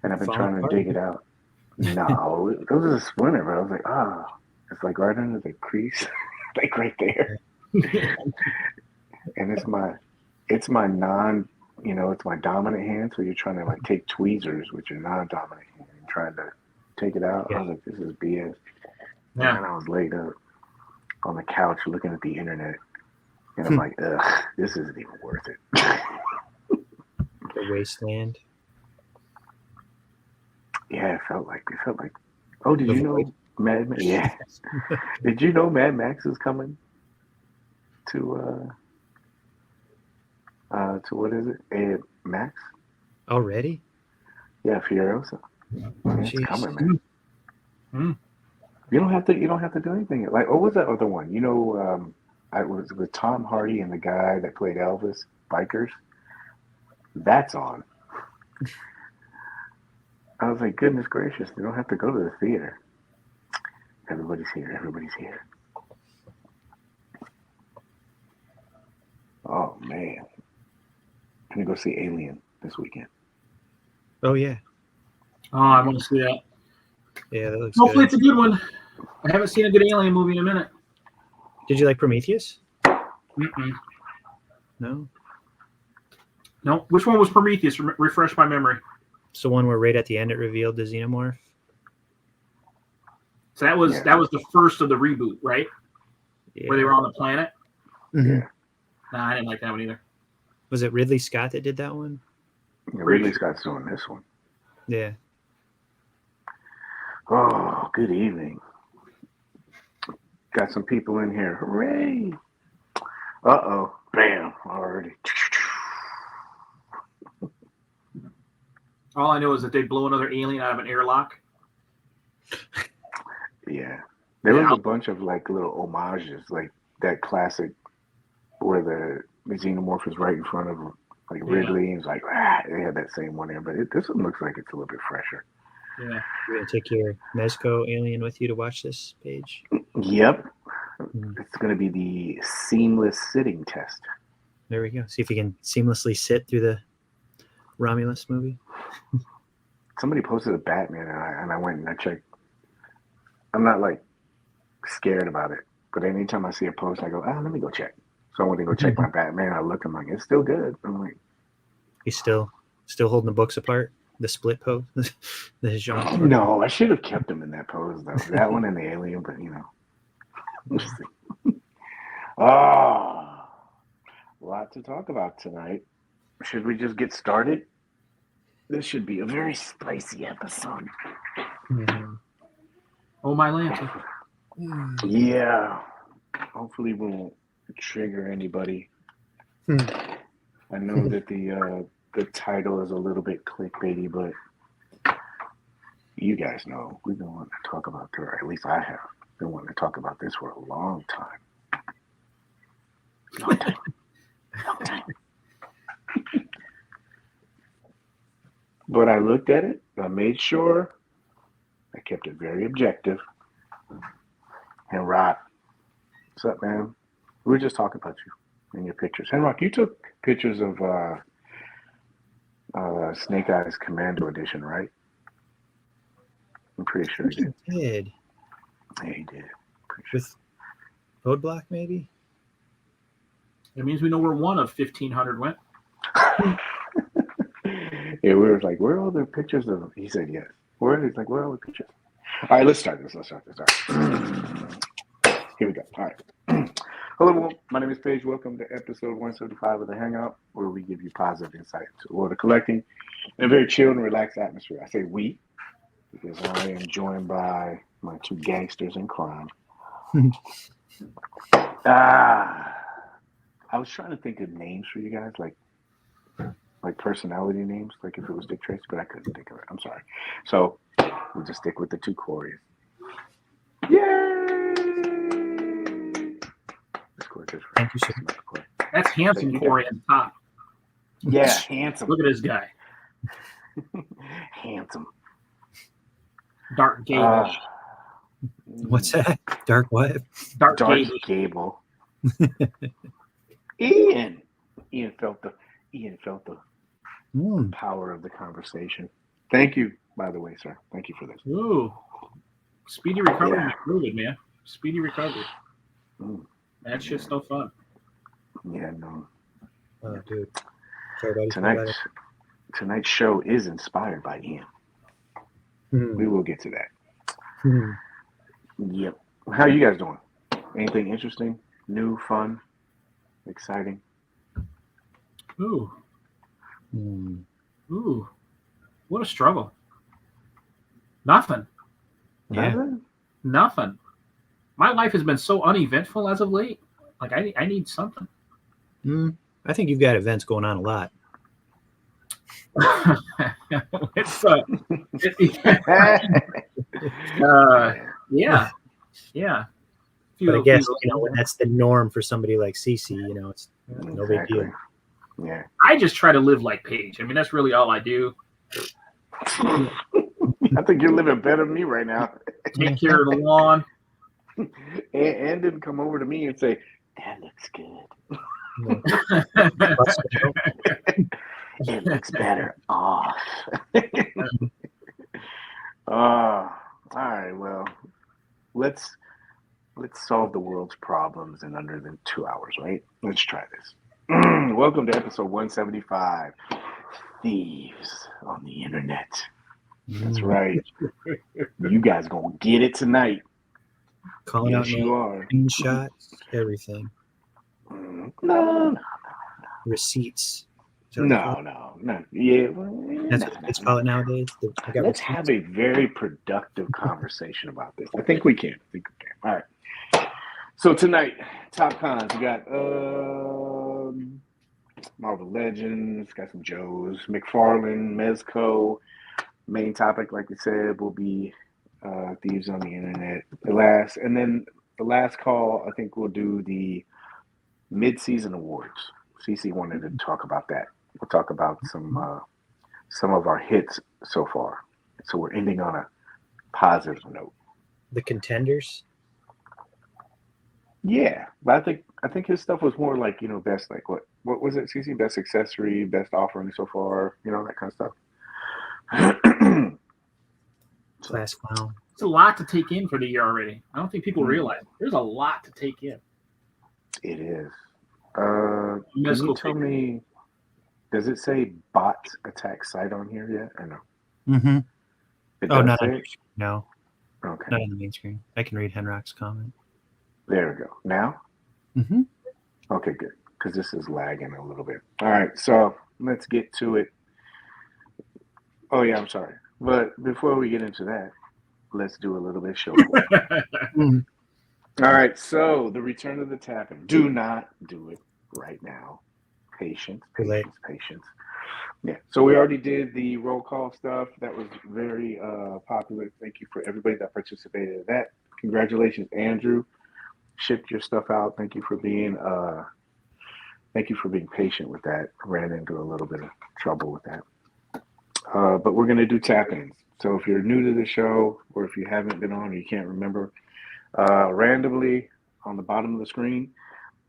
and I've been Falling trying to apart. dig it out. No, it was a splinter, but I was like, it's like right under the crease, like right there. And it's my non, it's my dominant hand. So you're trying to like take tweezers with your non-dominant hand and trying to take it out. Yeah. I was like, this is BS. And Yeah. then I was laid up on the couch looking at the internet, and I'm like, ugh, this isn't even worth it. The wasteland. Yeah, it felt like. Oh, did The you void. know Mad Max? Yeah, did you know Mad Max is coming to what is it? Max? Already? Yeah, Furiosa. Yeah, it's Jeez. coming, man. Mm. You don't have to do anything. Like, what was that other one? I was with Tom Hardy and the guy that played Elvis, Bikers. That's on. I was like, goodness gracious, you don't have to go to the theater. Everybody's here. Everybody's here. Oh man, I'm gonna go see Alien this weekend. Oh yeah. Oh, I want to see that. Yeah, that looks Hopefully, good. it's a good one. I haven't seen a good alien movie in a minute. Did you like Prometheus? Mm-mm. No. No, which one was Prometheus? Refresh my memory. It's the one where right at the end it revealed the xenomorph. So that was the first of the reboot, right? Yeah. Where they were on the planet. Mhm. Yeah, Nah, I didn't like that one either. Was it Ridley Scott that did that one? Ridley Scott's doing this one. Yeah. Oh, good evening. Got some people in here. Hooray! Uh-oh. Bam. Already. All I know is that they blow another alien out of an airlock. Yeah. There was a bunch of like little homages, like that classic where the xenomorph is right in front of like Ridley, and it's like, they had that same one there, but this one looks like it's a little bit fresher. Yeah. You're gonna take your Mezco alien with you to watch this, Paige? Yep. Mm. It's going to be the seamless sitting test. There we go. See if you can seamlessly sit through the Romulus movie. Somebody posted a Batman, and I went and I checked. I'm not like scared about it, but anytime I see a post, I go, let me go check. So I went to go check my Batman. I look, I'm like, it's still good. I'm like, He's still holding the books apart. The split pose. The genre. no, I should have kept him in that pose though. That one and the alien, but a lot to talk about tonight. Should we just get started? This should be a very spicy episode. Mm-hmm. Oh, my lantern. Yeah. Hopefully we won't trigger anybody. I know that the title is a little bit clickbaity, but you guys know we've been wanting to talk about this, or at least I have been wanting to talk about this for a long time. Long time. But I looked at it, I made sure I kept it very objective. And Rock, what's up, man? We were just talking about you and your pictures. And Rock, you took pictures of Snake Eyes Commando Edition, right? I'm pretty sure he did. He did. Yeah, he did. With roadblock, maybe? It means we know where one of 1,500 went. Yeah, we were like, where are all the pictures of him? He said yes. He's like, where are all the pictures? All right, let's start this. Here we go. All right. Hello, my name is Paige. Welcome to episode 175 of the Hangout, where we give you positive insight into the world of collecting in a very chilled and relaxed atmosphere. I say we because I am joined by my two gangsters in crime. I was trying to think of names for you guys, like personality names, like if it was Dick Tracy, but I couldn't think of it. I'm sorry. So we'll just stick with the two Corys. Yay! Thank you, sir. That's handsome Corey on top. Yeah, handsome. Look at this guy. Handsome. Dark Gable. What's that? Dark what? Dark Gable. Ian felt the power of the conversation. Thank you, by the way, sir. Thank you for this. Ooh, speedy recovery, Yeah. McFarlane, man. Speedy recovery. Mm. That shit's no fun. Yeah, no. Oh, dude. Sorry, buddy. Feel better. Tonight's show is inspired by Ian. Hmm. We will get to that. Hmm. Yep. How are you guys doing? Anything interesting, new, fun, exciting? Ooh, Hmm. ooh, what a struggle. Nothing. Yeah. Nothing. My life has been so uneventful as of late. Like I need something. I think you've got events going on a lot. It's Yeah. yeah. But I guess when that's the norm for somebody like Cece, it's no big Exactly. deal. Yeah. I just try to live like Paige. I mean, that's really all I do. I think you're living better than me right now. Take care of the lawn. And didn't come over to me and say, that looks good. No. It looks better off. All right, well, let's solve the world's problems in under than 2 hours, right? Let's try this. Welcome to episode 175, Thieves on the Internet. That's right. You guys gonna get it tonight. Calling Yes, out you are. screenshots, everything. No. Receipts. No. Yeah, That's what kids call it nowadays. I got Let's receipts. have a very productive conversation about this. I think we can. All right. So tonight, top cons. We got Marvel Legends, got some Joes, McFarlane, Mezco. Main topic, like we said, will be Thieves on the Internet. The last call, I think we'll do the mid-season awards. CC wanted to talk about that. We'll talk about some of our hits so far. So we're ending on a positive note. The contenders. Yeah, but I think his stuff was more like, best, like what was it, CC? Best accessory, best offering so far, that kind of stuff. Class clown. It's a lot to take in for the year already. I don't think people realize there's a lot to take in. It is. Can you tell me, does it say bot attack site on here yet or no? Mm-hmm. It does not say on it? your screen. No. Okay. Not on the main screen. I can read Henrock's comment. There we go. Now? Mm-hmm. Okay, good. Because this is lagging a little bit. All right, so let's get to it. Oh, yeah, I'm sorry. But before we get into that, let's do a little bit of show. All right, so the return of the tapping. Do not do it right now. Patience. Yeah, so we already did the roll call stuff. That was very popular. Thank you for everybody that participated in that. Congratulations, Andrew. Shipped your stuff out. Thank you for being patient with that. Ran into a little bit of trouble with that. But we're gonna do tap-ins. So if you're new to the show, or if you haven't been on, or you can't remember, randomly on the bottom of the screen,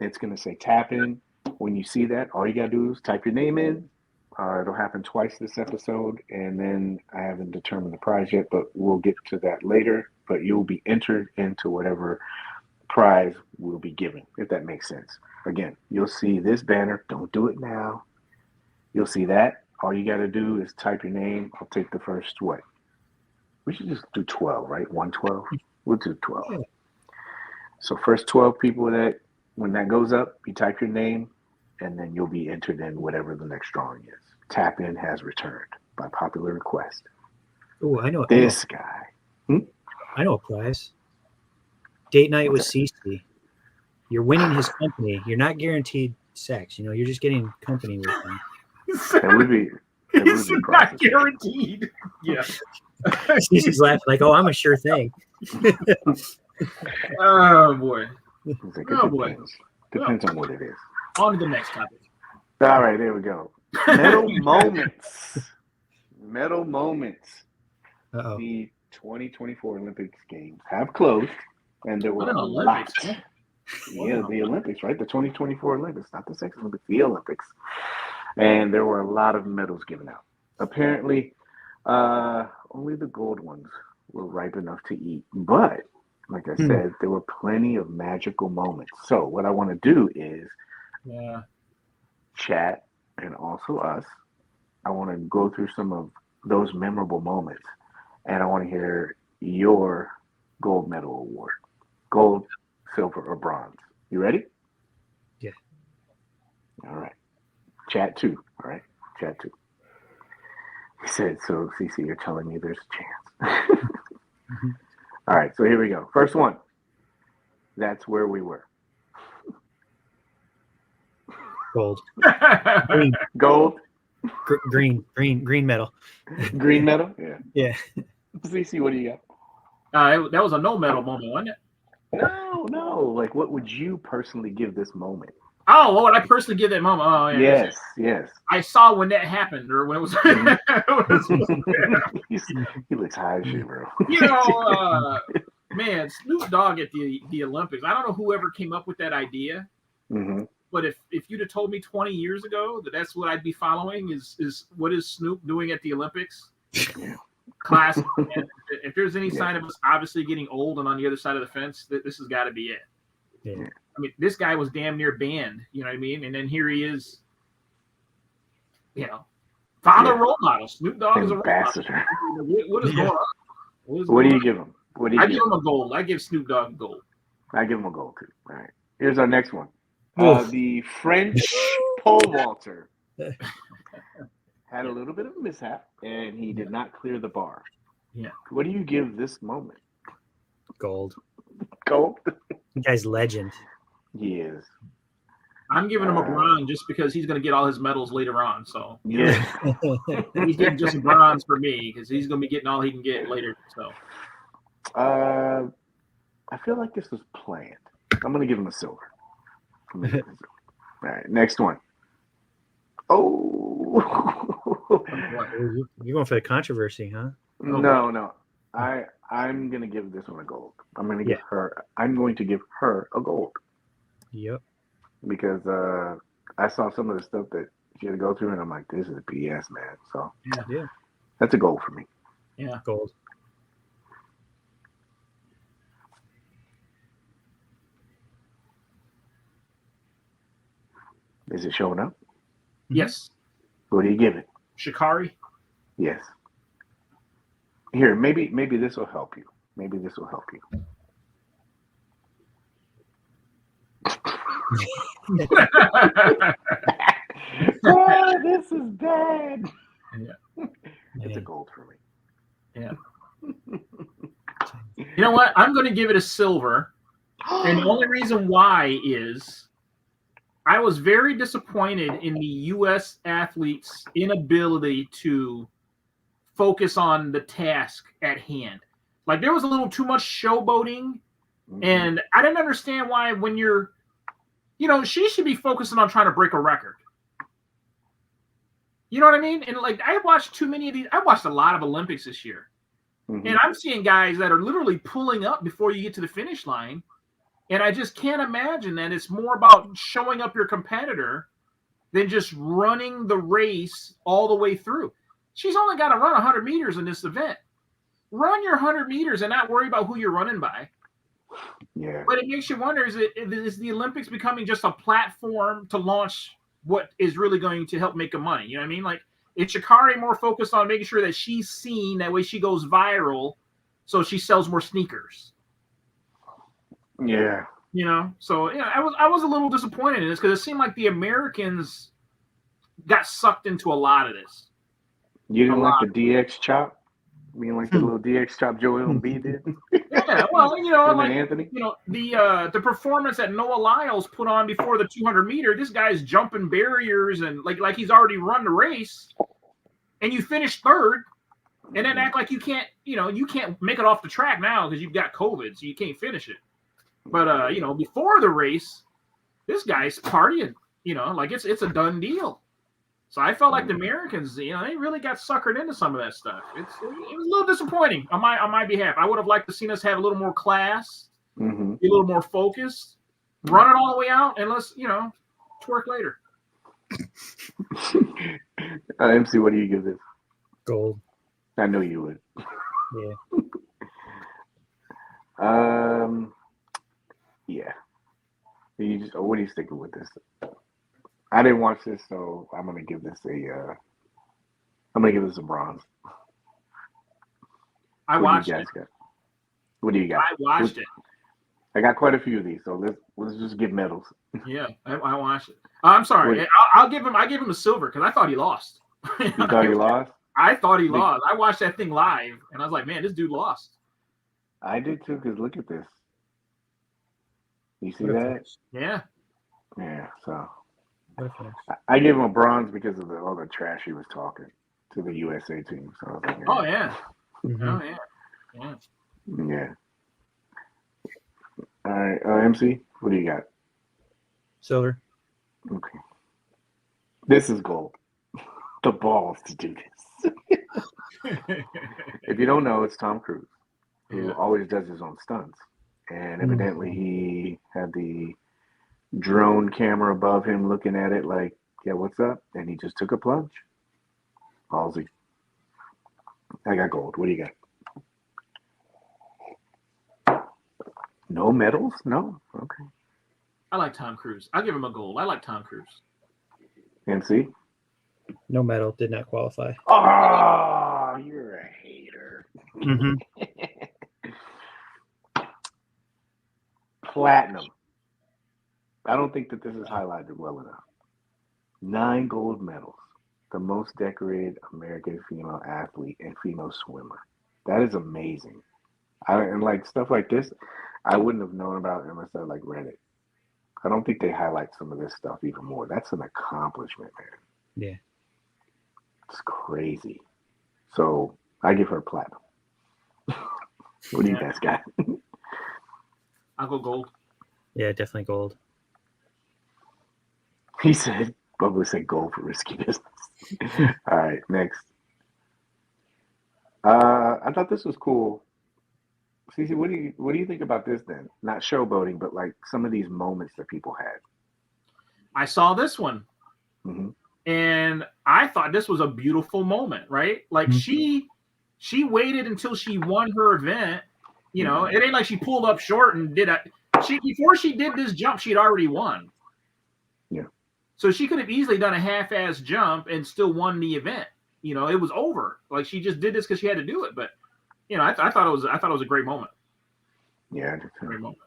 it's gonna say tap in. When you see that, all you gotta do is type your name in. It'll happen twice this episode, and then I haven't determined the prize yet, but we'll get to that later. But you'll be entered into whatever prize will be given, if that makes sense. Again, you'll see this banner. Don't do it now. You'll see that. All you got to do is type your name. I'll take the first what? We should just do 12, right? 112. We'll do 12. Yeah. So first 12 people that, when that goes up, you type your name, and then you'll be entered in whatever the next drawing is. Tap in has returned by popular request. Oh, I know this guy. I know a prize. Date night with CC. You're winning his company. You're not guaranteed sex. You're just getting company with him. It would be not guaranteed. Yeah. CC's laughing like, "Oh, I'm a sure thing." Oh boy. Depends on what it is. On to the next topic. All right, there we go. Medal moments. Uh-oh. The 2024 Olympics Games have closed, and there were a lot. Yeah, the Olympics, right? The 2024 Olympics, not the Sex Olympics, the Olympics. And there were a lot of medals given out. Apparently, Only the gold ones were ripe enough to eat. But like I said, there were plenty of magical moments. So what I want to do is chat and also us. I want to go through some of those memorable moments, and I want to hear your gold medal award. Gold, silver, or bronze. You ready? Yeah. All right. Chat too. All right. Chat too. He said, so CC, you're telling me there's a chance. All right. So here we go. First one. That's where we were. Gold. Green. Gold. Green medal. Green medal? Yeah. Yeah. CC, what do you got? That was a no medal moment, wasn't it? No. Like, what would you personally give this moment? Oh, what would I personally give that moment? Oh, yeah. Yes. I saw when that happened, or when it was. He looks high as shit, bro. Man, Snoop Dogg at the Olympics. I don't know whoever came up with that idea, but if you'd have told me 20 years ago that that's what I'd be following is what is Snoop doing at the Olympics? Classic. If there's any sign of us obviously getting old and on the other side of the fence, this has got to be it. Yeah. I mean, this guy was damn near banned, you know what I mean? And then here he is, father role model. Snoop Dogg is a role model. What is going on? What do you give him? I give him a gold. I give Snoop Dogg a gold. I give him a gold too. All right. Here's our next one. The French pole vaulter had a little bit of a mishap, and he did not clear the bar. Yeah. What do you give this moment? Gold. Gold? The guy's legend. He is. I'm giving him a bronze just because he's going to get all his medals later on. So yeah, he's getting just a bronze for me because he's going to be getting all he can get later. So I feel like this was planned. I'm going to give him a silver. All right, next one. Oh, you're going for the controversy, huh? No. I'm going to give this one a gold. I'm going to give her a gold. Yep. Because I saw some of the stuff that she had to go through, and I'm like, this is BS, man. So yeah, that's a goal for me. Yeah, gold. Is it showing up? Yes. What do you give it? Shikari? Yes. Here, maybe this will help you. Maybe this will help you. Oh, this is bad. Yeah. It's a gold for me. Yeah. You know what? I'm going to give it a silver. And the only reason why is I was very disappointed in the U.S. athletes' inability to focus on the task at hand. Like, there was a little too much showboating, and I didn't understand why when you're, she should be focusing on trying to break a record. You know what I mean? And, like, I watched too many of these. I watched a lot of Olympics this year, and I'm seeing guys that are literally pulling up before you get to the finish line. And I just can't imagine that it's more about showing up your competitor than just running the race all the way through. She's only got to run 100 meters in this event. Run your 100 meters and not worry about who you're running by. Yeah. But it makes you wonder, is the Olympics becoming just a platform to launch what is really going to help make them money? You know what I mean? Like, is Shikari more focused on making sure that she's seen, that way she goes viral, so she sells more sneakers? Yeah. So I was a little disappointed in this because it seemed like the Americans got sucked into a lot of this. You didn't like the DX chop? You mean like the little DX chop Joel Embiid did? Yeah, well, like Anthony? the performance that Noah Lyles put on before the 200 meter, this guy's jumping barriers and like he's already run the race, and you finish third, and then act like you can't make it off the track now because you've got COVID, so you can't finish it. But before the race, this guy's partying, like it's a done deal. So I felt like the Americans, they really got suckered into some of that stuff. It was a little disappointing on my behalf. I would have liked to seen us have a little more class, be a little more focused, run it all the way out, and let's twerk later. MC, what do you give this? Gold. I knew you would. Yeah. Yeah. What are you sticking with this? I didn't watch this, so I'm gonna give this a bronze. I watched it. What do you got? I watched it. I got quite a few of these, so let's just give medals. Yeah, I watched it. I'm sorry. I'll give him a silver because I thought he lost. You thought he lost? I thought he lost. I watched that thing live, and I was like, man, this dude lost. I did too, because look at this. You see that? Yeah. Yeah, so I gave him a bronze because of all the trash he was talking to the USA team. So I was like, oh yeah. Mm-hmm. Oh yeah. Yeah. All right, MC, what do you got? Silver. Okay. This is gold. The balls to do this. If you don't know, it's Tom Cruise, who always does his own stunts. And evidently he had the drone camera above him looking at it like, yeah, what's up? And he just took a plunge. Ballsy. I got gold. What do you got? No medals? No? Okay. I like Tom Cruise. I'll give him a gold. I like Tom Cruise. MC? No medal. Did not qualify. Oh, you're a hater. Mm-hmm. Platinum. I don't think that this is highlighted well enough. 9 gold medals. The most decorated American female athlete and female swimmer. That is amazing. And like stuff like this, I wouldn't have known about unless I like read it. I don't think they highlight some of this stuff even more. That's an accomplishment, man. Yeah. It's crazy. So I give her platinum. What do you guys got? I'll go gold. Yeah, definitely gold. He said, Bubba said gold for risky business. All right, next. I thought this was cool. Cece, what do you think about this then? Not showboating, but like some of these moments that people had. I saw this one, and I thought this was a beautiful moment, right? Like she waited until she won her event. You know, it ain't like she pulled up short and before she did this jump, she'd already won. Yeah. So she could have easily done a half-ass jump and still won the event. You know, it was over. Like she just did this because she had to do it. But you know, I thought it was a great moment. Yeah, great moment.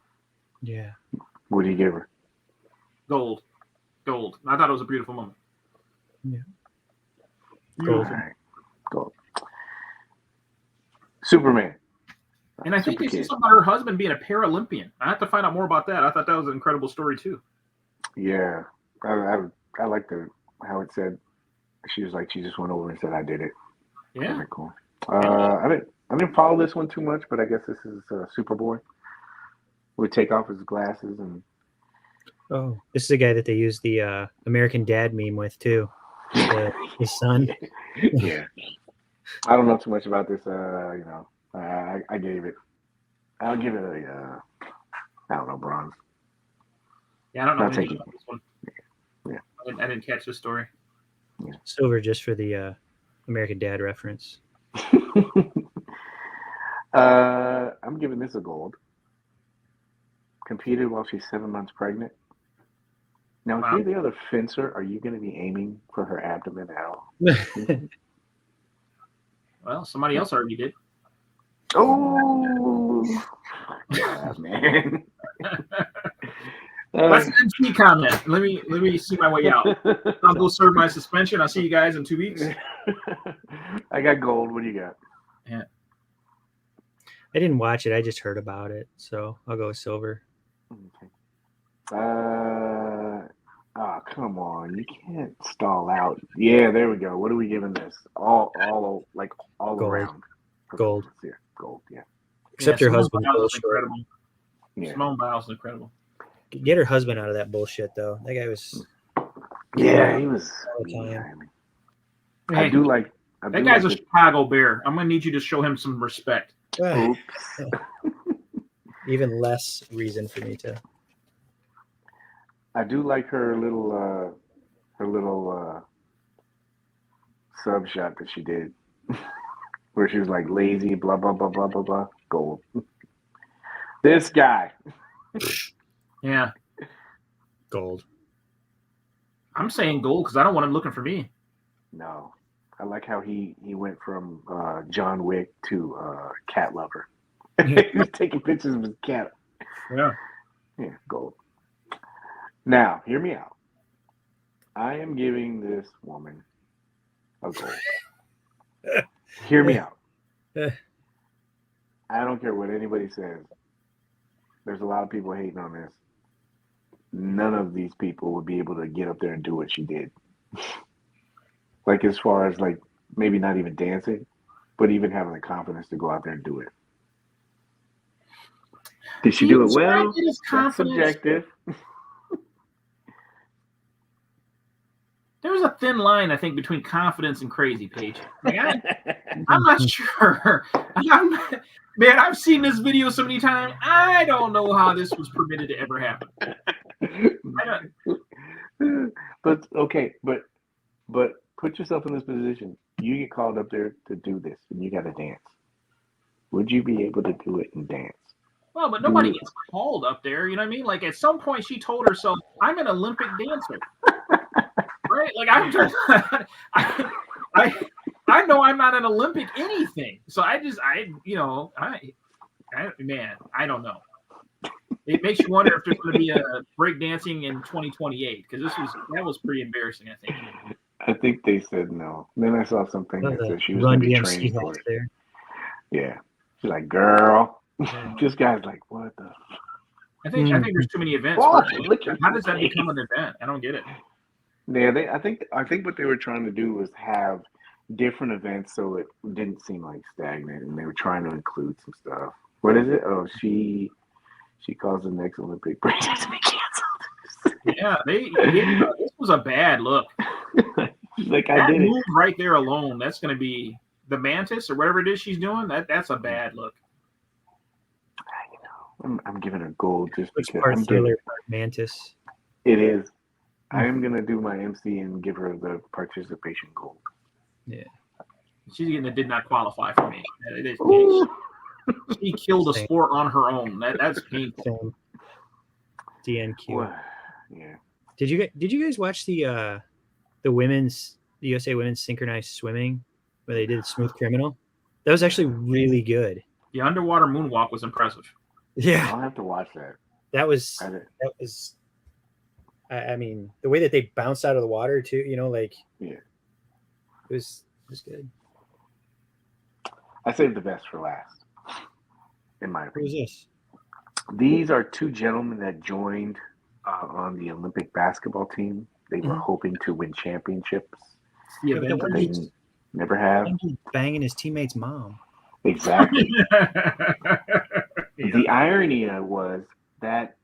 Yeah. What do you give her? Gold. I thought it was a beautiful moment. Yeah. Gold. All right. Gold. Superman. And I think they said something about her husband being a Paralympian. I have to find out more about that. I thought that was an incredible story too. Yeah, I liked how it said. She was like, she just went over and said, "I did it." Yeah. Very cool. I didn't follow this one too much, but I guess this is Superboy. Would take off his glasses and. Oh, this is the guy that they use the American Dad meme with too. His son. Yeah. I don't know too much about this. You know, I gave it. I'll give it a. I don't know, bronze. Yeah, I don't know I'll take anything about this one. Yeah. I didn't catch this story. Yeah. Silver just for the American Dad reference. I'm giving this a gold. Competed while she's 7 months pregnant. Now, if you're the other fencer, are you going to be aiming for her abdomen at all? Well, somebody else already did. Oh, yeah, man. That's an MC comment. Let me see my way out. I'll go serve my suspension. I'll see you guys in 2 weeks. I got gold. What do you got? Yeah. I didn't watch it. I just heard about it, so I'll go with silver. Okay. Oh, come on. You can't stall out. Yeah, there we go. What are we giving this? All gold. around. Gold. Yeah, gold, yeah. Except her husband. Incredible. Yeah. Simone Biles is incredible. Get her husband out of that bullshit, though. That guy was. Yeah, he was. All the time. Hey, I do like. That guy's a Chicago Bear. I'm gonna need you to show him some respect. Oops. Even less reason for me to. I do like her little sub shot that she did where she was like lazy, blah blah blah blah blah blah. Gold. This guy. Yeah. Gold. I'm saying gold because I don't want him looking for me. No. I like how he went from John Wick to cat lover. He was taking pictures of his cat. Yeah. Yeah, gold. Now, hear me out. I am giving this woman a gold. Hear me out. I don't care what anybody says. There's a lot of people hating on this. None of these people would be able to get up there and do what she did. Like, as far as, like, maybe not even dancing, but even having the confidence to go out there and do it. Did she do it well? That's subjective. There's a thin line, I think, between confidence and crazy, Paige. Like, I'm not sure. Man, I've seen this video so many times. I don't know how this was permitted to ever happen. But okay, but put yourself in this position. You get called up there to do this, and you got to dance. Would you be able to do it and dance? Well, but nobody gets called up there. You know what I mean? Like, at some point, she told herself, "I'm an Olympic dancer." Right? Like, I'm just, I know I'm not an Olympic anything. So man, I don't know. It makes you wonder if there's going to be a breakdancing in 2028 because that was pretty embarrassing, I think. I think they said no. Then I saw something that said she was going to be training for it. There. Yeah. She's like, girl. This guy's like, what the? I think there's too many events. How does that become an event? I don't get it. Yeah, I think what they were trying to do was have different events so it didn't seem like stagnant, and they were trying to include some stuff. What is it? Oh, she caused the next Olympic breakdance to be canceled. Yeah, this was a bad look. Like, that move right there alone, that's going to be the mantis or whatever it is she's doing. That's a bad look. I'm giving her gold just because I'm giving mantis. It is. I am gonna do my MC and give her the participation gold. Yeah, she's getting did not qualify for me. She killed a sport on her own. That's painful. DNQ. Yeah. Did you guys watch the USA women's synchronized swimming where they did Smooth Criminal? That was actually really good. The underwater moonwalk was impressive. Yeah, I'll have to watch that. That was. I mean, the way that they bounced out of the water too, it was good. I saved the best for last, in my opinion. Who's this? These are two gentlemen that joined on the Olympic basketball team. They were hoping to win championships. Yeah, but they never have. Banging his teammate's mom. Exactly. The irony was that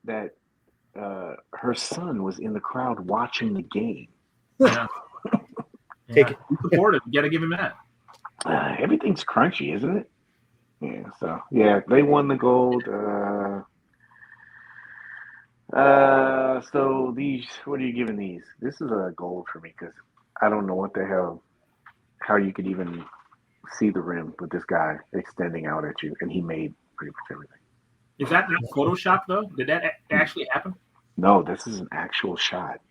her son was in the crowd watching the game. Yeah. Supportive. You got to give him that. Everything's crunchy, isn't it? Yeah. So they won the gold. So these, what are you giving these? This is a gold for me because I don't know what the hell, how you could even see the rim with this guy extending out at you, and he made pretty much everything. Is that not Photoshop though? Did that actually happen? No, this is an actual shot.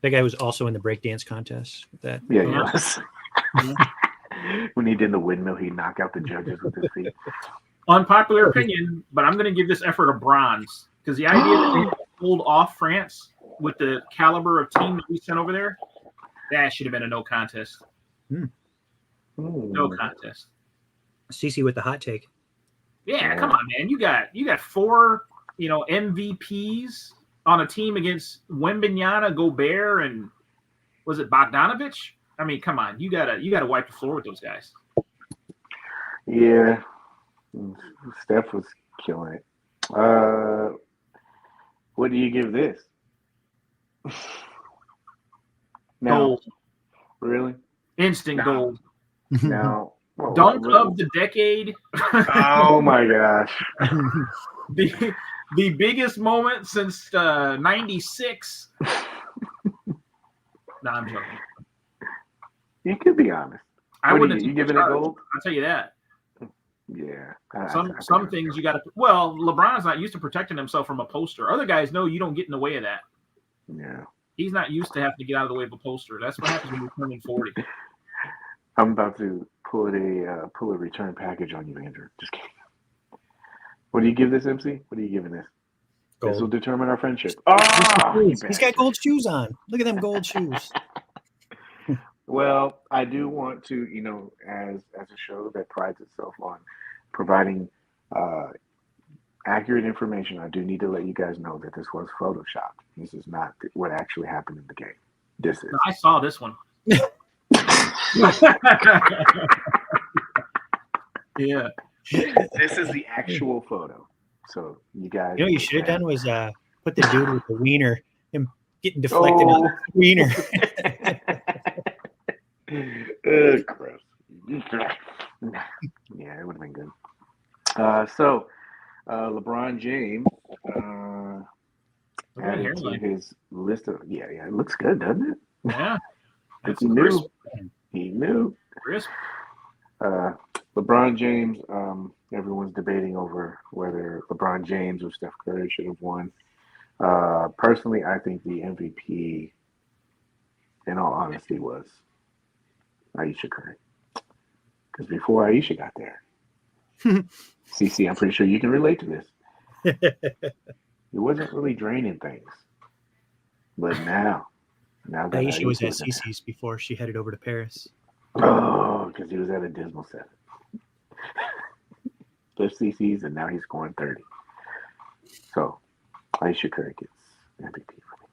That guy was also in the breakdance contest with that. Yeah, he was. When he did the windmill, he knocked out the judges with his feet. Unpopular opinion, but I'm going to give this effort a bronze because the idea that they pulled off France with the caliber of team that we sent over there, that should have been a no contest. No contest. Cece with the hot take. Yeah, come on, man. You got four, MVPs on a team against Wembanyama, Gobert, and was it Bogdanovich? I mean, come on. You gotta wipe the floor with those guys. Yeah. Steph was killing it. What do you give this? Gold. Really? Instant gold. Now, dunk of the decade. Oh my gosh. The biggest moment since '96. No, I'm joking. You could be honest. I wouldn't. You giving it gold? I'll tell you that. Yeah. Some things you got to. Well, LeBron's not used to protecting himself from a poster. Other guys know you don't get in the way of that. Yeah. He's not used to having to get out of the way of a poster. That's what happens when you're turning 40. I'm about to pull a return package on you, Andrew. Just kidding. What do you give this, MC? What are you giving this? Gold. This will determine our friendship. Oh, he's got gold shoes on. Look at them gold shoes. Well, I do want to, as a show that prides itself on providing accurate information, I do need to let you guys know that this was photoshopped. This is not what actually happened in the game. This is. I saw this one. Yeah. This is the actual photo. So you guys. You know what you should have done was put the dude with the wiener and getting deflected on the wiener. Gross. Yeah, it would have been good. So LeBron James added to his list of it looks good, doesn't it? Yeah. He knew. He knew. Crisp. LeBron James, everyone's debating over whether LeBron James or Steph Curry should have won. Personally, I think the MVP, in all honesty, was Ayesha Curry. Because before Ayesha got there, CC, I'm pretty sure you can relate to this. It wasn't really draining things. But now that Ayesha was at CC's before she headed over to Paris. Oh, because he was at a dismal 7. Left CC's and now he's scoring 30. So, Ayesha Curry gets MVP for me.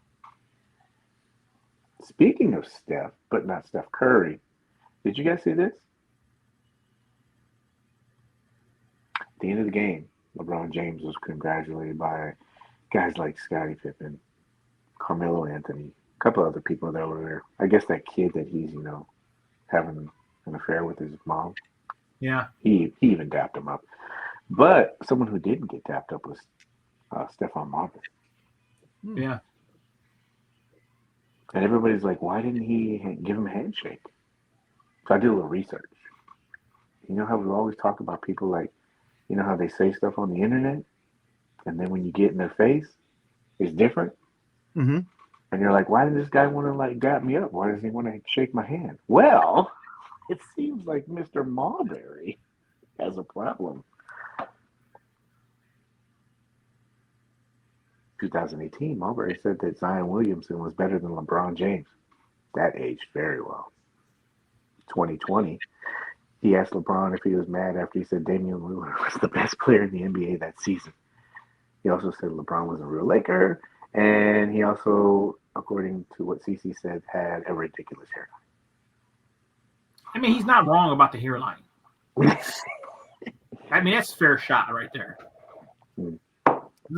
Speaking of Steph, but not Steph Curry, did you guys see this? At the end of the game, LeBron James was congratulated by guys like Scottie Pippen, Carmelo Anthony, a couple other people that were there. I guess that kid that he's, having an affair with his mom. Yeah. He even dapped him up. But someone who didn't get dapped up was Stephon Marbury. Yeah. And everybody's like, why didn't he give him a handshake? So I did a little research. You know how we always talk about people like, how they say stuff on the internet? And then when you get in their face, it's different. Mm-hmm. And you're like, why did this guy want to dap me up? Why does he want to shake my hand? Well, it seems like Mr. Marbury has a problem. 2018, Marbury said that Zion Williamson was better than LeBron James. That aged very well. 2020, he asked LeBron if he was mad after he said Damian Lillard was the best player in the NBA that season. He also said LeBron was a real Laker, and he also, according to what CC said, had a ridiculous hairline. I mean, he's not wrong about the hairline. I mean, that's a fair shot right there. No,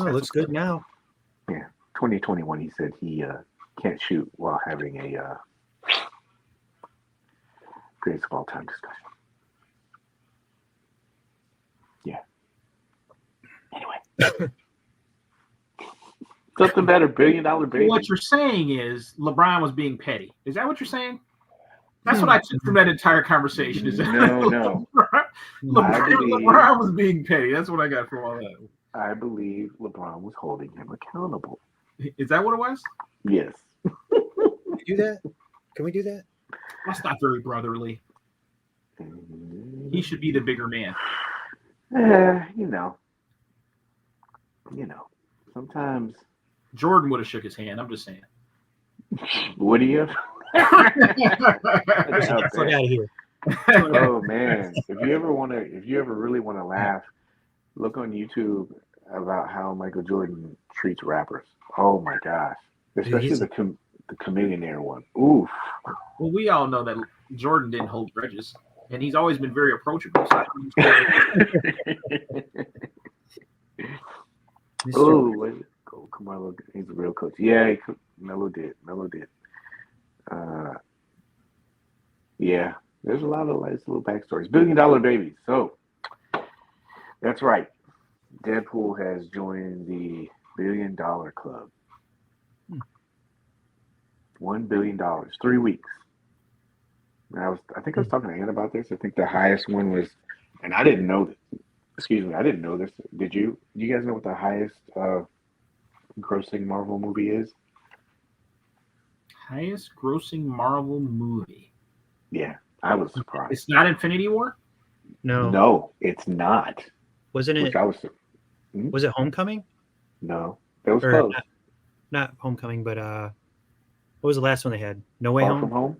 it looks good now. Yeah, 2021, he said he can't shoot while having a greatest of all time discussion. Yeah. Anyway. Something better, $1 billion baby. What you're saying is LeBron was being petty. Is that what you're saying? That's what I took from that entire conversation. Is that No. LeBron was being petty. That's what I got from all that. I believe LeBron was holding him accountable. Is that what it was? Yes. Do that? Can we do that? That's not very brotherly. He should be the bigger man. Sometimes Jordan would have shook his hand. I'm just saying. Would he have? Fuck out of here. Oh man! If you ever really want to laugh, look on YouTube about how Michael Jordan treats rappers. Oh my gosh! Especially the Chameleonaire one. Oof. Well, we all know that Jordan didn't hold grudges, and he's always been very approachable. So Carmelo, he's a real coach. Yeah, Melo did. Yeah, there's a lot of nice little backstories. $1 billion baby. So that's right. Deadpool has joined the $1 billion club. $1 billion, 3 weeks. I think I was talking to Ann about this. I think the highest one was, and I didn't know this. Excuse me, I didn't know this. Did you? Do you guys know what the highest grossing Marvel movie is? Highest grossing Marvel movie. Yeah, I was surprised. It's not Infinity War? No, it's not. Wasn't it? Which I was. Was it Homecoming? No, it was Or close. Not Homecoming, but what was the last one they had? No Way Far Home? From Home?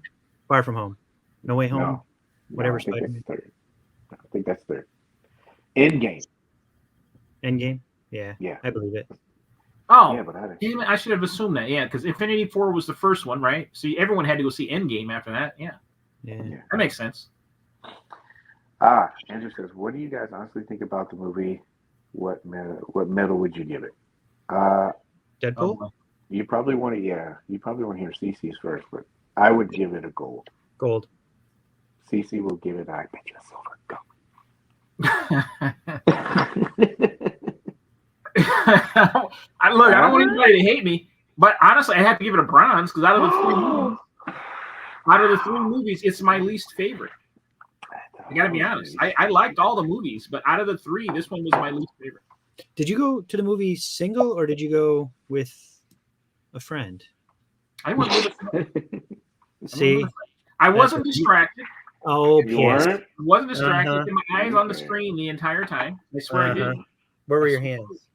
Far From Home. No Way Home? No. Whatever. I think that's third. I think that's third. Endgame. Endgame? Yeah. Yeah. I believe it. Oh, yeah, but damn it, I should have assumed that. Yeah, because Infinity War was the first one, right? So everyone had to go see Endgame after that. Yeah. That makes sense. Andrew says, what do you guys honestly think about the movie? What medal would you give it? Deadpool? You probably want to hear CC's first, but I would give it a gold. Gold. CC will give it, I bet you, a silver. Go. I don't want anybody to hate me, but honestly, I have to give it a bronze because out of the three movies, it's my least favorite. I gotta be honest. I liked all the movies, but out of the three, this one was my least favorite. Did you go to the movie single or did you go with a friend? I went with a friend. See? I wasn't distracted. Oh, you weren't? I wasn't distracted. Uh-huh. My eyes on the screen the entire time. I swear I did. Where were your hands?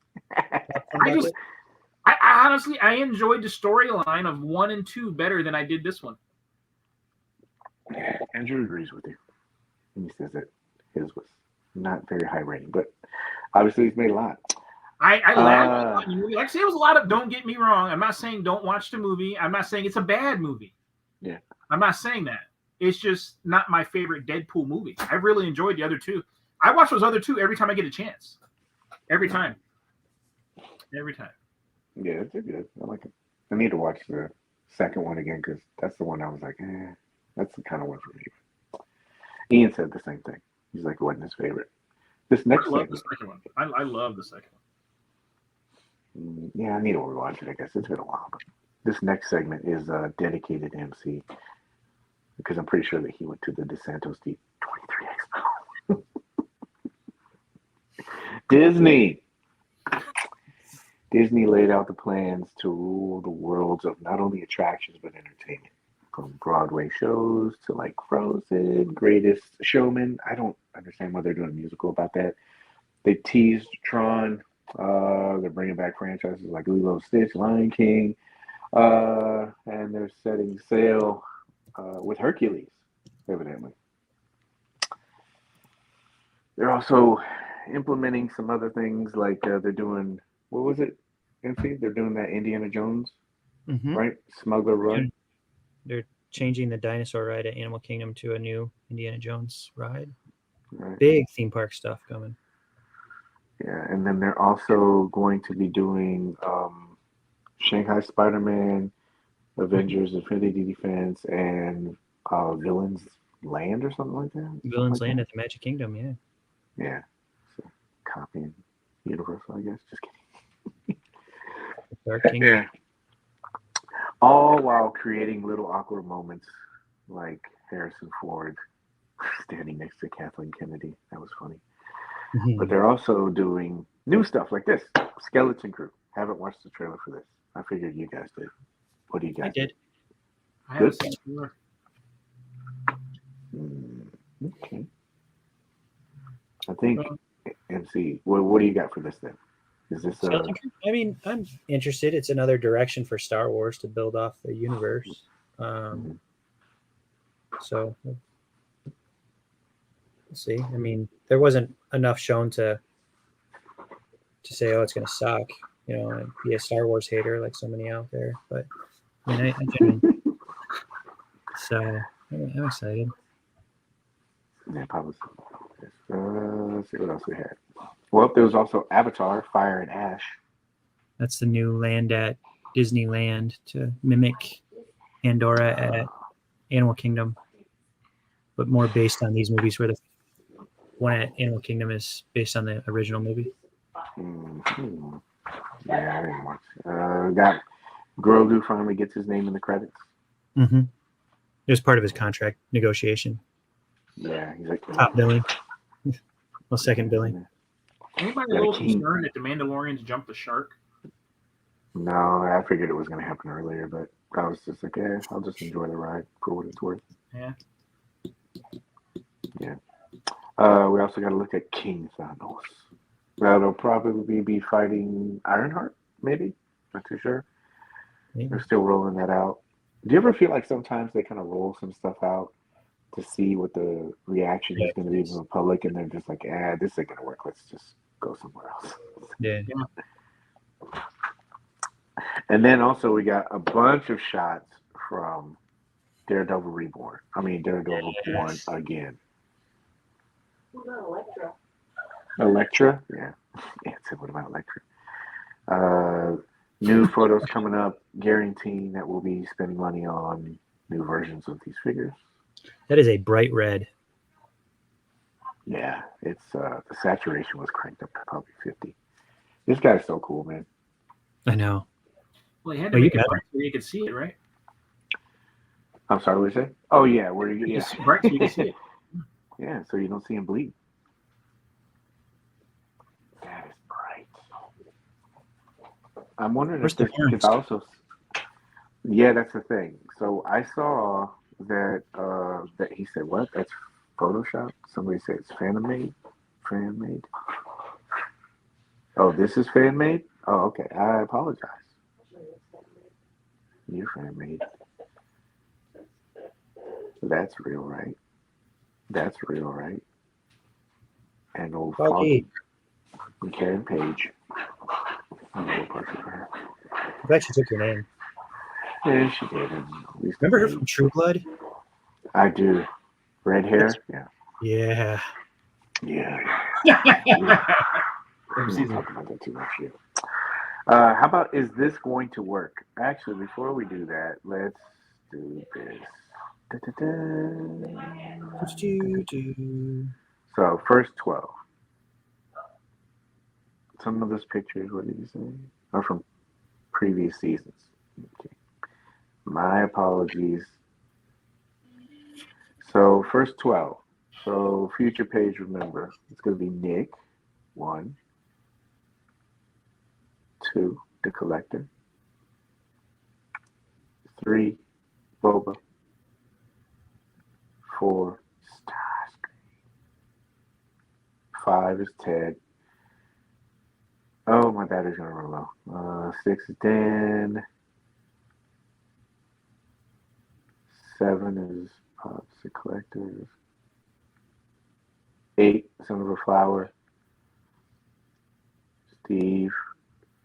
I honestly enjoyed the storyline of 1 and 2 better than I did this one. Andrew agrees with you. He says that his was not very high rating, but obviously he's made a lot. I laughed. Like I say, it was a lot of. Don't get me wrong. I'm not saying don't watch the movie. I'm not saying it's a bad movie. Yeah. I'm not saying that. It's just not my favorite Deadpool movie. I really enjoyed the other two. I watch those other two every time I get a chance. Every time. Yeah, it's good. I like it. I need to watch the second one again because that's the one I was like, that's the kind of one for me. Ian said the same thing. He's like, it wasn't his favorite. This next I love the second one. I love the second one. Yeah, I need to rewatch it, I guess. It's been a while. But this next segment is dedicated to MC because I'm pretty sure that he went to the DeSantos D23 Expo. Disney laid out the plans to rule the worlds of not only attractions but entertainment. From Broadway shows to like Frozen, Greatest Showman. I don't understand why they're doing a musical about that. They teased Tron. They're bringing back franchises like Lilo and Stitch, Lion King, and they're setting sail with Hercules, evidently. They're also implementing some other things like they're doing, what was it, MC? They're doing that Indiana Jones, right? Smuggler Run. They're changing the dinosaur ride at Animal Kingdom to a new Indiana Jones ride. Right. Big theme park stuff coming. Yeah, and then they're also going to be doing Shanghai Spider-Man, Avengers, Infinity Defense, and Villains Land or something like that. Villains Land at the Magic Kingdom, yeah. Yeah. So copying Universal, I guess. Just kidding. Yeah. All while creating little awkward moments like Harrison Ford standing next to Kathleen Kennedy. That was funny. But they're also doing new stuff like this. Skeleton Crew. Haven't watched the trailer for this. I figured you guys did. What do you guys did? Good? Okay. I think, MC, what do you got for this then? Is this I mean, I'm interested. It's another direction for Star Wars to build off the universe. So we'll see. I mean, there wasn't enough shown to say, oh, it's going to suck, and be a Star Wars hater like so many out there. But I mean, so I'm excited. Yeah, probably. Let's see what else we had. Well, there was also Avatar, Fire and Ash. That's the new land at Disneyland to mimic Pandora at Animal Kingdom, but more based on these movies where the one at Animal Kingdom is based on the original movie. Yeah, I didn't watch. Got Grogu finally gets his name in the credits. It was part of his contract negotiation. Yeah, he's like Top billing. Well, second billing. Anybody a little concerned that the Mandalorians jumped the shark? No, I figured it was going to happen earlier, but I was just like, I'll just enjoy the ride for what it's worth. Yeah. Yeah. We also got to look at King Thanos. That'll probably be fighting Ironheart, maybe. Not too sure. Maybe. They're still rolling that out. Do you ever feel like sometimes they kind of roll some stuff out to see what the reaction is going to be from the public, and they're just like, this ain't going to work. Let's just go somewhere else. Yeah. And then also we got a bunch of shots from Daredevil Reborn. Daredevil Born again. What about Electra? Electra? Yeah. What about Electra? New photos coming up, guaranteeing that we'll be spending money on new versions of these figures. That is a bright red. Yeah, it's the saturation was cranked up to probably 50. This guy's so cool, man. I know. Well, you had to make it bright so you could see it, right? I'm sorry, what did you say? Oh, yeah, where you It's bright so you can see it. Yeah, so you don't see him bleed. That is bright. I'm wondering if this is also. Yeah, that's the thing. So I saw that that he said, what? That's Photoshop? Somebody said it's fan made? Fan made? Oh, this is fan made? Oh, okay. I apologize. You're fan made. That's real, right? That's real, right? And old Foggy. Karen Page. I know what part of her. I bet she took your name. Yeah, she did. Remember her from True Blood? I do. Red hair? Yeah. Yeah. I'm not talking about that too much here. How about, is this going to work? Actually, before we do that, let's do this. So, first 12. Some of those pictures, what did you say? Are from previous seasons. Okay. My apologies. So, first 12. So, future page, remember, it's going to be Nick, 1. 2, the collector. 3, Boba. 4, Starscream. 5 is Ted. Oh, my battery's gonna run low. 6 is Dan. 7 is Pops the collectors. 8, Son of a Flower. Steve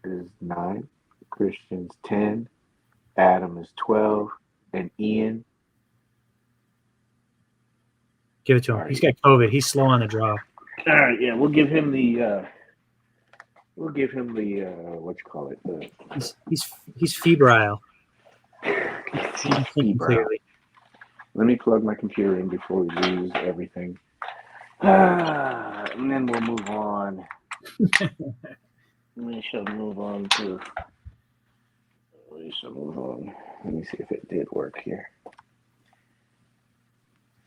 is 9. Christian's 10. Adam is 12. And Ian. Give it to him. Right. He's got COVID. He's slow on the draw. All right, yeah, we'll give him the what you call it? He's febrile. He's febrile. Let me plug my computer in before we lose everything. And then we'll move on. We shall move on. Let me see if it did work here.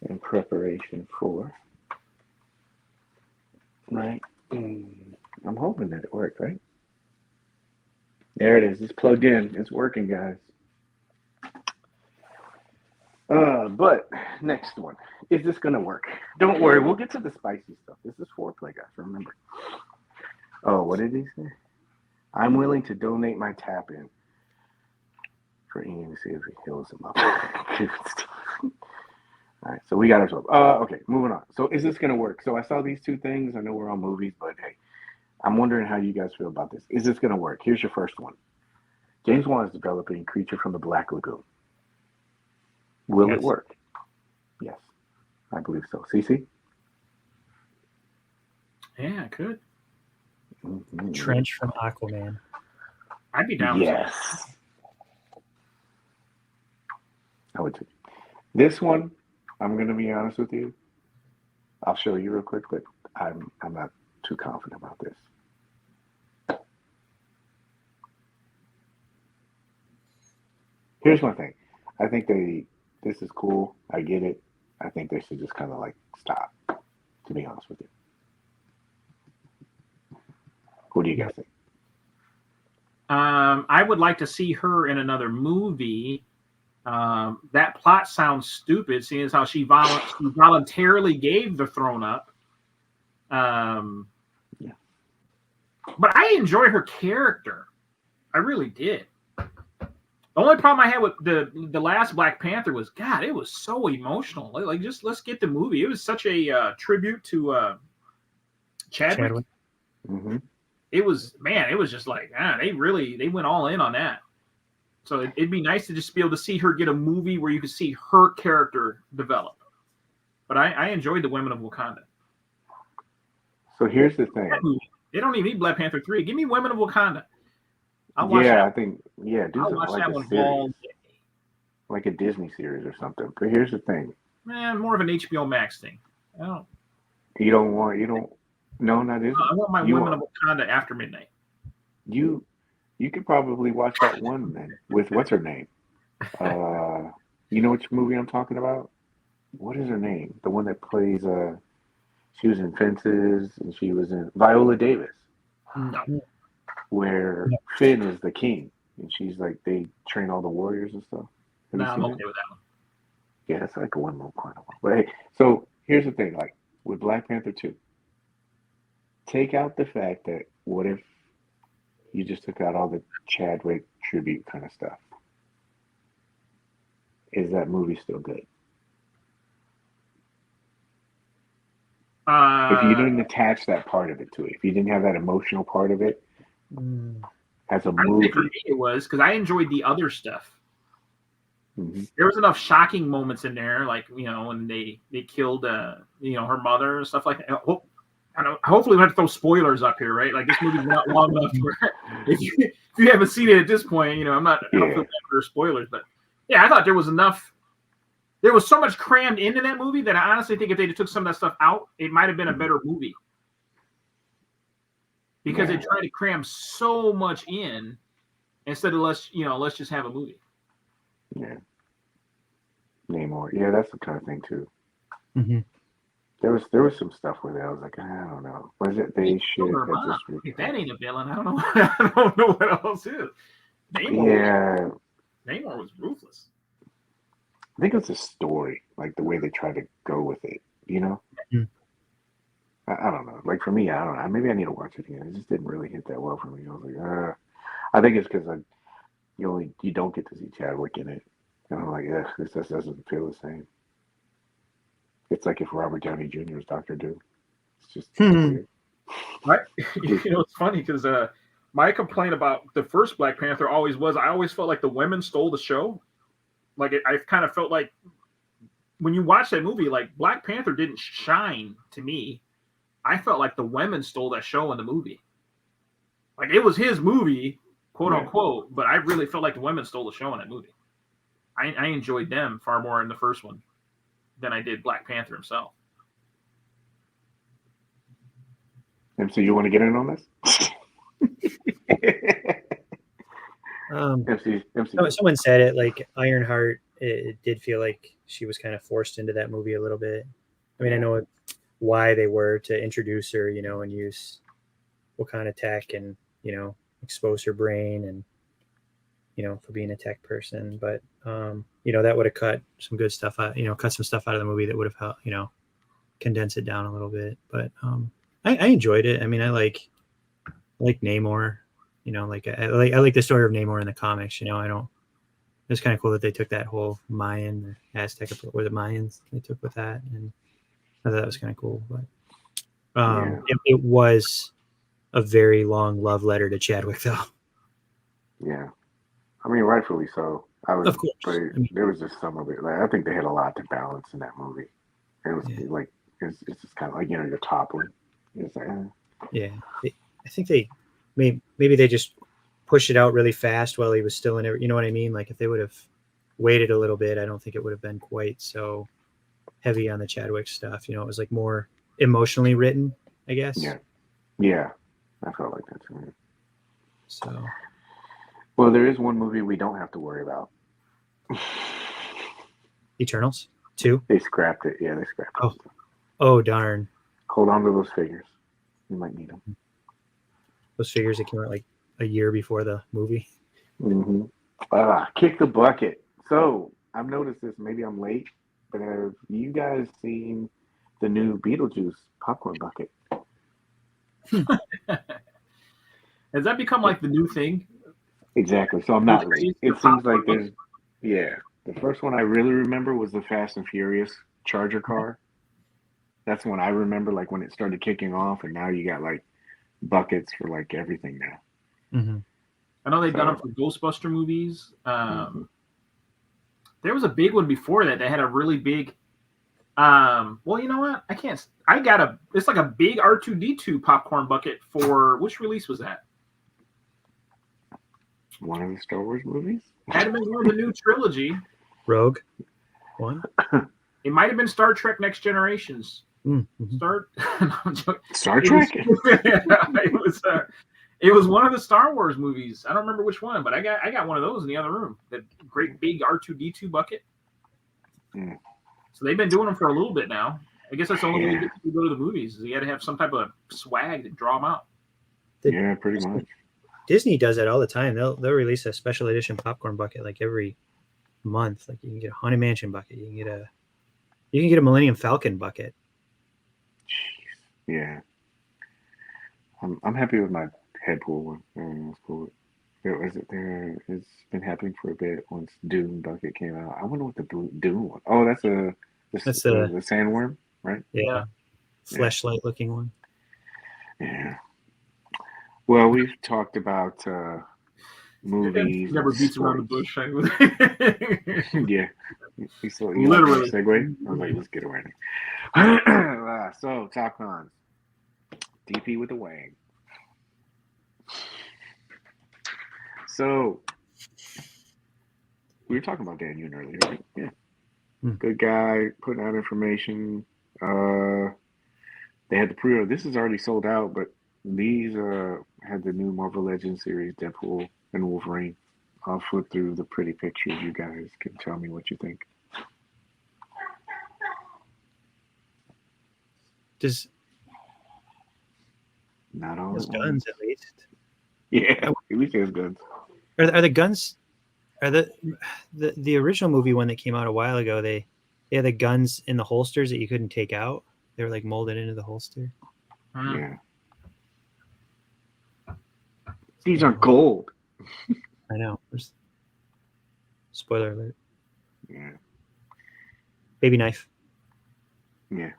In preparation for. Right. I'm hoping that it worked, right? There it is. It's plugged in. It's working, guys. But next one. Is this going to work? Don't worry. We'll get to the spicy stuff. This is foreplay, guys. Remember. Oh, what did he say? I'm willing to donate my tap in for Ian to see if he heals him up. All right, so we got ourselves. Okay, moving on. So is this going to work? So I saw these two things. I know we're on movies, but hey, I'm wondering how you guys feel about this. Is this going to work? Here's your first one. James Wan is developing Creature from the Black Lagoon. Will it work? Yes, I believe so. CC? Yeah, it could. Mm-hmm. Trench from Aquaman. I'd be down. Yes. I would too. This one, I'm going to be honest with you. I'll show you real quick, but I'm not too confident about this. Here's my thing. I think they this is cool. I get it. I think they should just kind of like stop. To be honest with you, what do you guys think? I would like to see her in another movie. That plot sounds stupid, seeing as how she voluntarily gave the throne up. Yeah. But I enjoy her character. I really did. The only problem I had with the last Black Panther was, God, it was so emotional. Like just let's get the movie. It was such a tribute to Chadwick. Mm-hmm. It was just like, they went all in on that. So it'd be nice to just be able to see her get a movie where you could see her character develop. But I enjoyed the Women of Wakanda. So here's the thing. They don't even need Black Panther 3. Give me Women of Wakanda. I'll watch that. I think do I'll something watch like that a one series, all day. like a Disney series or something. But here's the thing. Man, more of an HBO Max thing. No, not Disney. I want my Women of Wakanda after midnight. You could probably watch that one then with what's her name? You know which movie I'm talking about? What is her name? The one that plays she was in Fences and she was in Viola Davis. No. Where Finn is the king and she's like they train all the warriors and stuff. No, I'm okay with that one. Yeah, that's like a one more kind of one. But hey, so here's the thing, like with Black Panther 2, take out the fact that what if you just took out all the Chadwick tribute kind of stuff? Is that movie still good? If you didn't attach that part of it to it, if you didn't have that emotional part of it as a movie. I think for me it was because I enjoyed the other stuff. Mm-hmm. There was enough shocking moments in there, like when they killed her mother and stuff like that. Hopefully we don't have to throw spoilers up here, right? Like this movie's not long enough where if you haven't seen it at this point, I don't feel bad for spoilers, but yeah, I thought there was enough. There was so much crammed into that movie that I honestly think if they took some of that stuff out, it might have been a better movie. Because they tried to cram so much in instead of let's just have a movie. Yeah. Namor. Yeah, that's the kind of thing too. Mm-hmm. There was some stuff where I was like, I don't know. Was it they should have just if that ain't a villain, I don't know. I don't know what else is. Namor was ruthless. I think it's a story, like the way they try to go with it. Mm-hmm. I don't know. Like for me, I don't know. Maybe I need to watch it again. It just didn't really hit that well for me. I was like, I think it's because you don't get to see Chadwick in it. And I'm like, this just doesn't feel the same. It's like if Robert Downey Jr. was Dr. Doom. It's just weird. Right? It's funny because my complaint about the first Black Panther always was I always felt like the women stole the show. Like I kind of felt like when you watch that movie, like Black Panther didn't shine to me. I felt like the women stole that show in the movie. Like it was his movie, quote unquote, but I really felt like the women stole the show in that movie. I enjoyed them far more in the first one than I did Black Panther himself. MC, you want to get in on this? MC. Someone said it, like Ironheart, it did feel like she was kind of forced into that movie a little bit. I mean, I know why they were to introduce her, and use Wakanda tech and, expose her brain and, for being a tech person. But, that would have cut some good stuff out, cut some stuff out of the movie that would have helped, condense it down a little bit. But I enjoyed it. I mean, I like Namor, I like the story of Namor in the comics, it's kind of cool that they took that whole Mayan, Aztec, was it Mayans they took with that, and I thought that was kind of cool. But it was a very long love letter to Chadwick, though. Yeah, I mean, rightfully so. Of course, but there was just some of it. Like I think they had a lot to balance in that movie. It was like it's just kind of like you're toppling. It's like, I think they maybe they just pushed it out really fast while he was still in it. You know what I mean? Like if they would have waited a little bit, I don't think it would have been quite so heavy on the Chadwick stuff. It was like more emotionally written, I guess. Yeah, I felt like that too. So, well, there is one movie we don't have to worry about. Eternals 2. They scrapped it. Yeah, they scrapped it. Oh darn! Hold on to those figures. You might need them. Those figures that came out like a year before the movie. Mm-hmm. Kick the bucket. So I've noticed this. Maybe I'm late, but have you guys seen the new Beetlejuice popcorn bucket? Has that become like the new thing? Exactly. So I'm not late. It seems like there's, the first one I really remember was the Fast and Furious Charger car. That's when I remember, like when it started kicking off, and now you got like buckets for like everything now. Mm-hmm. I know they've done them for Ghostbuster movies. There was a big one before that. They had a really big. Well, you know what? It's like a big R2D2 popcorn bucket for which release was that? One of the Star Wars movies? Had to be one of the new trilogy. Rogue one. It might have been Star Trek Next Generations. Mm-hmm. Star Trek? It was one of the Star Wars movies. I don't remember which one, but I got one of those in the other room. That great big R2D2 bucket. Mm. So they've been doing them for a little bit now. I guess that's the only way you get to go to the movies. Is you got to have some type of swag to draw them out. Yeah, pretty much. Disney does that all the time. They'll release a special edition popcorn bucket like every month. Like you can get a Haunted Mansion bucket. You can get a Millennium Falcon bucket. Jeez. Yeah. I'm happy with my Deadpool one. That's cool. It's been happening for a bit once Doom bucket came out. I wonder what the Doom one. Oh, that's the sandworm, right? Yeah. Fleshlight looking one. Yeah. Well, we've talked about movies. Never beats around the bush. Yeah. You Literally. Like segue? I was like, let's get away. So, Top Cons. DP with the wang. So, we were talking about Dan Yoon earlier, right? Yeah. Good guy, putting out information. They had the pre-order. This is already sold out, but these had the new Marvel Legends series, Deadpool and Wolverine. I'll flip through the pretty pictures. You guys can tell me what you think. Not all. There's guns at least. Yeah, at least there's guns. Are the guns? Are the original movie one that came out a while ago? They had the guns in the holsters that you couldn't take out. They were like molded into the holster. Yeah. These are gold. I know. Spoiler alert. Yeah. Baby knife. Yeah.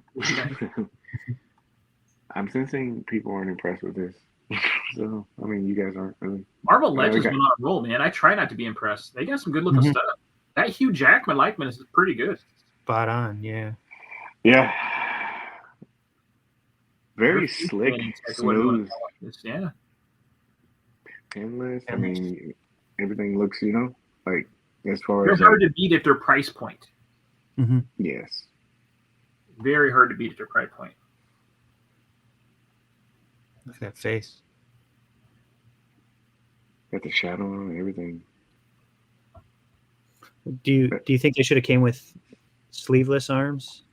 I'm sensing people aren't impressed with this. So, I mean, you guys aren't really. Marvel Legends went on a roll, man. I try not to be impressed. They got some good looking stuff. That Hugh Jackman likeness is pretty good. Spot on, yeah. Yeah. Very slick, smooth. Yeah. Endless. I mean, everything looks, like as far They're as. hard to beat at their price point. Mm-hmm. Yes. Very hard to beat at their price point. Look at that face. Got the shadow on everything. Do you think they should have came with sleeveless arms?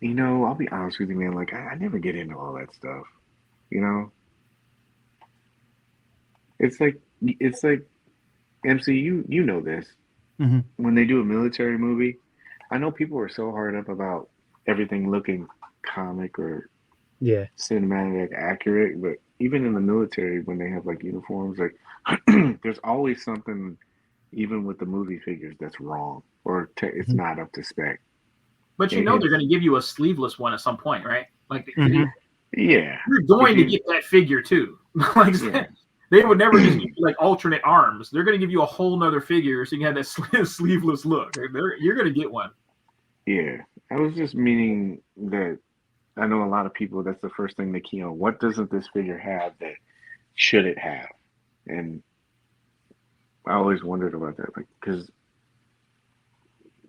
I'll be honest with you, man. Like, I never get into all that stuff. It's like MC. You know this. Mm-hmm. When they do a military movie, I know people are so hard up about everything looking comic or cinematic accurate, but even in the military, when they have like uniforms, like there's always something, even with the movie figures, that's wrong or it's not up to spec. But they're going to give you a sleeveless one at some point, right? Like, yeah, you're going to get that figure too. They would never just give you like alternate arms. They're going to give you a whole nother figure so you can have that sleeveless look. You're going to get one. Yeah, I was just meaning that I know a lot of people, that's the first thing they key on. What doesn't this figure have that should it have? And I always wondered about that, like, because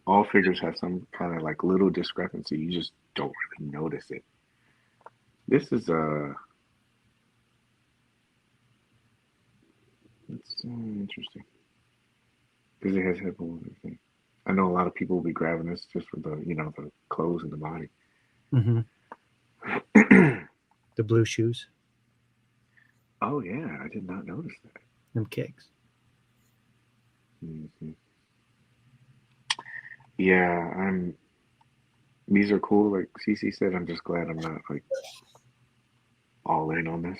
all figures have some kind of like little discrepancy. You just don't really notice it. This is it's interesting because it has headphones and everything. I know a lot of people will be grabbing this just for the the clothes and the body. Mm-hmm. The blue shoes, Oh yeah, I did not notice that. them kicks. Hmm. Yeah, these are cool. Like CC said, I'm just glad I'm not like all in on this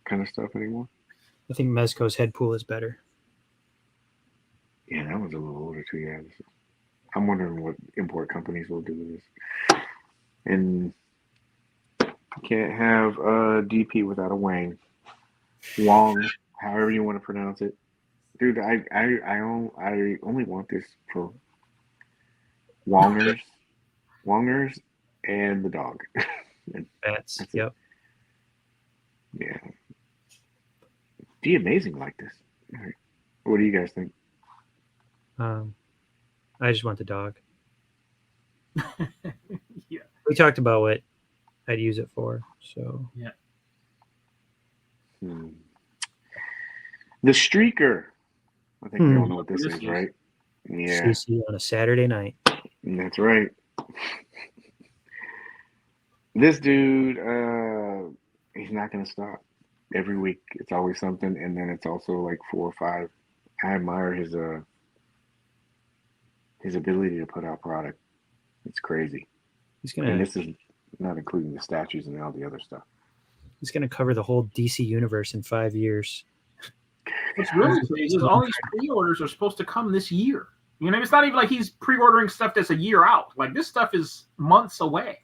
kind of stuff anymore. I think Mezco's head pool is better. Yeah, that one's a little older too. Yeah, I'm wondering what import companies will do with this. And you can't have a DP without a Wong, however you want to pronounce it. Dude, I only want this for Wongers, Wongers, and the dog. That's That's it. yep. Yeah, be amazing like this. All right. What do you guys think? I just want the dog. Yeah. We talked about what I'd use it for. So Yeah. The Streaker. I think we all Hmm. know what this is, right? Yeah, CC on a Saturday night. that's right. This dude, he's not gonna stop. Every week, it's always something, and then it's also like 4 or 5. I admire his ability to put out product. It's crazy, He's and gonna this is not including the statues and all the other stuff. cover the whole DC universe in 5 years. What's really crazy is all these pre-orders are supposed to come this year. You know, it's not even like he's pre-ordering stuff that's a year out. Like this stuff is months away.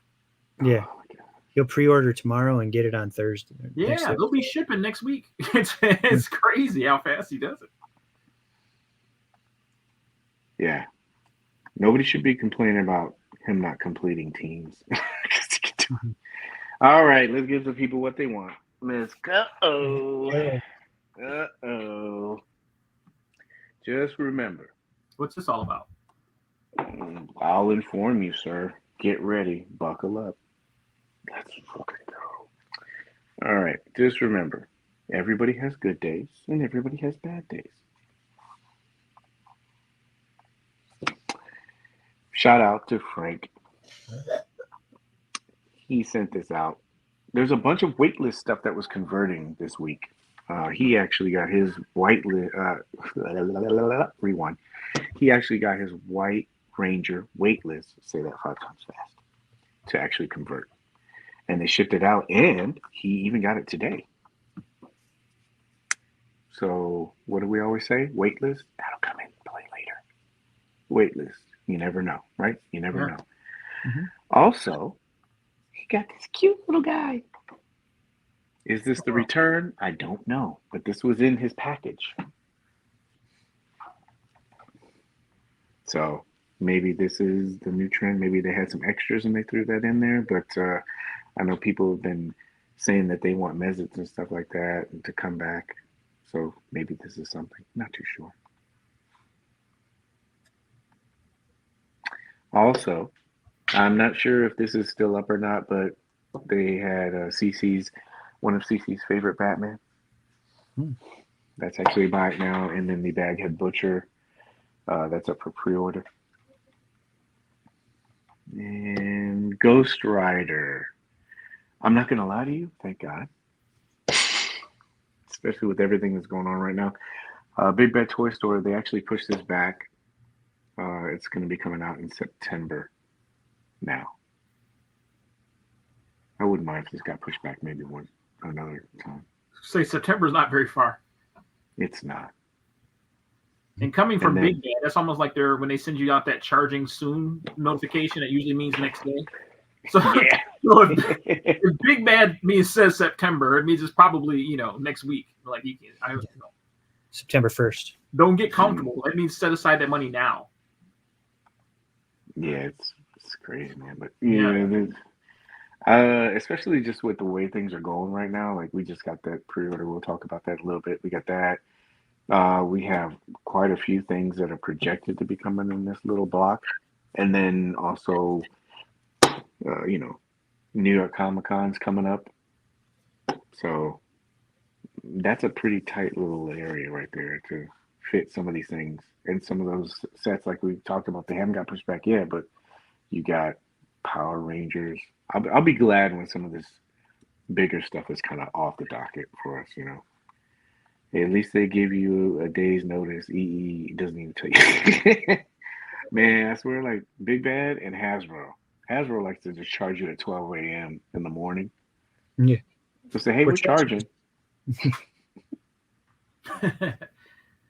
Yeah. Oh, my God. He'll pre-order tomorrow and get it on Thursday. Yeah, they'll be shipping next week. It's crazy how fast he does it. Yeah. Nobody should be complaining about him not completing teams. All right, let's give the people what they want. Let's go. Uh-oh. Just remember. What's this all about? I'll inform you, sir. Get ready. Buckle up. Let's fucking go. All right, just remember. Everybody has good days and everybody has bad days. Shout out to Frank. He sent this out. There's a bunch of waitlist stuff that was converting this week. He actually got his rewind. He actually got his White Ranger waitlist. Say that 5 times fast. To actually convert, and they shipped it out, and he even got it today. So what do we always say? Waitlist. That'll come in play later. Waitlist. You never know, right? You never know. Mm-hmm. Also, he got this cute little guy. Is this the return? I don't know, but this was in his package. So maybe this is the new trend. Maybe they had some extras and they threw that in there. But I know people have been saying that they want Mezits and stuff like that and to come back. So maybe this is something. Not too sure. Also, I'm not sure if this is still up or not, but they had one of CC's favorite Batman. That's actually buy it now. And then the Baghead Butcher, that's up for pre-order. And Ghost Rider. I'm not going to lie to you. Thank God. Especially with everything that's going on right now. Big Bad Toy Store, they actually pushed this back. It's going to be coming out in September now. I wouldn't mind if this got pushed back maybe another time. Say September's not very far. It's not. And coming from Big Bad, that's almost like when they send you out that charging soon notification, it usually means next day. So, yeah. So if Big Bad says September, it means it's probably next week. Like September 1st. Don't get comfortable. That means set aside that money now. Yeah, it's crazy, man. But yeah, especially just with the way things are going right now. Like we just got that pre-order. We'll talk about that a little bit. We got that. We have quite a few things that are projected to be coming in this little block, and then also, New York Comic Con's coming up. So that's a pretty tight little area right there to fit some of these things. And some of those sets, like we talked about, they haven't got pushed back yet, but you got Power Rangers. I'll be glad when some of this bigger stuff is kind of off the docket for us, you know. At least they give you a day's notice. EE doesn't even tell you. Man, I swear, like Big Bad and Hasbro. Hasbro likes to just charge you at 12 a.m. in the morning. Yeah. So say, hey, we're charging.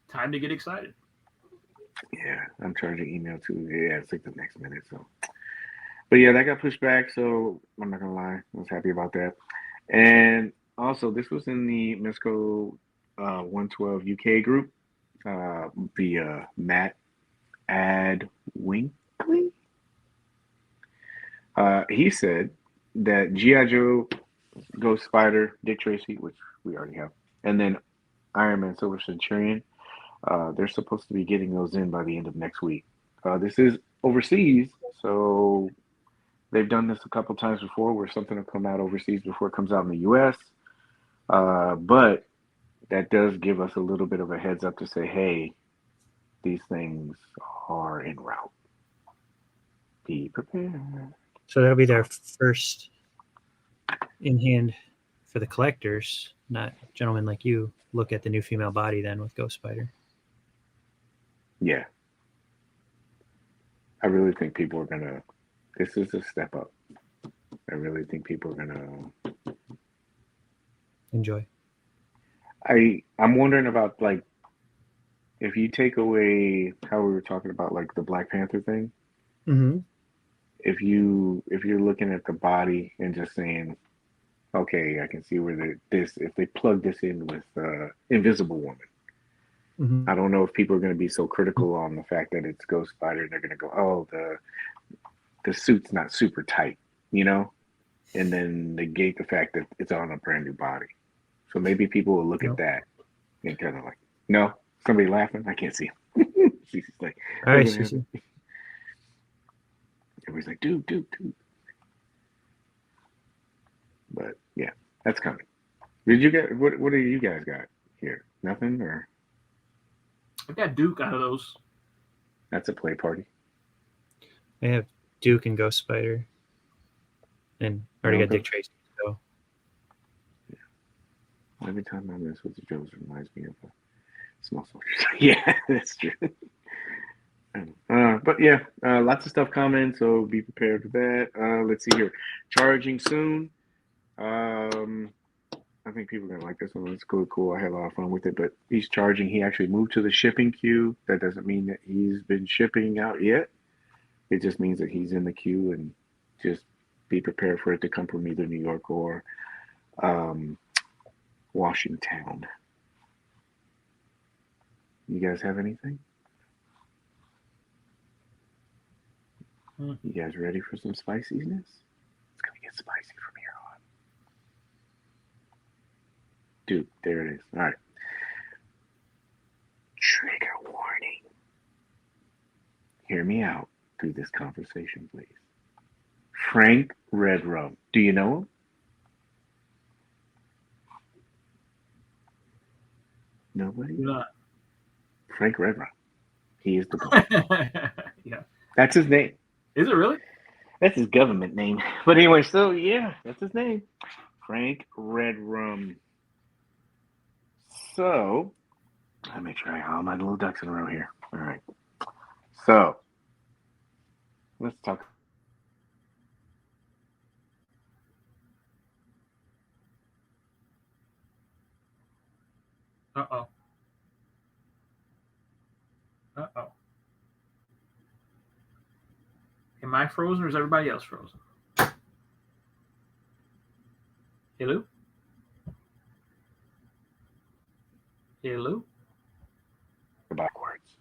Time to get excited. Yeah, I'm charging email too. Yeah, it's like the next minute. So, but yeah, that got pushed back. So I'm not gonna lie, I was happy about that. And also, this was in the Mezco 112 UK group. The Matt Adwinkley. He said that G.I. Joe, Ghost Spider, Dick Tracy, which we already have, and then Iron Man Silver Centurion, they're supposed to be getting those in by the end of next week. This is overseas, so they've done this a couple times before where something will come out overseas before it comes out in the U.S. But that does give us a little bit of a heads up to say, hey, these things are en route. Be prepared. So that'll be their first in hand for the collectors, not gentlemen like you look at the new female body then with Ghost Spider. Yeah. I really think people are going to, this is a step up. I really think people are going to enjoy. I'm wondering about, like, if you take away how we were talking about, like, the Black Panther thing, mm-hmm. if you're looking at the body and just saying, okay, I can see where if they plug this in with Invisible Woman, mm-hmm. I don't know if people are going to be so critical on the fact that it's Ghost Spider and they're going to go, oh, the suit's not super tight, you know, and then negate the fact that it's on a brand new body. So maybe people will look at that and kind of like, no, somebody laughing, I can't see him. She's like, all right, Cece. Everybody's like, dude. But yeah, that's coming. Did you get what do you guys got here? Nothing, or I got Duke out of those. that's a play party. I have Duke and Ghost Spider. And already got Dick Tracy. So yeah. Every time I mess with the Joes, it reminds me of Small Soldiers. Yeah, that's true. But yeah, lots of stuff coming, so be prepared for that. Let's see here. Charging soon. I think people are gonna like this one. It's cool. I had a lot of fun with it. But he's charging. He actually moved to the shipping queue. That doesn't mean that he's been shipping out yet. It just means that he's in the queue, and just be prepared for it to come from either New York or Washington. You guys have anything? You guys ready for some spiciness? It's gonna get spicy from here on. Dude, there it is. All right. Trigger warning. Hear me out through this conversation, please. Frank Redrum. Do you know him? Nobody? Not. Frank Redrum. He is the boy. Yeah. That's his name. Is it really? That's his government name. But anyway, so yeah, that's his name. Frank Redrum. So, let me try all my little ducks in a row here. All right. So, let's talk. Uh-oh. Am I frozen or is everybody else frozen? Hello? Backwards.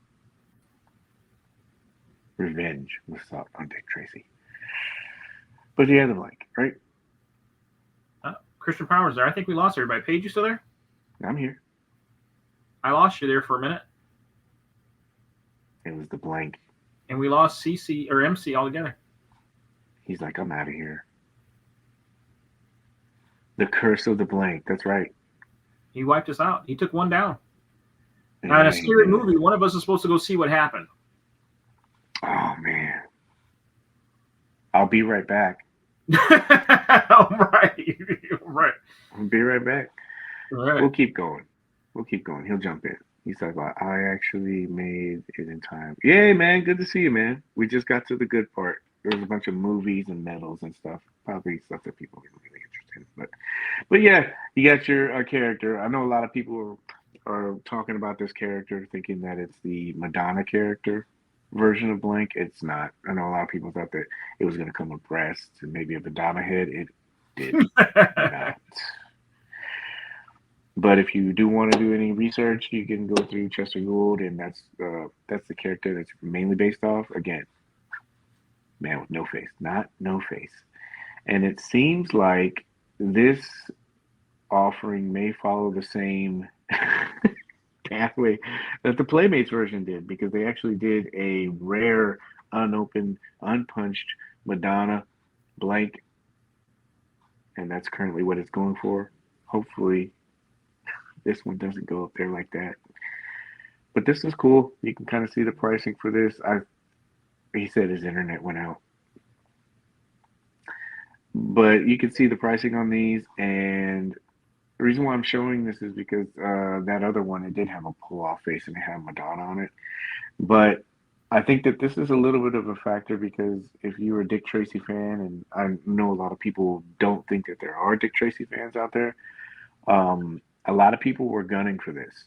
Revenge was sought on Dick Tracy. But he had the blank, right? Christian Powers there. I think we lost everybody. Paige, you still there? I'm here. I lost you there for a minute. It was the blank. And we lost CC or MC altogether. He's like, I'm out of here. The curse of the blank. That's right. He wiped us out. He took one down. Now, in a scary movie, one of us is supposed to go see what happened. Oh man, I'll be right back. Right. I'll be right back. Right. We'll keep going. He'll jump in. He's like, well, I actually made it in time. Yay, man. Good to see you, man. We just got to the good part. There was a bunch of movies and medals and stuff. Probably stuff that people are really interested in. But yeah, you got your character. I know a lot of people are talking about this character thinking that it's the Madonna character version of Blank. It's not. I know a lot of people thought that it was going to come with breasts and maybe a Madonna head. It did not. But if you do want to do any research, you can go through Chester Gould, and that's the character that's mainly based off. Again, man with no face, not no face. And it seems like this offering may follow the same pathway that the Playmates version did, because they actually did a rare, unopened, unpunched Madonna Blank, and that's currently what it's going for. Hopefully this one doesn't go up there like that. But this is cool. You can kind of see the pricing for this. He said his internet went out. But you can see the pricing on these, and the reason why I'm showing this is because that other one, it did have a pull-off face and it had Madonna on it. But I think that this is a little bit of a factor, because if you're a Dick Tracy fan, and I know a lot of people don't think that there are Dick Tracy fans out there, a lot of people were gunning for this,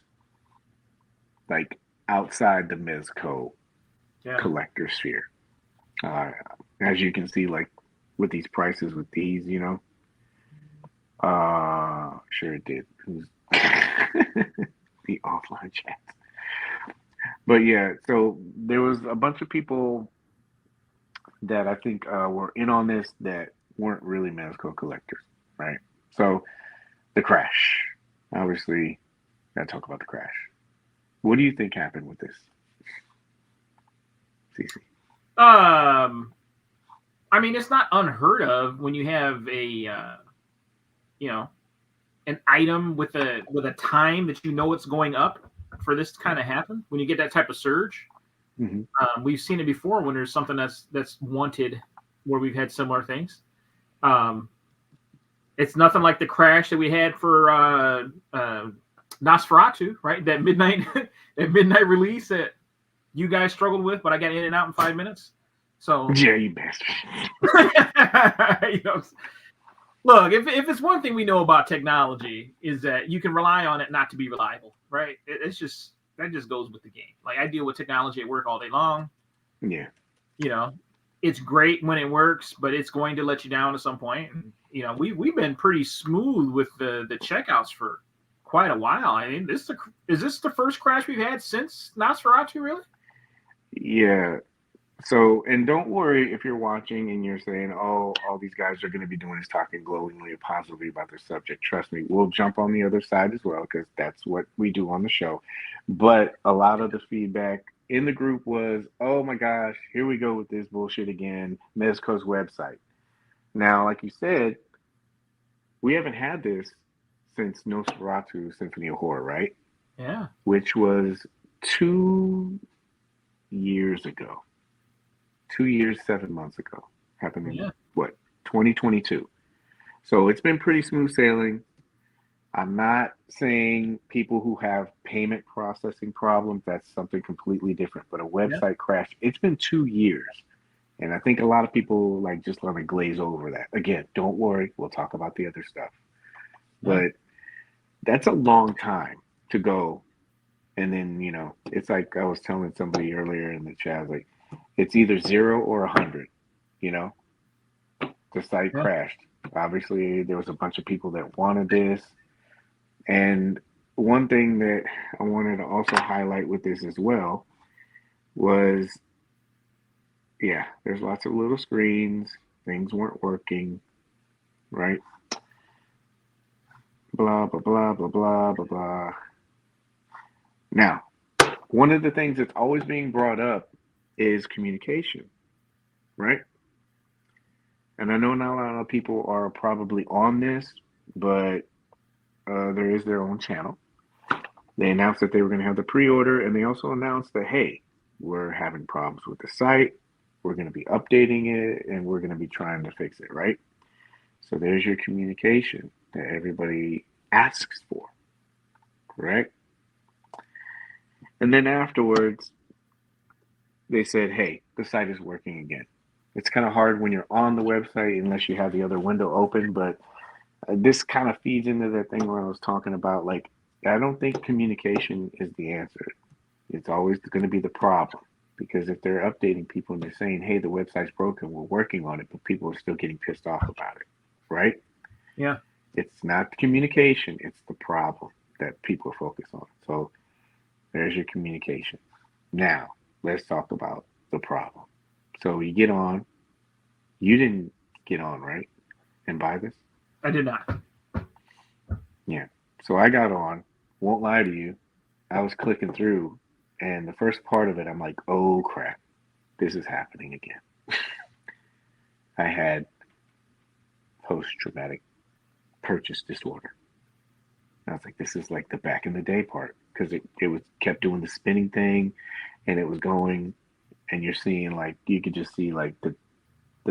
like outside the Mezco collector sphere. As you can see, like with these prices, with these, sure it did. The offline chat. But yeah, so there was a bunch of people that I think were in on this that weren't really Mezco collectors, right? So the crash. Obviously, gotta talk about the crash. What do you think happened with this, CC? I mean, it's not unheard of when you have a, an item with a time that it's going up for this to kind of happen. When you get that type of surge, we've seen it before when there's something that's wanted, where we've had similar things. It's nothing like the crash that we had for Nosferatu, right? That midnight release that you guys struggled with, but I got in and out in 5 minutes. So yeah, you bastard. Look, if it's one thing we know about technology, is that you can rely on it not to be reliable, right? That just goes with the game. Like, I deal with technology at work all day long. Yeah. It's great when it works, but it's going to let you down at some point. We've been pretty smooth with the checkouts for quite a while. I mean, is this the first crash we've had since Nosferatu, really? Yeah. So, and don't worry if you're watching and you're saying, oh, all these guys are going to be doing is talking glowingly or positively about their subject. Trust me, we'll jump on the other side as well, because that's what we do on the show. But a lot of the feedback in the group was, oh my gosh, here we go with this bullshit again, Mezco's website. Now, like you said, we haven't had this since Nosferatu Symphony of Horror, right? Yeah. Which was 2 years ago. 2 years, 7 months ago. Happened in, 2022. So it's been pretty smooth sailing. I'm not saying people who have payment processing problems, that's something completely different. But a website crash, it's been 2 years. And I think a lot of people just let me glaze over that. Again, don't worry. We'll talk about the other stuff. But that's a long time to go. And then, it's like I was telling somebody earlier in the chat, like, it's either 0 or 100, The site crashed. Obviously, there was a bunch of people that wanted this. And one thing that I wanted to also highlight with this as well was, there's lots of little screens. Things weren't working, right? Blah, blah, blah, blah, blah, blah, blah. Now, one of the things that's always being brought up is communication, right? And I know not a lot of people are probably on this, but there is their own channel. They announced that they were going to have the pre-order, and they also announced that, hey, we're having problems with the site. We're going to be updating it, and we're going to be trying to fix it, right? So there's your communication that everybody asks for, correct? And then afterwards, they said, hey, the site is working again. It's kind of hard when you're on the website unless you have the other window open, but this kind of feeds into that thing where I was talking about, like, I don't think communication is the answer. It's always going to be the problem, because if they're updating people and they're saying, hey, the website's broken, we're working on it, but people are still getting pissed off about it, right? Yeah. It's not the communication, it's the problem that people are focused on. So there's your communication. Now, let's talk about the problem. So you get on. You didn't get on, right? And buy this? I did not. Yeah. So I got on. Won't lie to you. I was clicking through, and the first part of it, I'm like, oh crap, this is happening again. I had post-traumatic purchase disorder. I was like, this is like the back in the day part, because it was kept doing the spinning thing, and it was going, and you're seeing, like, you could just see like the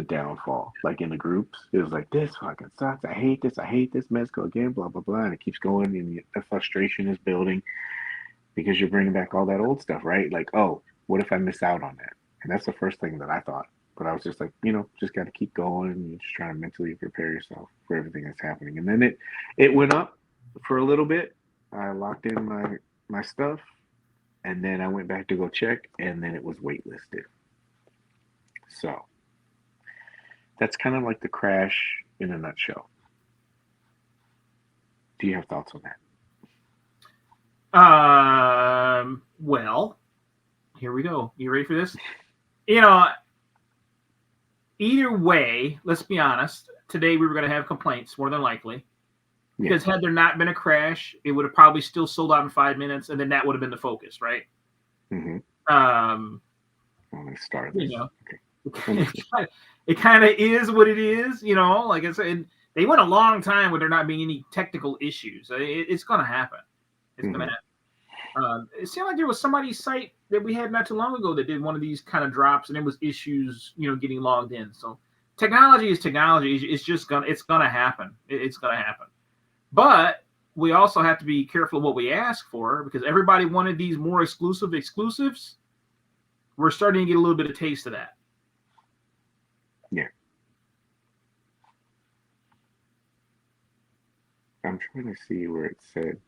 downfall, like in the groups. It was like, this fucking sucks. I hate this. Mezco again, blah, blah, blah. And it keeps going, and the frustration is building because you're bringing back all that old stuff, right? Like, oh, what if I miss out on that? And that's the first thing that I thought. But I was just like, just got to keep going, and you're just trying to mentally prepare yourself for everything that's happening. And then it went up for a little bit. I locked in my stuff, and then I went back to go check, and then it was waitlisted. So that's kind of like the crash in a nutshell. Do you have thoughts on that? Well, here we go. You ready for this? Either way, let's be honest. Today we were going to have complaints, more than likely. Because had there not been a crash, it would have probably still sold out in 5 minutes, and then that would have been the focus, right? Mm-hmm. Let me start this. Okay. It kind of is what it is, like I said, they went a long time with there not being any technical issues. It's going to happen. It's going to happen. It seemed like there was somebody's site that we had not too long ago that did one of these kind of drops, and it was issues, getting logged in. So technology is technology. It's going to happen. It's going to happen. But we also have to be careful of what we ask for, because everybody wanted these more exclusives. We're starting to get a little bit of taste of that. Yeah. I'm trying to see where it said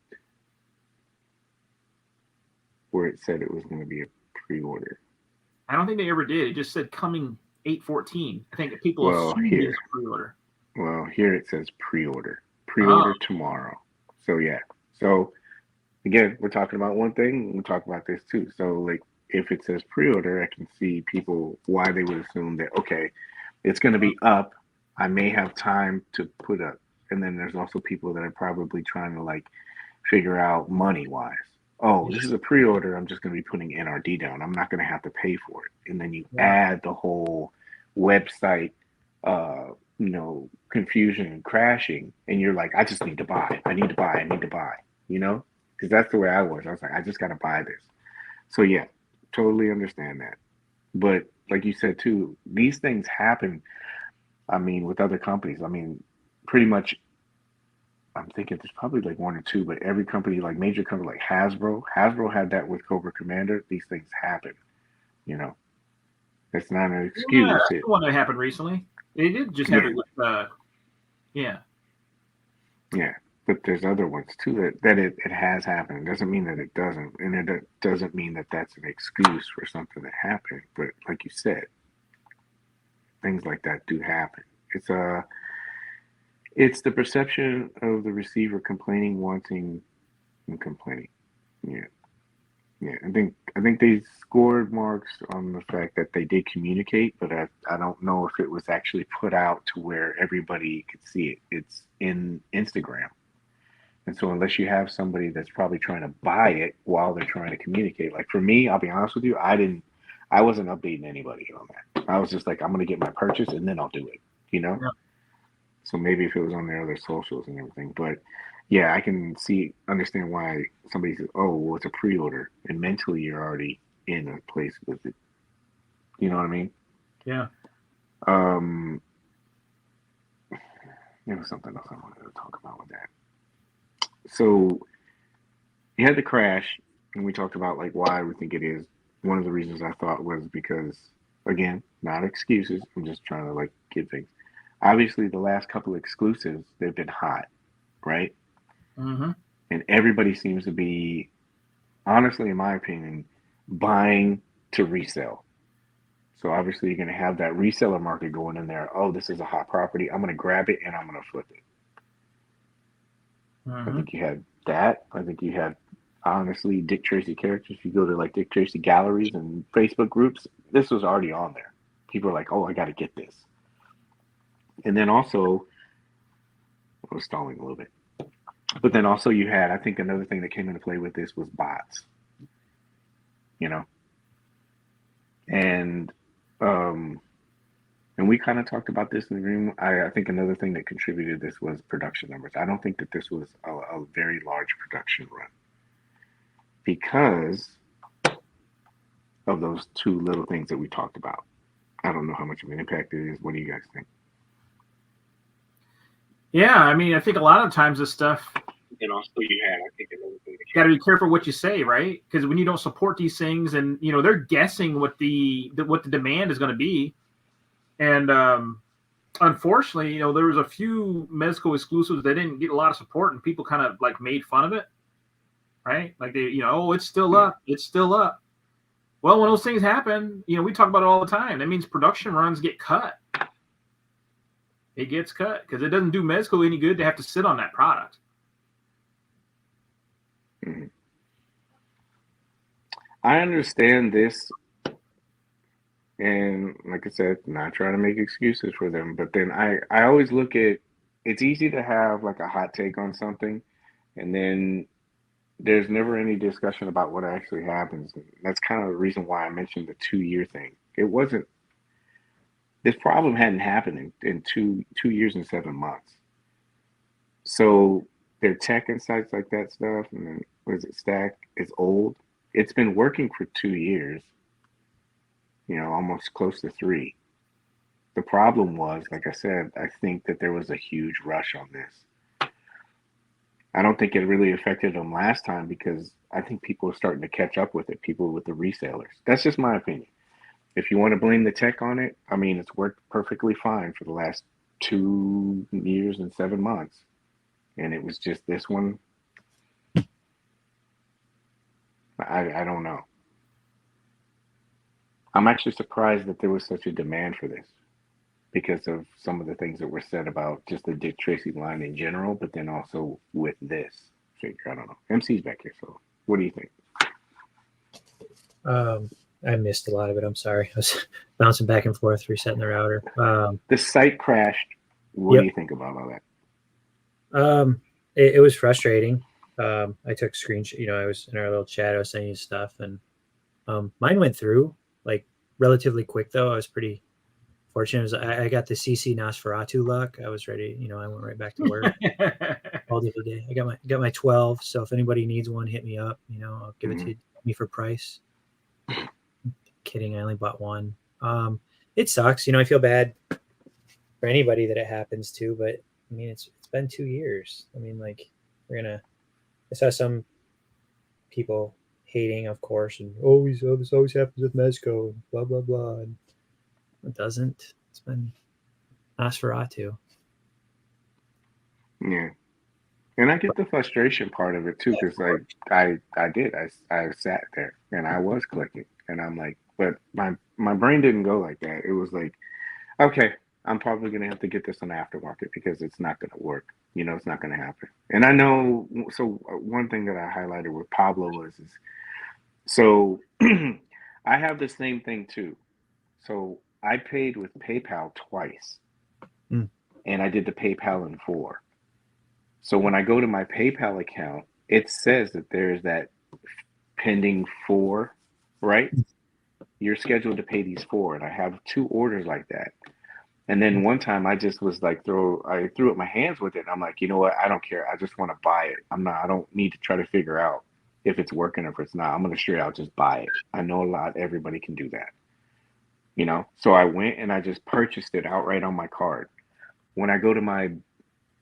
it was going to be a pre-order. I don't think they ever did. It just said coming 8/14. I think that people assumed it was pre-order. Well, here it says pre-order. Pre-order tomorrow. So yeah. So again, we're talking about one thing. We'll talk about this too. So like, if it says pre-order, I can see people why they would assume that, okay, it's going to be up. I may have time to put up. And then there's also people that are probably trying to like figure out money wise. Oh, this is a pre-order. I'm just going to be putting NRD down. I'm not going to have to pay for it. And then you add the whole website, confusion and crashing. And you're like, I just need to buy. I need to buy. Because that's the way I was. I was like, I just got to buy this. So yeah, totally understand that. But like you said too, these things happen. I mean, with other companies. I mean, pretty much. I'm thinking there's probably like one or two, but every company, like major company, like Hasbro had that with Cobra Commander. These things happen. It's not an excuse. Yeah, that's the one that happened recently. They did just have it with, Yeah, but there's other ones too that it has happened. It doesn't mean that it doesn't, and it doesn't mean that that's an excuse for something that happened. But like you said, things like that do happen. It's the perception of the receiver complaining, wanting, and complaining. Yeah. I think they scored marks on the fact that they did communicate, but I don't know if it was actually put out to where everybody could see it. It's in Instagram. And so unless you have somebody that's probably trying to buy it while they're trying to communicate, like for me, I'll be honest with you, I wasn't updating anybody on that. I was just like, I'm going to get my purchase and then I'll do it, Yeah. So maybe if it was on their other socials and everything, but yeah, I can understand why somebody says, "Oh, well, it's a pre-order," and mentally you're already in a place with it. You know what I mean? Yeah. Um, there was something else I wanted to talk about with that. So you had the crash, and we talked about like why we think it is. One of the reasons I thought was because, again, not excuses. I'm just trying to like give things. Obviously, the last couple exclusives they've been hot, right? Mm-hmm. And everybody seems to be, honestly, in my opinion, buying to resell. So obviously, you're going to have that reseller market going in there. Oh, this is a hot property. I'm going to grab it and I'm going to flip it. I Mm-hmm. think you had that. I think you had, honestly, Dick Tracy characters. If you go to like Dick Tracy galleries and Facebook groups, this was already on there. People are like, oh, I got to get this. And then also, I was stalling a little bit. But then also you had, I think another thing that came into play with this was bots, you know? And um and we kind of talked about this in the room. I think another thing that contributed to this was production numbers. I don't think that this was a very large production run because of those two little things that we talked about. I don't know how much of an impact it is. What do you guys think? Yeah, I mean, I think a lot of times this stuff, And also you had, I think another thing you got to be careful what you say, right? Because when you don't support these things, and they're guessing what the demand is going to be, and unfortunately, there was a few Mezco exclusives that didn't get a lot of support, and people kind of like made fun of it, right? Like they, oh, it's still up, it's still up. Well, when those things happen, we talk about it all the time. That means production runs get cut. It gets cut because it doesn't do Mezco any good to have to sit on that product. Mm-hmm. I understand this, and like I said, not trying to make excuses for them, but then I always look at, it's easy to have like a hot take on something, and then there's never any discussion about what actually happens. That's kind of the reason why I mentioned the 2 year thing. It wasn't, this problem hadn't happened in 2 years and 7 months. So their tech and sites like that stuff, and then what is it, Stack? It's old. It's been working for 2 years, almost close to three. The problem was, like I said, I think that there was a huge rush on this. I don't think it really affected them last time because I think people are starting to catch up with it, people with the resellers. That's just my opinion. If you want to blame the tech on it, I mean, it's worked perfectly fine for the last 2 years and 7 months. And it was just this one. I don't know. I'm actually surprised that there was such a demand for this because of some of the things that were said about just the Dick Tracy line in general, but then also with this figure. I don't know. MC's back here, so what do you think? I missed a lot of it. I'm sorry. I was bouncing back and forth, resetting the router. The site crashed. What do you think about all that? It was frustrating. I took screenshot. I was in our little chat. I was sending you stuff, and mine went through like relatively quick. Though I was pretty fortunate. I got the CC Nosferatu luck. I was ready. I went right back to work all the other day. I got my 12. So if anybody needs one, hit me up. I'll give it to me for price. Kidding, I only bought one. It sucks. I feel bad for anybody that it happens to, but I mean, it's been 2 years. I mean, like I saw some people hating, of course, and this always happens with Mezco, and blah blah blah. And it doesn't. It's been Nosferatu. Yeah, and I get the frustration part of it too, because I sat there and I was clicking, and I'm like, but my brain didn't go like that. It was like, okay, I'm probably gonna have to get this on aftermarket because it's not gonna work. It's not gonna happen. And I know. So one thing that I highlighted with Pablo was so I have the same thing too. So I paid with PayPal twice, and I did the PayPal in 4. So when I go to my PayPal account, it says that there's that pending 4, right? You're scheduled to pay these 4, and I have 2 orders like that. And then one time I just was like, I threw up my hands with it. And I'm like, you know what? I don't care. I just want to buy it. I don't need to try to figure out if it's working or if it's not. I'm going to straight out just buy it. I know everybody can do that, you know? So I went and I just purchased it outright on my card. When I go to my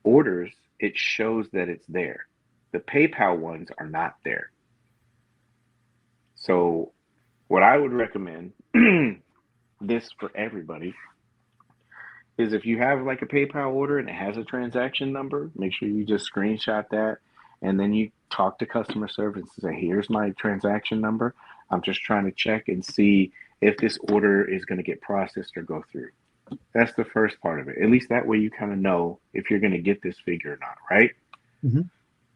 orders, it shows that it's there. The PayPal ones are not there. So what I would recommend, this for everybody, is if you have like a PayPal order and it has a transaction number, make sure you just screenshot that and then you talk to customer service and say, here's my transaction number. I'm just trying to check and see if this order is going to get processed or go through. That's the first part of it. At least that way you kind of know if you're going to get this figure or not, right? Mm-hmm.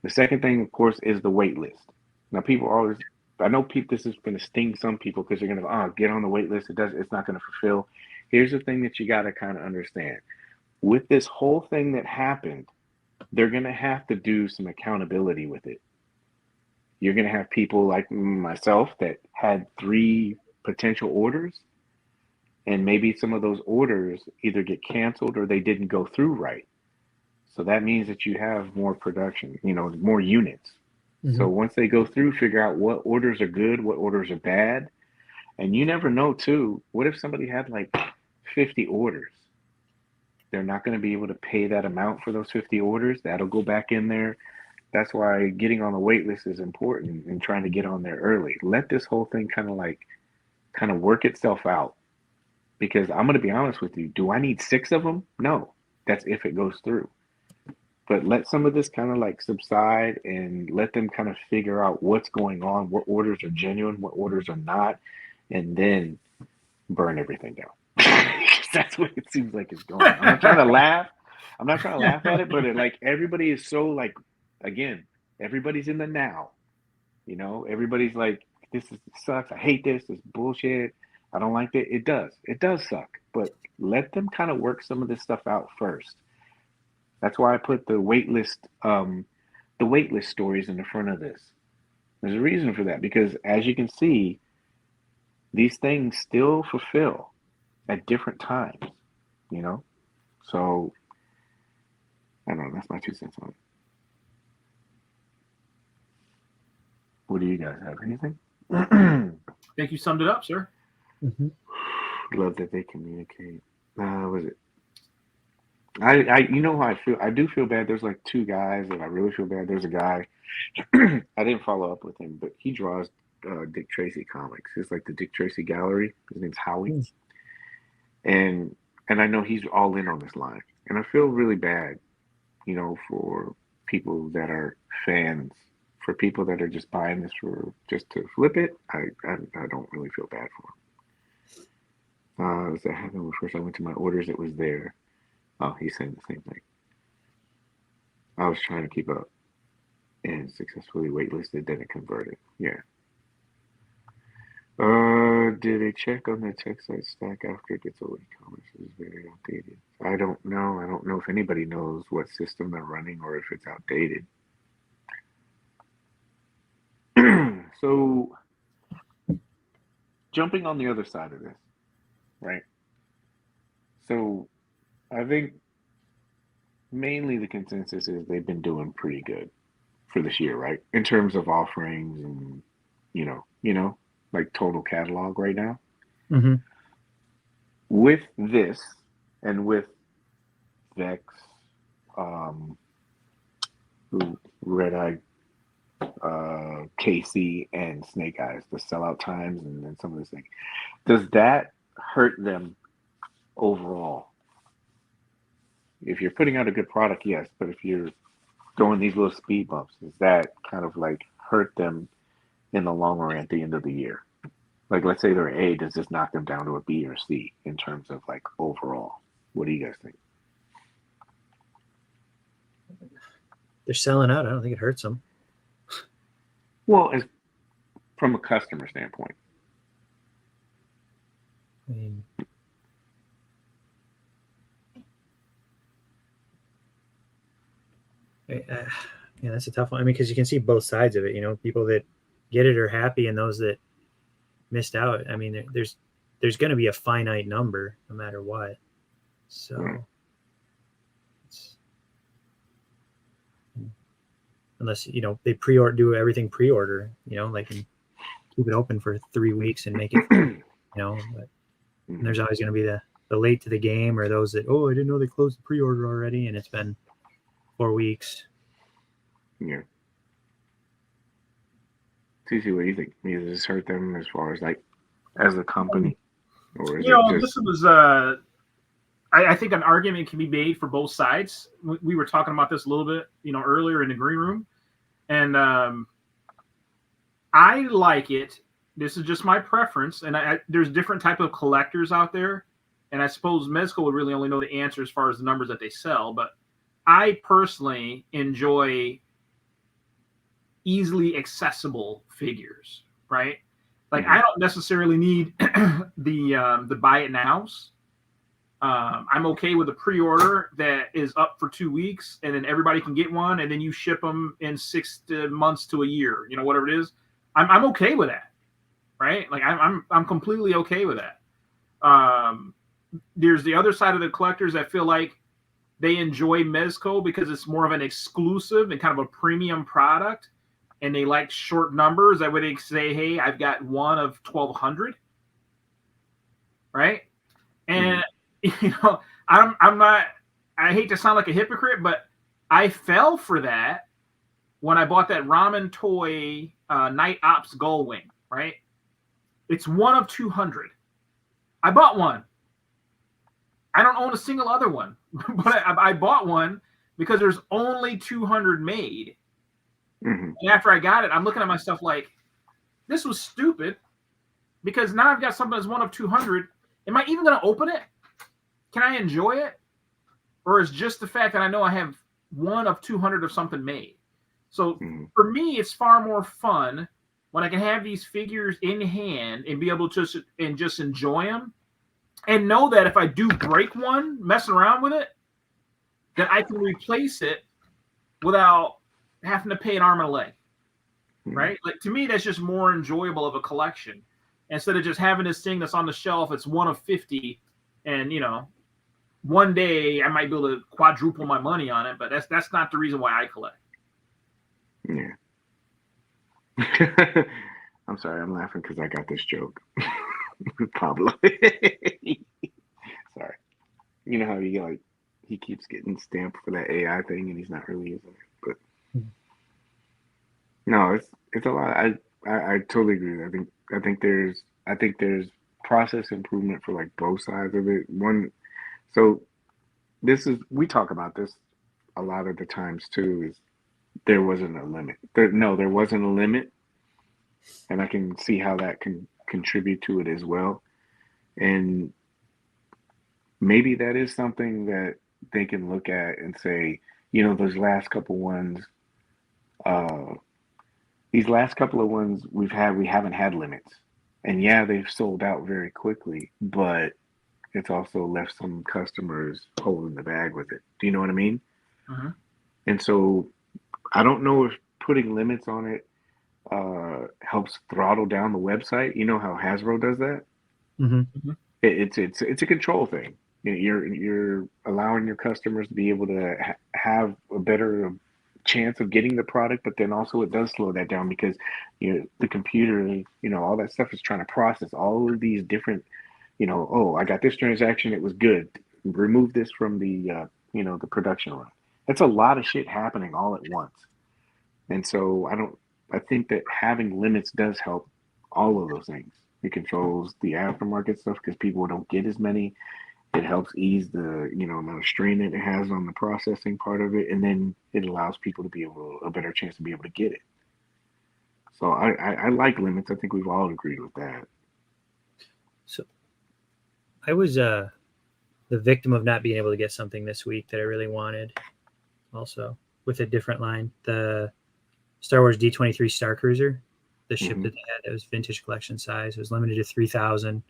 The second thing, of course, is the wait list. Now, people always, I know this is going to sting some people because they're going to get on the wait list. It's not going to fulfill. Here's the thing that you got to kind of understand. With this whole thing that happened, they're going to have to do some accountability with it. You're going to have people like myself that had 3 potential orders, and maybe some of those orders either get canceled or they didn't go through right. So that means that you have more production, more units. Mm-hmm. So once they go through, figure out what orders are good, what orders are bad. And you never know, too. What if somebody had like 50 orders? They're not going to be able to pay that amount for those 50 orders. That'll go back in there. That's why getting on the wait list is important and trying to get on there early. Let this whole thing kind of work itself out. Because I'm going to be honest with you. Do I need 6 of them? No. That's if it goes through. But let some of this kind of like subside and let them kind of figure out what's going on, what orders are genuine, what orders are not, and then burn everything down. That's what it seems like it's going. I'm not trying to laugh. I'm not trying to laugh at it, but everybody is so like, again, everybody's in the now. Everybody's like, this sucks. I hate this. This bullshit. I don't like it. It does suck. But let them kind of work some of this stuff out first. That's why I put the wait list stories in the front of this. There's a reason for that, because as you can see, these things still fulfill at different times, So I don't know. That's my 2 cents on it. What do you guys have? Anything? I think you summed it up, sir. Mm-hmm. Love that they communicate. Was it? I you know how I feel. I do feel bad. There's like 2 guys that I really feel bad. There's a guy I didn't follow up with him, but he draws Dick Tracy comics. It's like the Dick Tracy Gallery. His name's Howie, and I know he's all in on this line, and I feel really bad, for people that are fans. For people that are just buying this for just to flip it, I don't really feel bad for them. That happened when first I went to my orders. It was there. Oh, he's saying the same thing. I was trying to keep up and successfully waitlisted, then it converted. Yeah. Did they check on the tech site stack after it gets over e-commerce? Is very outdated. I don't know. I don't know if anybody knows what system they're running or if it's outdated. So, jumping on the other side of this, right? So, I think mainly the consensus is they've been doing pretty good for this year, right? In terms of offerings and, like total catalog right now. Mm-hmm. With this and with Vex, Red Eye, Casey and Snake Eyes, the sellout times and then some of this thing, does that hurt them overall? If you're putting out a good product, yes, but if you're throwing these little speed bumps, does that kind of like hurt them in the long run at the end of the year? Like, let's say they're A, does this knock them down to a B or C in terms of like overall? What do you guys think? They're selling out. I don't think it hurts them. Well, as from a customer standpoint. I mean, yeah, that's a tough one. I mean, because you can see both sides of it. People that get it are happy, and those that missed out. I mean, there's going to be a finite number no matter what. So, unless they do everything pre-order, like and keep it open for 3 weeks and make it, But there's always going to be the late to the game or those that I didn't know they closed the pre-order already, and it's been 4 weeks. Yeah. Cece, what do you think? Does this hurt them as far as like as a company, or is it just... This was I think an argument can be made for both sides. We were talking about this a little bit, earlier in the green room, and I like it. This is just my preference, and there's different type of collectors out there, and I suppose Mezco would really only know the answer as far as the numbers that they sell. But I personally enjoy easily accessible figures, right? Like I don't necessarily need the buy it nows. I'm okay with a pre-order that is up for 2 weeks, and then everybody can get one, and then you ship them in 6 months to a year, whatever it is. I'm okay with that, right? Like I'm completely okay with that. There's the other side of the collectors that feel like they enjoy Mezco because it's more of an exclusive and kind of a premium product, and they like short numbers. That way they say, hey, I've got one of 1,200, right? And I'm not, I hate to sound like a hypocrite, but I fell for that when I bought that Ramen Toy Night Ops Gull Wing, right? It's one of 200. I bought one. I don't own a single other one, but I bought one because there's only 200 made. And after I got it, I'm looking at my stuff like, this was stupid, because now I've got something that's one of 200. Am I even going to open it? Can I enjoy it? Or is just the fact that I know I have one of 200 of something made? So for me, it's far more fun when I can have these figures in hand and be able to just enjoy them, and know that if I do break one messing around with it, that I can replace it without having to pay an arm and a leg, right? Like to me, that's just more enjoyable of a collection, instead of just having this thing that's on the shelf. It's one of 50, and one day I might be able to quadruple my money on it, but that's not the reason why I collect. Yeah. I'm sorry, I'm laughing because I got this joke. Pablo. Sorry. You know how he keeps getting stamped for that AI thing and he's not really using it. But no, it's a lot. I totally agree. I think there's process improvement for like both sides of it. So we talk about this a lot of the times too, is there wasn't a limit. There wasn't a limit, and I can see how that can contribute to it as well. And maybe that is something that they can look at and say, those last couple ones, these last couple of ones we haven't had limits. And yeah, they've sold out very quickly, but it's also left some customers holding the bag with it. Do you know what I mean? And so I don't know if putting limits on it helps throttle down the website. You know how Hasbro does that? It's a control thing. You're allowing your customers to be able to have a better chance of getting the product, but then also it does slow that down because the computer, all that stuff is trying to process all of these different, I got this transaction, it was good. Remove this from the the production run. That's a lot of shit happening all at once. And so I think that having limits does help all of those things. It controls the aftermarket stuff because people don't get as many. It helps ease the amount of strain that it has on the processing part of it, and then it allows people to be a better chance to be able to get it. So I like limits. I think we've all agreed with that. So I was the victim of not being able to get something this week that I really wanted. Also, with a different line, the Star Wars D23 Star Cruiser, the ship that they had that was vintage collection size. It was limited to 3,000. I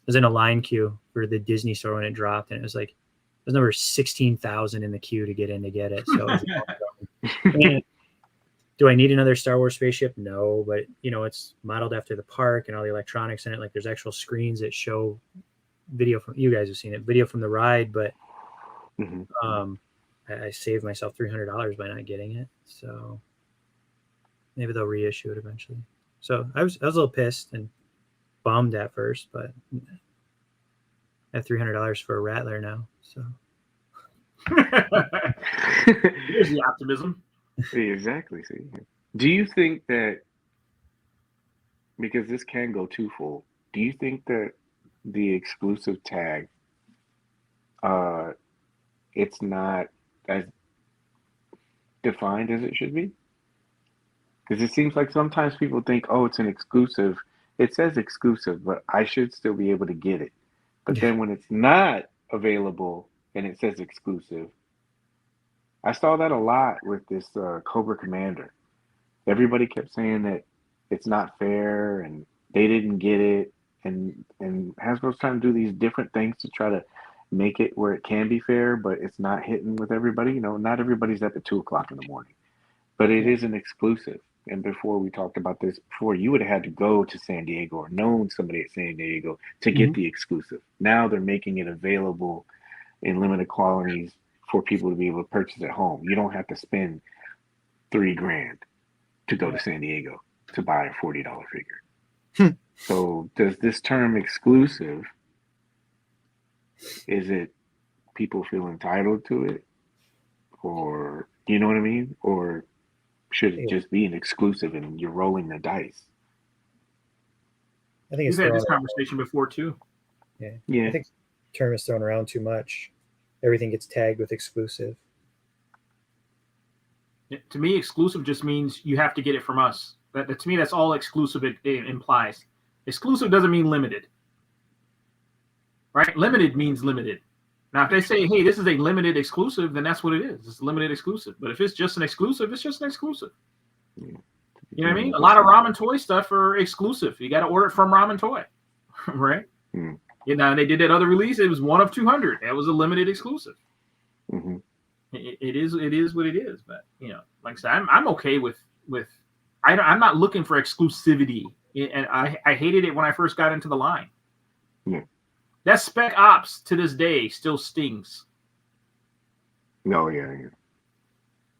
was in a line queue for the Disney store when it dropped, and it was number 16,000 in the queue to get in to get it. So, and do I need another Star Wars spaceship? No, but it's modeled after the park and all the electronics in it. Like there's actual screens that show video from you guys have seen it, video from the ride, but Mm-hmm. I saved myself $300 by not getting it. So maybe they'll reissue it eventually. So I was a little pissed and bummed at first, but I have $300 for a Rattler now. So Here's the optimism. Exactly. See, do you think that, because this can go twofold, do you think that the exclusive tag, uh, it's not as defined as it should be? Because it seems like sometimes people think, oh, it's an exclusive. It says exclusive, but I should still be able to get it. But then when it's not available and it says exclusive, I saw that a lot with this Cobra Commander. Everybody kept saying that it's not fair and they didn't get it, and Hasbro's trying to do these different things to try to make it where it can be fair, but it's not hitting with everybody. You know, not everybody's at the 2 o'clock in the morning, but it is an exclusive. And before we talked about this, before you would have had to go to San Diego or known somebody at San Diego to get the exclusive. Now they're making it available in limited quantities for people to be able to purchase at home. You don't have to spend $3,000 to go to San Diego to buy a $40 figure. So does this term exclusive, is it people feel entitled to it? Or, you know what I mean? Or should it just be an exclusive and you're rolling the dice? I think We've had this conversation before too. Yeah. I think the term is thrown around too much. Everything gets tagged with exclusive. To me, exclusive just means you have to get it from us. That to me, that's all exclusive it implies. Exclusive doesn't mean limited, right? Limited means limited. Now, if they say, hey, this is a limited exclusive, then that's what it is. It's a limited exclusive. But if it's just an exclusive, it's just an exclusive. You know what I mean? A lot of Ramen Toy stuff are exclusive. You got to order it from Ramen Toy, right? You know, they did that other release. It was 1 of 200. That was a limited exclusive. It is what it is. But, you know, like I said, I'm okay with I'm not looking for exclusivity. And I hated it when I first got into the line. That Spec Ops to this day still stings. No, yeah.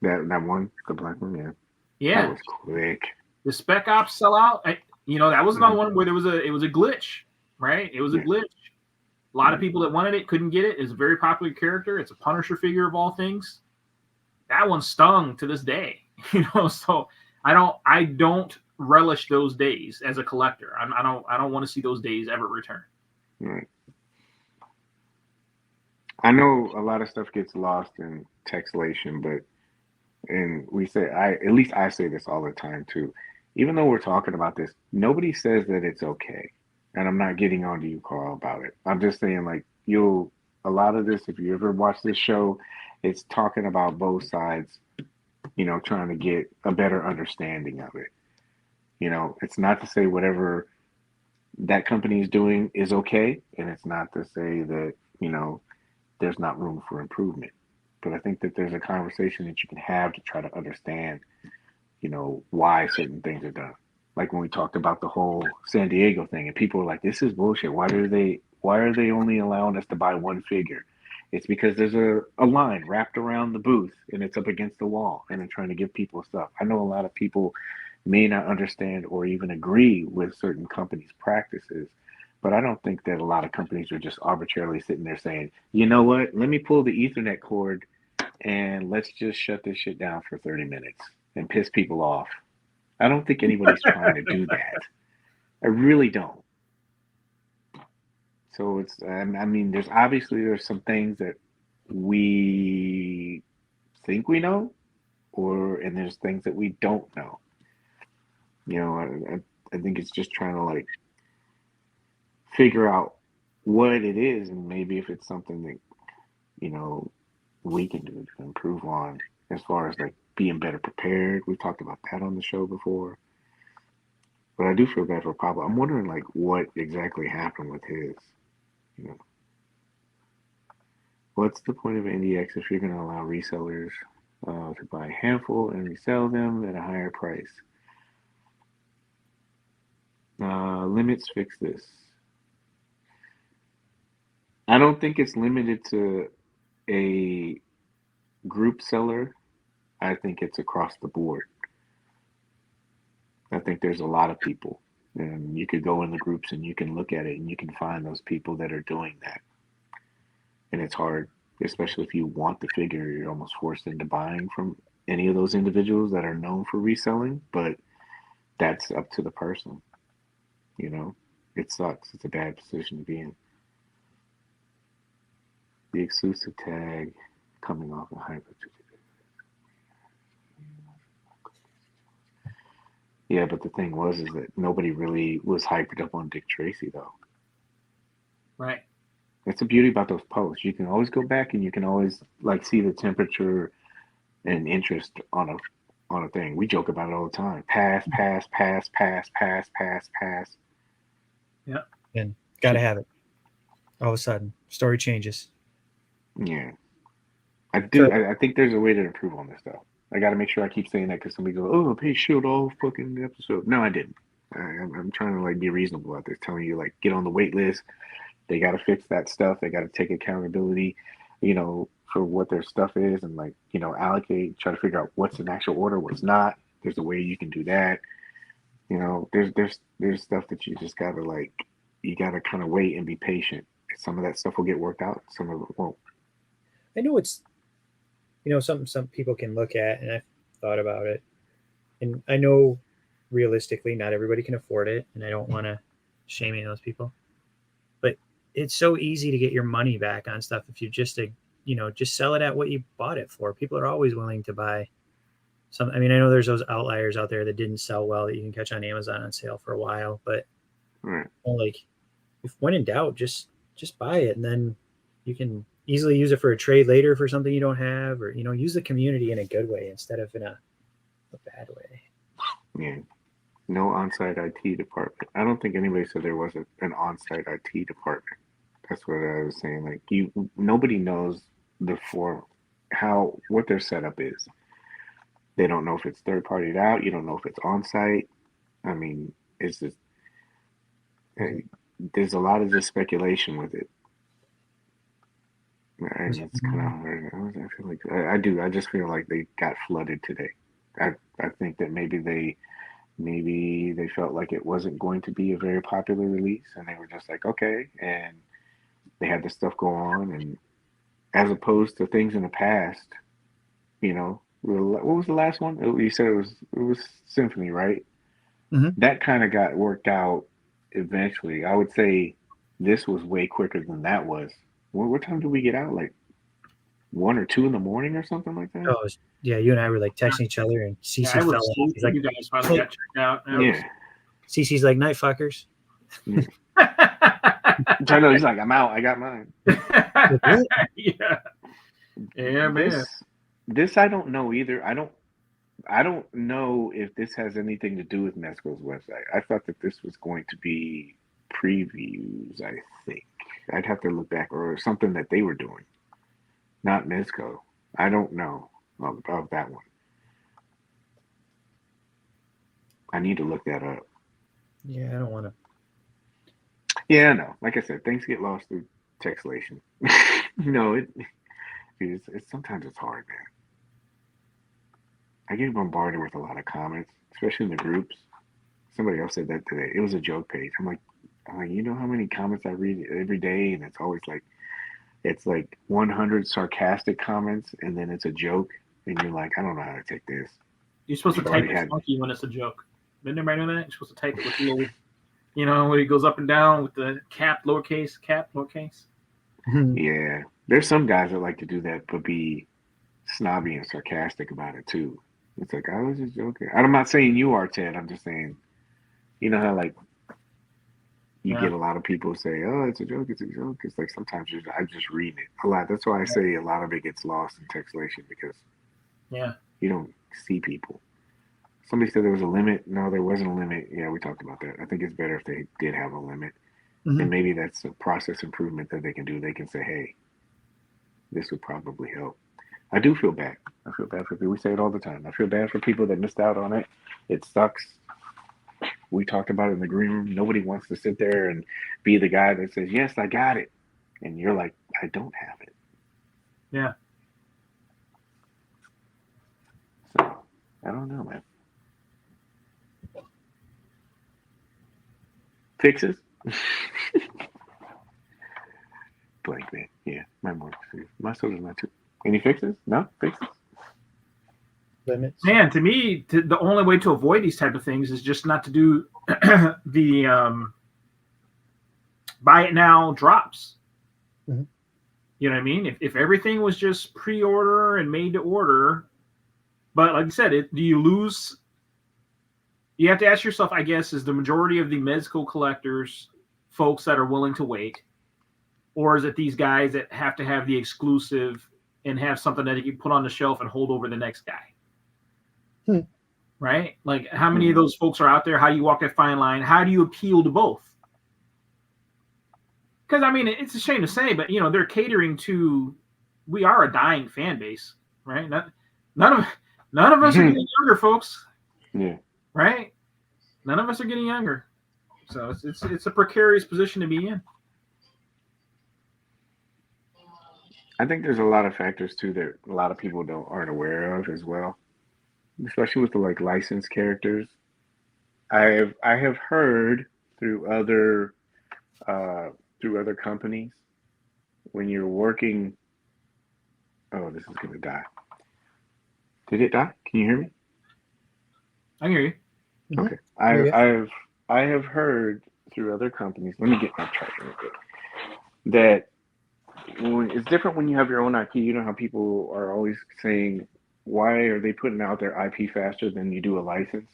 That one, the black one, yeah. That was quick. The Spec Ops sellout, that was another one where it was a glitch, right? It was a glitch. A lot of people that wanted it couldn't get it. It's a very popular character. It's a Punisher figure of all things. That one stung to this day, So I don't relish those days as a collector. I don't want to see those days ever return. Right. I know a lot of stuff gets lost in textlation, and we say, at least I say this all the time too. Even though we're talking about this, nobody says that it's okay. And I'm not getting on to you, Carl, about it. I'm just saying, like, a lot of this, if you ever watch this show, it's talking about both sides, trying to get a better understanding of it. It's not to say whatever that company is doing is okay, and it's not to say that, there's not room for improvement. But I think that there's a conversation that you can have to try to understand, why certain things are done. Like when we talked about the whole San Diego thing, and people were like, "This is bullshit. Why are they only allowing us to buy one figure?" It's because there's a line wrapped around the booth, and it's up against the wall, and they're trying to give people stuff. I know a lot of people may not understand or even agree with certain companies' practices, but I don't think that a lot of companies are just arbitrarily sitting there saying, "You know what? Let me pull the Ethernet cord and let's just shut this shit down for 30 minutes and piss people off." I don't think anybody's trying to do that. I really don't. So there's some things that we think we know, and there's things that we don't know. I think it's just trying to like figure out what it is, and maybe if it's something that we can do to improve on, as far as like being better prepared. We've talked about that on the show before. But I do feel bad for Pablo. I'm wondering like what exactly happened with his. What's the point of NDX if you're going to allow resellers to buy a handful and resell them at a higher price? Limits fix this. I don't think it's limited to a group seller. I think it's across the board. I think there's a lot of people, and you could go in the groups and you can look at it and you can find those people that are doing that. And it's hard, especially if you want the figure, you're almost forced into buying from any of those individuals that are known for reselling, but that's up to the person. You know, it sucks. It's a bad position to be in. The exclusive tag coming off of Hyper. Yeah, but the thing is that nobody really was hyped up on Dick Tracy, though. Right. That's the beauty about those posts. You can always go back and you can always like see the temperature and interest on a thing. We joke about it all the time. Pass. Yeah. And gotta have it. All of a sudden, story changes. Yeah. I think there's a way to improve on this, though. I got to make sure I keep saying that because somebody goes, "Oh, Paige shield all fucking episode." No, I didn't. I'm trying to like be reasonable out there, telling you like get on the wait list. They got to fix that stuff. They got to take accountability, for what their stuff is, and like allocate. Try to figure out what's an actual order, what's not. There's a way you can do that. There's stuff that you just gotta you gotta kind of wait and be patient. Some of that stuff will get worked out. Some of it won't. I know it's something some people can look at, and I've thought about it, and I know realistically not everybody can afford it, and I don't want to shame any of those people, but it's so easy to get your money back on stuff if you just just sell it at what you bought it for. People are always willing to buy some. I mean, I know there's those outliers out there that didn't sell well that you can catch on Amazon on sale for a while, but Right. If when in doubt, just buy it, and then you can easily use it for a trade later for something you don't have, or use the community in a good way instead of in a bad way. Yeah. No on-site IT department. I don't think anybody said there was an on-site IT department. That's what I was saying. Like nobody knows what their setup is. They don't know if it's third-partied out. You don't know if it's on-site. I mean, it's just there's a lot of just speculation with it. And it's kind of hard. I feel like I do. I just feel like they got flooded today. I think that maybe they felt like it wasn't going to be a very popular release, and they were just like, okay, and they had this stuff go on, and as opposed to things in the past, what was the last one? You said it was Symphony, right? Mm-hmm. That kind of got worked out eventually. I would say this was way quicker than that was. What time did we get out? Like 1 or 2 in the morning or something like that? Oh, yeah. You and I were like texting each other, and CC fell off. He's like, you guys finally got checked out. Yeah. CC's like, night fuckers. Yeah. I know, he's like, I'm out. I got mine. Yeah. Yeah, man. This I don't know either. I don't know if this has anything to do with Mezco's website. I thought that this was going to be previews, I think. I'd have to look back, or something that they were doing. Not Mezco. I don't know about that one. I need to look that up. Yeah, I don't want to. Yeah, I know. Like I said, things get lost through textlation. Sometimes it's hard, man. I get bombarded with a lot of comments, especially in the groups. Somebody else said that today. It was a joke page. I'm like, you know how many comments I read every day, and it's always like, it's like 100 sarcastic comments, and then it's a joke, and you're like, I don't know how to take this. You're supposed to type it funky when it's a joke. Didn't anybody know that? You're supposed to type it with the little, where he goes up and down with the cap lowercase. Yeah, there's some guys that like to do that, but be snobby and sarcastic about it too. It's like, I was just joking. I'm not saying you are, Ted. I'm just saying, you know how like you get a lot of people say, "Oh, it's a joke. It's a joke." It's like sometimes I just read it a lot. That's why I say a lot of it gets lost in textlation because you don't see people. Somebody said there was a limit. No, there wasn't a limit. Yeah, we talked about that. I think it's better if they did have a limit. And maybe that's a process improvement that they can do. They can say, hey, this would probably help. I do feel bad. I feel bad for people. We say it all the time. I feel bad for people that missed out on it. It sucks. We talked about it in the green room. Nobody wants to sit there and be the guy that says, yes, I got it. and you're like, I don't have it. Yeah. So I don't know, man. Fixes? Blank, man. Yeah, my more. My soda's not too. Any fixes? No fixes. Limits. Man, to me, the only way to avoid these type of things is just not to do the buy it now drops. Mm-hmm. You know what I mean? If everything was just pre-order and made to order, but like I said, do you lose? You have to ask yourself, I guess, is the majority of the Mezco collectors folks that are willing to wait, or is it these guys that have to have the exclusive and have something that you can put on the shelf and hold over the next guy? Right? Like, how many of those folks are out there? How do you walk that fine line? How do you appeal to both? Because, I mean, it's a shame to say, but, they're catering to, we are a dying fan base, right? None of us are getting younger, folks. Yeah. Right? None of us are getting younger. So it's a precarious position to be in. I think there's a lot of factors too that a lot of people aren't aware of as well, especially with the like licensed characters. I have heard through other companies when you're working. Oh, this is gonna die. Did it die? Can you hear me? I hear you. Okay. Yeah. I have heard through other companies. Let me get my charger real quick. That it's different when you have your own IP. You know how people are always saying, why are they putting out their IP faster than you do a license?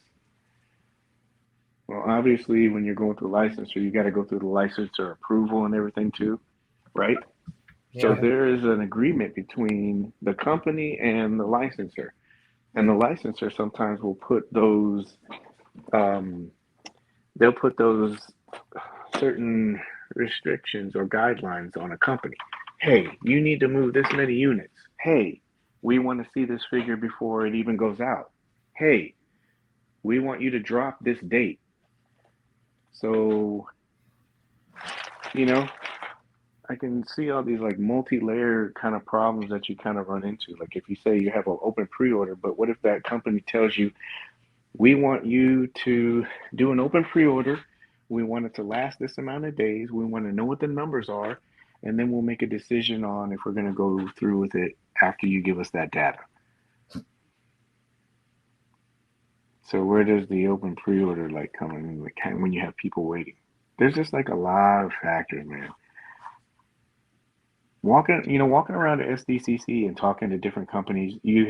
Well, obviously, when you're going through a licensor, you got to go through the licensor approval and everything too, right? Yeah. So there is an agreement between the company and the licensor. And the licensor sometimes will put those, they'll put those certain restrictions or guidelines on a company. Hey, you need to move this many units. Hey, we want to see this figure before it even goes out. Hey, we want you to drop this date. So, I can see all these like multi-layered kind of problems that you kind of run into. Like if you say you have an open pre-order, but what if that company tells you, we want you to do an open pre-order. We want it to last this amount of days. We want to know what the numbers are. And then we'll make a decision on if we're going to go through with it after you give us that data. So where does the open pre-order like come in? Like when you have people waiting? There's just like a lot of factors, man. Walking around at SDCC and talking to different companies, you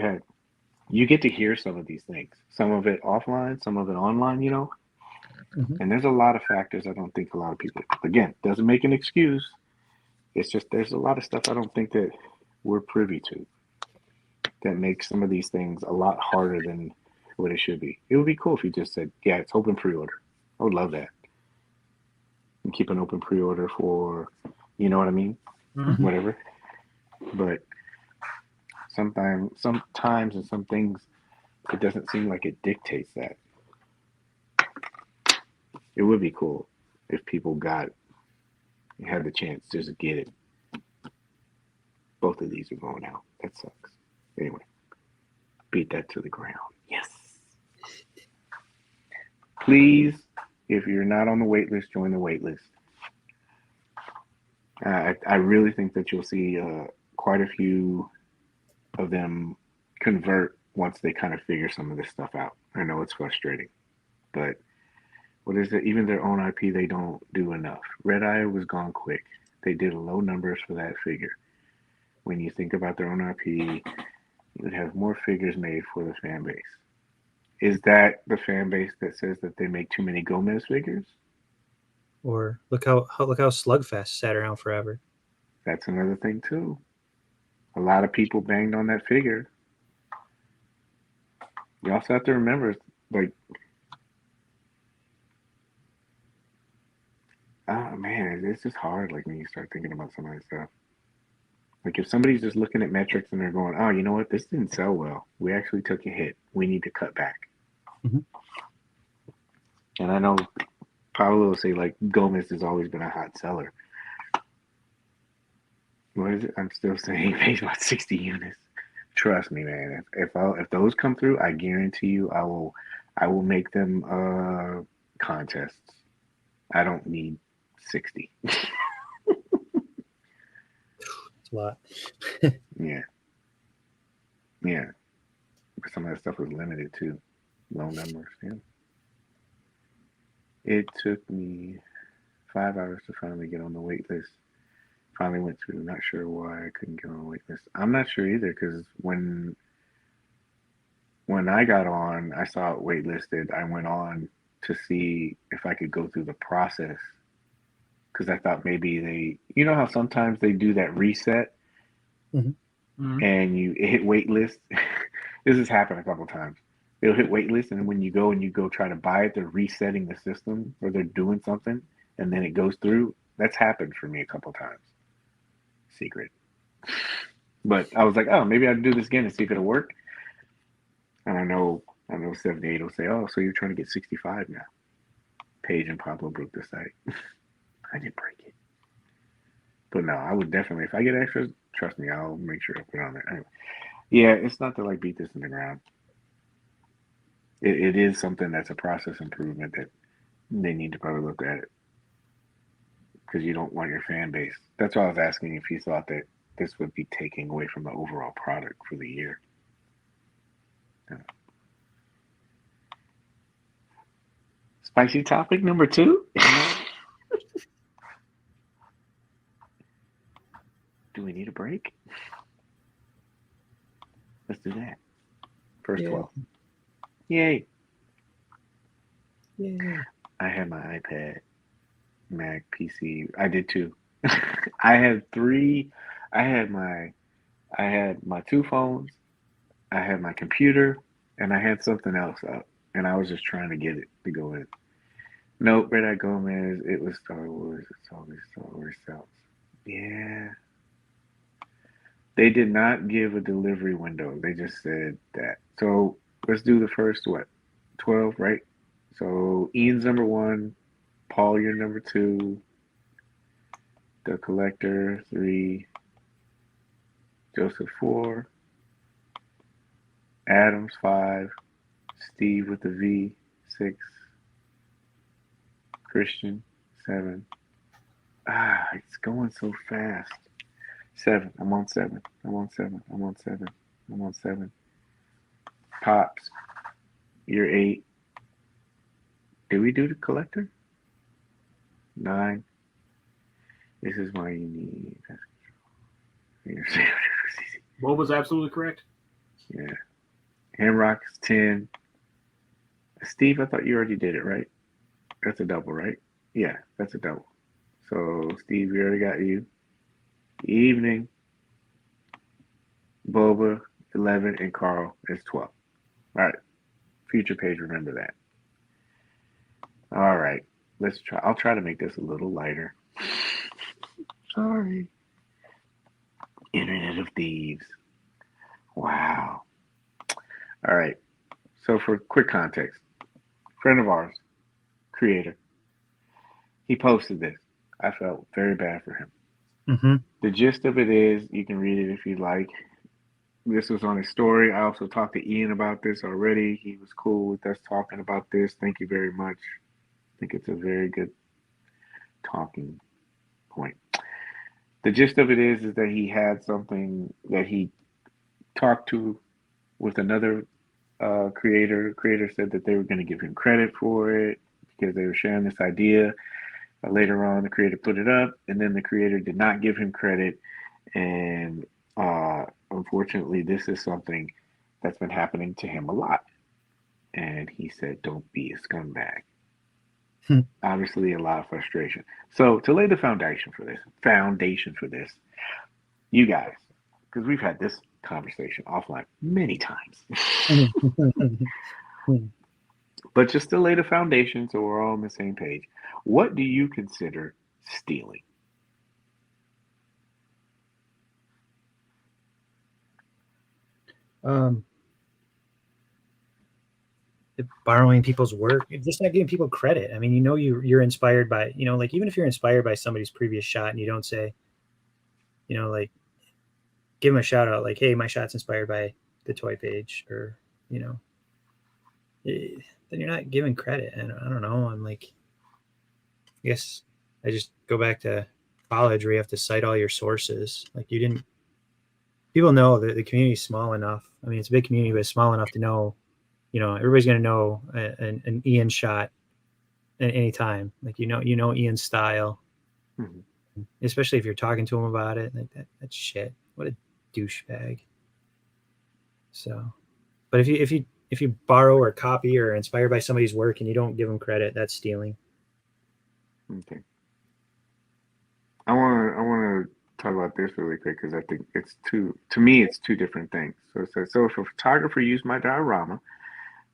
get to hear some of these things. Some of it offline, some of it online, Mm-hmm. And there's a lot of factors I don't think a lot of people, again, doesn't make an excuse. It's just there's a lot of stuff I don't think that we're privy to that makes some of these things a lot harder than what it should be. It would be cool if you just said, yeah, it's open pre-order. I would love that. And keep an open pre-order for, you know what I mean? Mm-hmm. Whatever. But sometimes and some things, it doesn't seem like it dictates that. It would be cool if people had the chance to just get it. Both of these are going out. That sucks. Anyway, beat that to the ground. Yes. Please, if you're not on the wait list, join the wait list. I really think that you'll see quite a few of them convert once they kind of figure some of this stuff out. I know it's frustrating, but what is it? Even their own IP, they don't do enough. Red Eye was gone quick. They did low numbers for that figure. When you think about their own IP, you would have more figures made for the fan base. Is that the fan base that says that they make too many Gomez figures? Or look how Slugfest sat around forever. That's another thing too. A lot of people banged on that figure. You also have to remember, like, oh man, it's just hard. Like when you start thinking about some of that stuff. Like if somebody's just looking at metrics and they're going, oh, you know what, this didn't sell well. We actually took a hit. We need to cut back. Mm-hmm. And I know Paolo will say like Gomez has always been a hot seller. What is it? I'm still saying he pays about 60 units. Trust me, man. If those come through, I guarantee you, I will make them contests. I don't need 60. It's a lot. Yeah. Yeah. But some of that stuff was limited too. Low numbers. Yeah. It took me 5 hours to finally get on the wait list. Finally went through. Not sure why I couldn't get on the wait list. I'm not sure either because when I got on, I saw it waitlisted. I went on to see if I could go through the process because I thought maybe you know how sometimes they do that reset and it hit waitlist. This has happened a couple times. They'll hit waitlist, and then when you go try to buy it, they're resetting the system or they're doing something, and then it goes through. That's happened for me a couple times. Secret. But I was like, oh, maybe I'll do this again and see if it'll work. And I know 78 will say, oh, so you're trying to get 65 now. Paige and Pablo broke the site. I didn't break it. But no, I would definitely, if I get extras, trust me, I'll make sure to put it on there. Anyway, yeah, it's not to like beat this in the ground. It is something that's a process improvement that they need to probably look at it. Because you don't want your fan base. That's why I was asking if you thought that this would be taking away from the overall product for the year. Spicy topic number 2? Do we need a break? Let's do that. First 12. Yay. Yay. I had my iPad, Mac, PC. I did too. I had 3. I had my 2 phones. I had my computer, and I had something else up. And I was just trying to get it to go in. Nope, Red Eye Gomez. It was Star Wars. It's always Star Wars cells. Yeah. They did not give a delivery window. They just said that. So let's do the first 12, right? So Ian's number 1, Paul, you're number 2, the collector 3, Joseph 4, Adams 5, Steve with the V 6, Christian 7. It's going so fast. 7. I'm on 7. I'm on 7. I'm on 7. I'm on 7. Pops, you're 8. Did we do the collector? 9. This is why you need. What was absolutely correct? Yeah. Hamrock is 10. Steve, I thought you already did it, right? That's a double, right? Yeah, that's a double. So, Steve, we already got you. Evening. Boba, 11, and Carl is 12. All right. Future Page, remember that. All right. Let's try. I'll try to make this a little lighter. Sorry. Internet of Thieves. Wow. All right. So for quick context, friend of ours, creator, he posted this. I felt very bad for him. Mm-hmm. The gist of it is, you can read it if you like. This was on his story. I also talked to Ian about this already. He was cool with us talking about this. Thank you very much. I think it's a very good talking point. The gist of it is that he had something that he talked to with another creator. Creator said that they were going to give him credit for it because they were sharing this idea. Later on, the creator put it up, and then the creator did not give him credit. And unfortunately, this is something that's been happening to him a lot. And he said, don't be a scumbag. Obviously, a lot of frustration. So to lay the foundation for this, you guys, because we've had this conversation offline many times. But just to lay the foundation so we're all on the same page, what do you consider stealing? Borrowing people's work, just not giving people credit. I mean, you're inspired by, like, even if you're inspired by somebody's previous shot and you don't say, like give them a shout out, like, hey, my shot's inspired by the Toy Paige, or then you're not giving credit. And I don't know. I'm like, I guess I just go back to college where you have to cite all your sources. Like people know that the community is small enough. I mean, it's a big community, but it's small enough to know, everybody's going to know an Ian shot at any time. Like, Ian's style, especially if you're talking to him about it. Like that's shit. What a douchebag. So, but if you borrow or copy or are inspired by somebody's work and you don't give them credit, that's stealing. Okay. I want to talk about this really quick because I think to me it's two different things. So it says, so if a photographer used my diorama,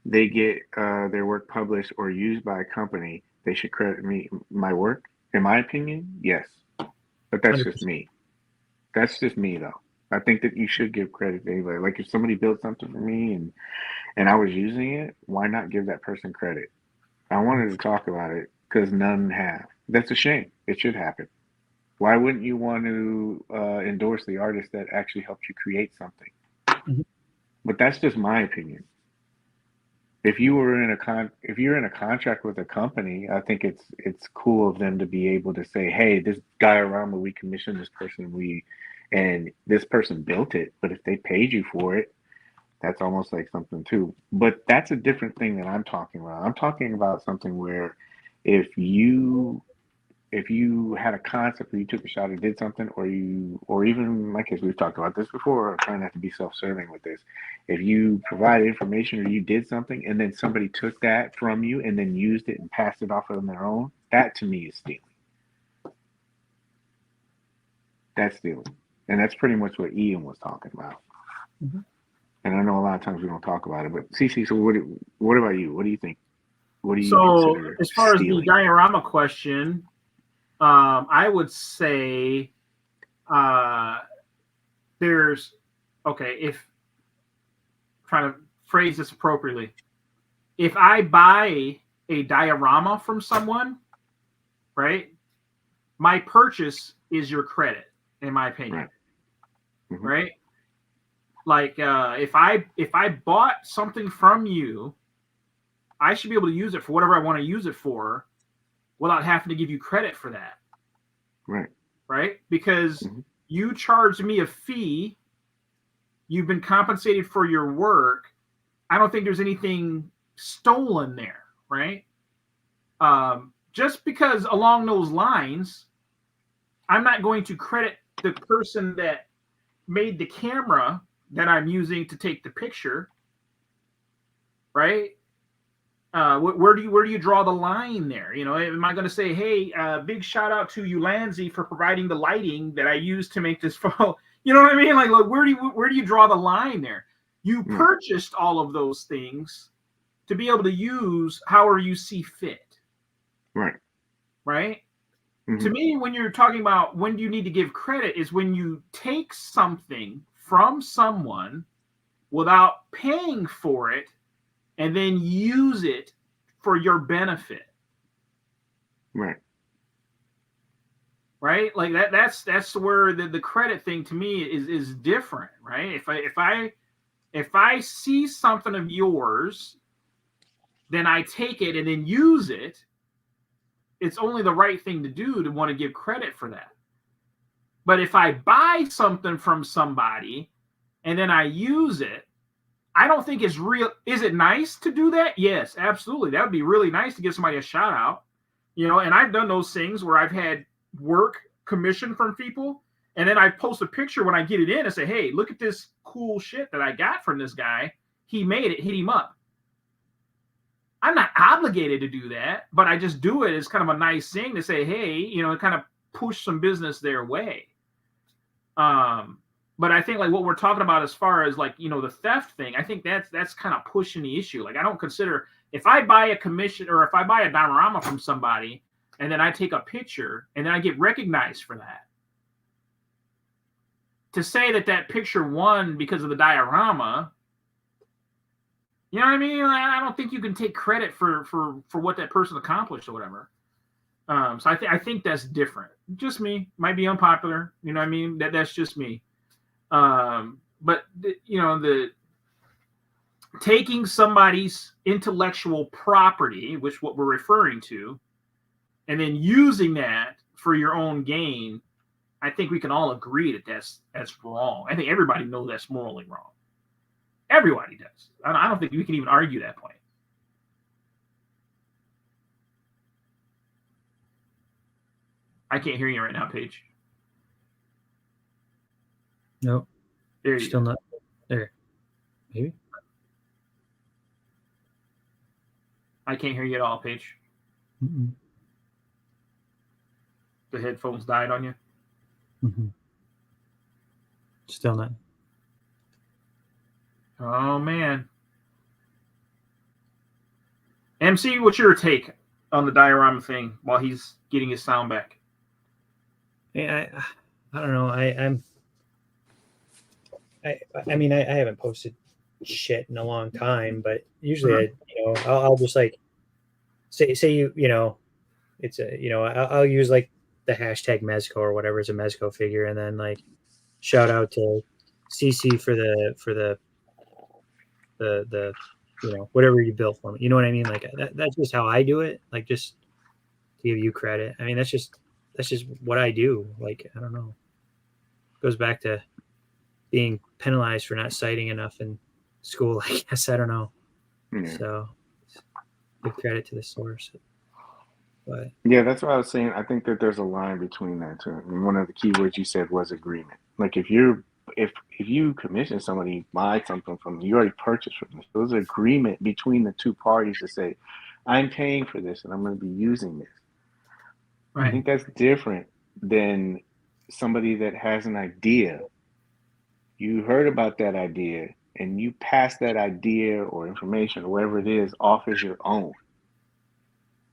they get their work published or used by a company, they should credit me my work. In my opinion, yes, but that's 100%. just me. That's just me though. I think that you should give credit to anybody. Like if somebody built something for me and I was using it, why not give that person credit? I wanted to talk about it because none have. That's a shame. It should happen. Why wouldn't you want to endorse the artist that actually helped you create something? Mm-hmm. But that's just my opinion. If you're in a contract with a company, I think it's cool of them to be able to say, hey, this diorama, we commissioned this person, and this person built it. But if they paid you for it, that's almost like something too. But that's a different thing that I'm talking about. I'm talking about something where if you had a concept where you took a shot and did something, or even in my case, we've talked about this before, I'm trying not to be self-serving with this. If you provided information or you did something and then somebody took that from you and then used it and passed it off on their own, that to me is stealing. That's stealing. And that's pretty much what Ian was talking about. Mm-hmm. And I know a lot of times we don't talk about it, but Cece, so what about you? What do you think? What do you So consider as far stealing? as the diorama question, I would say if trying to phrase this appropriately, if I buy a diorama from someone, right, my purchase is your credit, in my opinion. Right. Mm-hmm. Right? Like if I bought something from you, I should be able to use it for whatever I want to use it for without having to give you credit for that. Right. Right? Because you charged me a fee. You've been compensated for your work. I don't think there's anything stolen there, right? Just because along those lines, I'm not going to credit the person that made the camera that I'm using to take the picture, right? Where do you draw the line there? Am I going to say, hey, big shout out to Ulanzi for providing the lighting that I used to make this photo? You know what I mean? Like where do you draw the line there? You purchased all of those things to be able to use however you see fit. Right. Right? Mm-hmm. To me, when you're talking about when do you need to give credit is when you take something from someone without paying for it and then use it for your benefit. Right. Right? Like that's where the credit thing to me is different, right? If I see something of yours, then I take it and then use it. It's only the right thing to do to want to give credit for that. But if I buy something from somebody and then I use it, I don't think it's real. Is it nice to do that? Yes, absolutely. That would be really nice to give somebody a shout out. And I've done those things where I've had work commissioned from people, and then I post a picture when I get it in and say, hey, look at this cool shit that I got from this guy. He made it, hit him up. I'm not obligated to do that, but I just do it as kind of a nice thing to say, hey, kind of push some business their way. But I think like what we're talking about as far as like, the theft thing, I think that's kind of pushing the issue. Like I don't consider if I buy a commission or if I buy a diorama from somebody and then I take a picture and then I get recognized for that. To say that picture won because of the diorama, you know what I mean? I don't think you can take credit for what that person accomplished or whatever. So I think that's different. Just me. Might be unpopular. You know what I mean? That's just me. But the taking somebody's intellectual property, which what we're referring to, and then using that for your own gain, I think we can all agree that that's wrong. I think everybody knows that's morally wrong. Everybody does. I don't think we can even argue that point. I can't hear you right now, Paige. Nope. There you Still go. not there. Maybe. I can't hear you at all, Paige. Mm-mm. The headphones died on you. Mm-hmm. Still not. Oh man. MC, what's your take on the diorama thing while he's getting his sound back? Yeah, I don't know. I mean, I haven't posted shit in a long time, but usually I'll just like say it's I'll use like the hashtag Mezco or whatever is a Mezco figure, and then like shout out to CC for the whatever you built for me. You know what I mean? Like that's just how I do it. Like just to give you credit. I mean that's just what I do. Like I don't know. It goes back to being penalized for not citing enough in school. I guess I don't know. Yeah. So give credit to the source. But Yeah, that's what I was saying. I think that there's a line between that too. And one of the key words you said was agreement. Like if you commission somebody buy something from you already purchased from them. So there's an agreement between the two parties to say, I'm paying for this and I'm going to be using this. Right. I think that's different than somebody that has an idea. You heard about that idea and you pass that idea or information or whatever it is off as your own.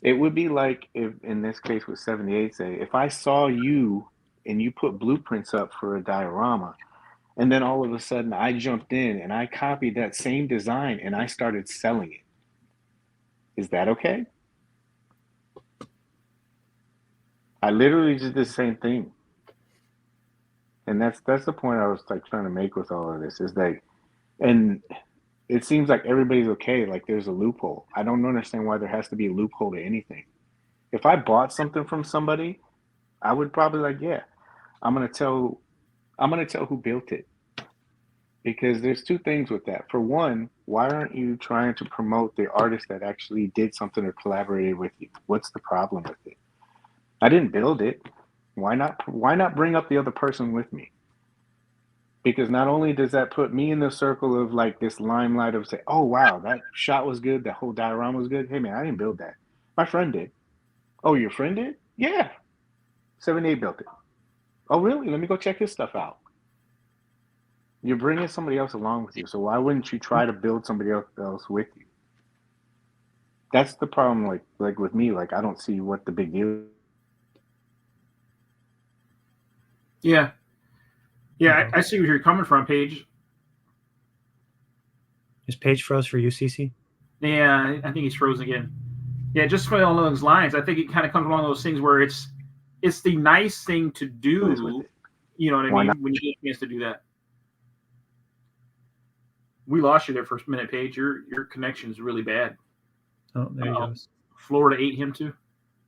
It would be like if, in this case with 78, say, if I saw you and you put blueprints up for a diorama, and then all of a sudden I jumped in and I copied that same design and I started selling it. Is that okay? I literally just did the same thing. And that's the point I was like trying to make with all of this is like, and it seems like everybody's okay. Like there's a loophole. I don't understand why there has to be a loophole to anything. If I bought something from somebody, I would probably like, yeah, I'm gonna tell who built it. Because there's two things with that. For one, why aren't you trying to promote the artist that actually did something or collaborated with you? What's the problem with it? I didn't build it. Why not bring up the other person with me? Because not only does that put me in the circle of like this limelight of say, oh wow, that shot was good, that whole diorama was good. Hey man, I didn't build that. My friend did. Oh, your friend did? Yeah. 78 built it. Oh really? Let me go check his stuff out. You're bringing somebody else along with you, so why wouldn't you try to build somebody else with you? That's the problem. Like with me, like I don't see what the big deal. Yeah. Yeah, I see where you're coming from, Paige. is Paige froze for UCC? Yeah, I think he's frozen again. Yeah, just for along those lines, I think it kind of comes along those things where it's the nice thing to do. You know what I Why mean? not? When you get a chance to do that. We lost you there for a minute, Paige. Your connection's really bad. Oh, there he goes. Florida ate him too.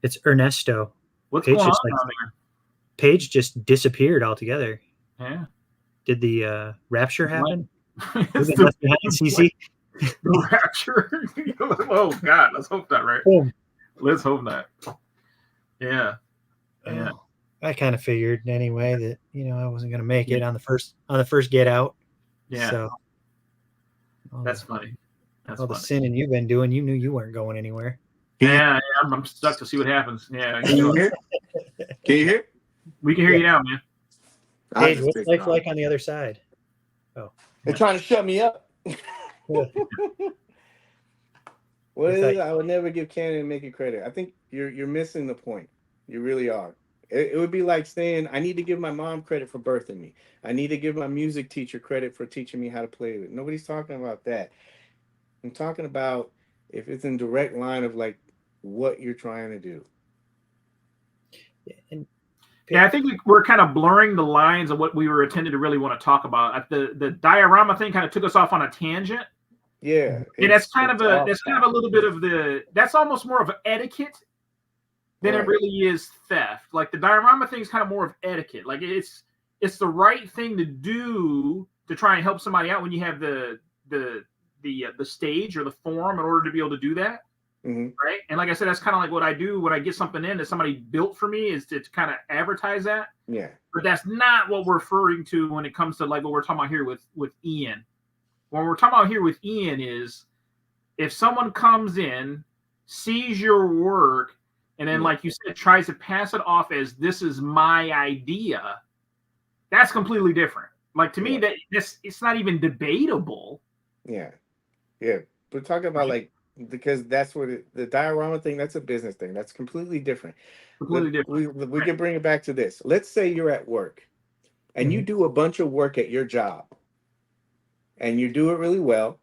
It's Ernesto. What's Paige going on just, down there? Paige just disappeared altogether. Yeah. Did the rapture happen? It's We've been left behind, CC. the rapture. Oh God, let's hope not. Right? Boom. Let's hope not. Yeah. Yeah. I kind of figured anyway that I wasn't going to make it on the first get out. Yeah. So that's funny. That's all funny. the sinning you've been doing, you knew you weren't going anywhere. Yeah, I'm stuck to see what happens. Yeah. Can you hear? Can you hear? We can hear you now, man. Paige, what's life like on the other side? Oh, they're trying to shut me up. Yeah. What is it? I would never give Canada making credit. I think you're missing the point. You really are. It would be like saying I need to give my mom credit for birthing me. I need to give my music teacher credit for teaching me how to play it. Nobody's talking about that. I'm talking about if it's in direct line of like what you're trying to do. And Yeah, I think we're kind of blurring the lines of what we were intended to really want to talk about. The diorama thing kind of took us off on a tangent. Yeah, And that's kind of a little bit of that's almost more of an etiquette than it really is theft. Like the diorama thing is kind of more of etiquette. Like it's the right thing to do to try and help somebody out when you have the stage or the forum in order to be able to do that. Mm-hmm. Right. And like I said, that's kind of like what I do when I get something in that somebody built for me, is to kind of advertise that. Yeah. But that's not what we're referring to when it comes to like what we're talking about here with Ian. What we're talking about here with Ian is if someone comes in, sees your work, and then, like you said, tries to pass it off as this is my idea, that's completely different. Like to me, that it's not even debatable. Yeah. Yeah. We're talking about because that's what the diorama thing, that's a business thing. That's completely different. Completely different. We can bring it back to this. Let's say you're at work and you do a bunch of work at your job and you do it really well.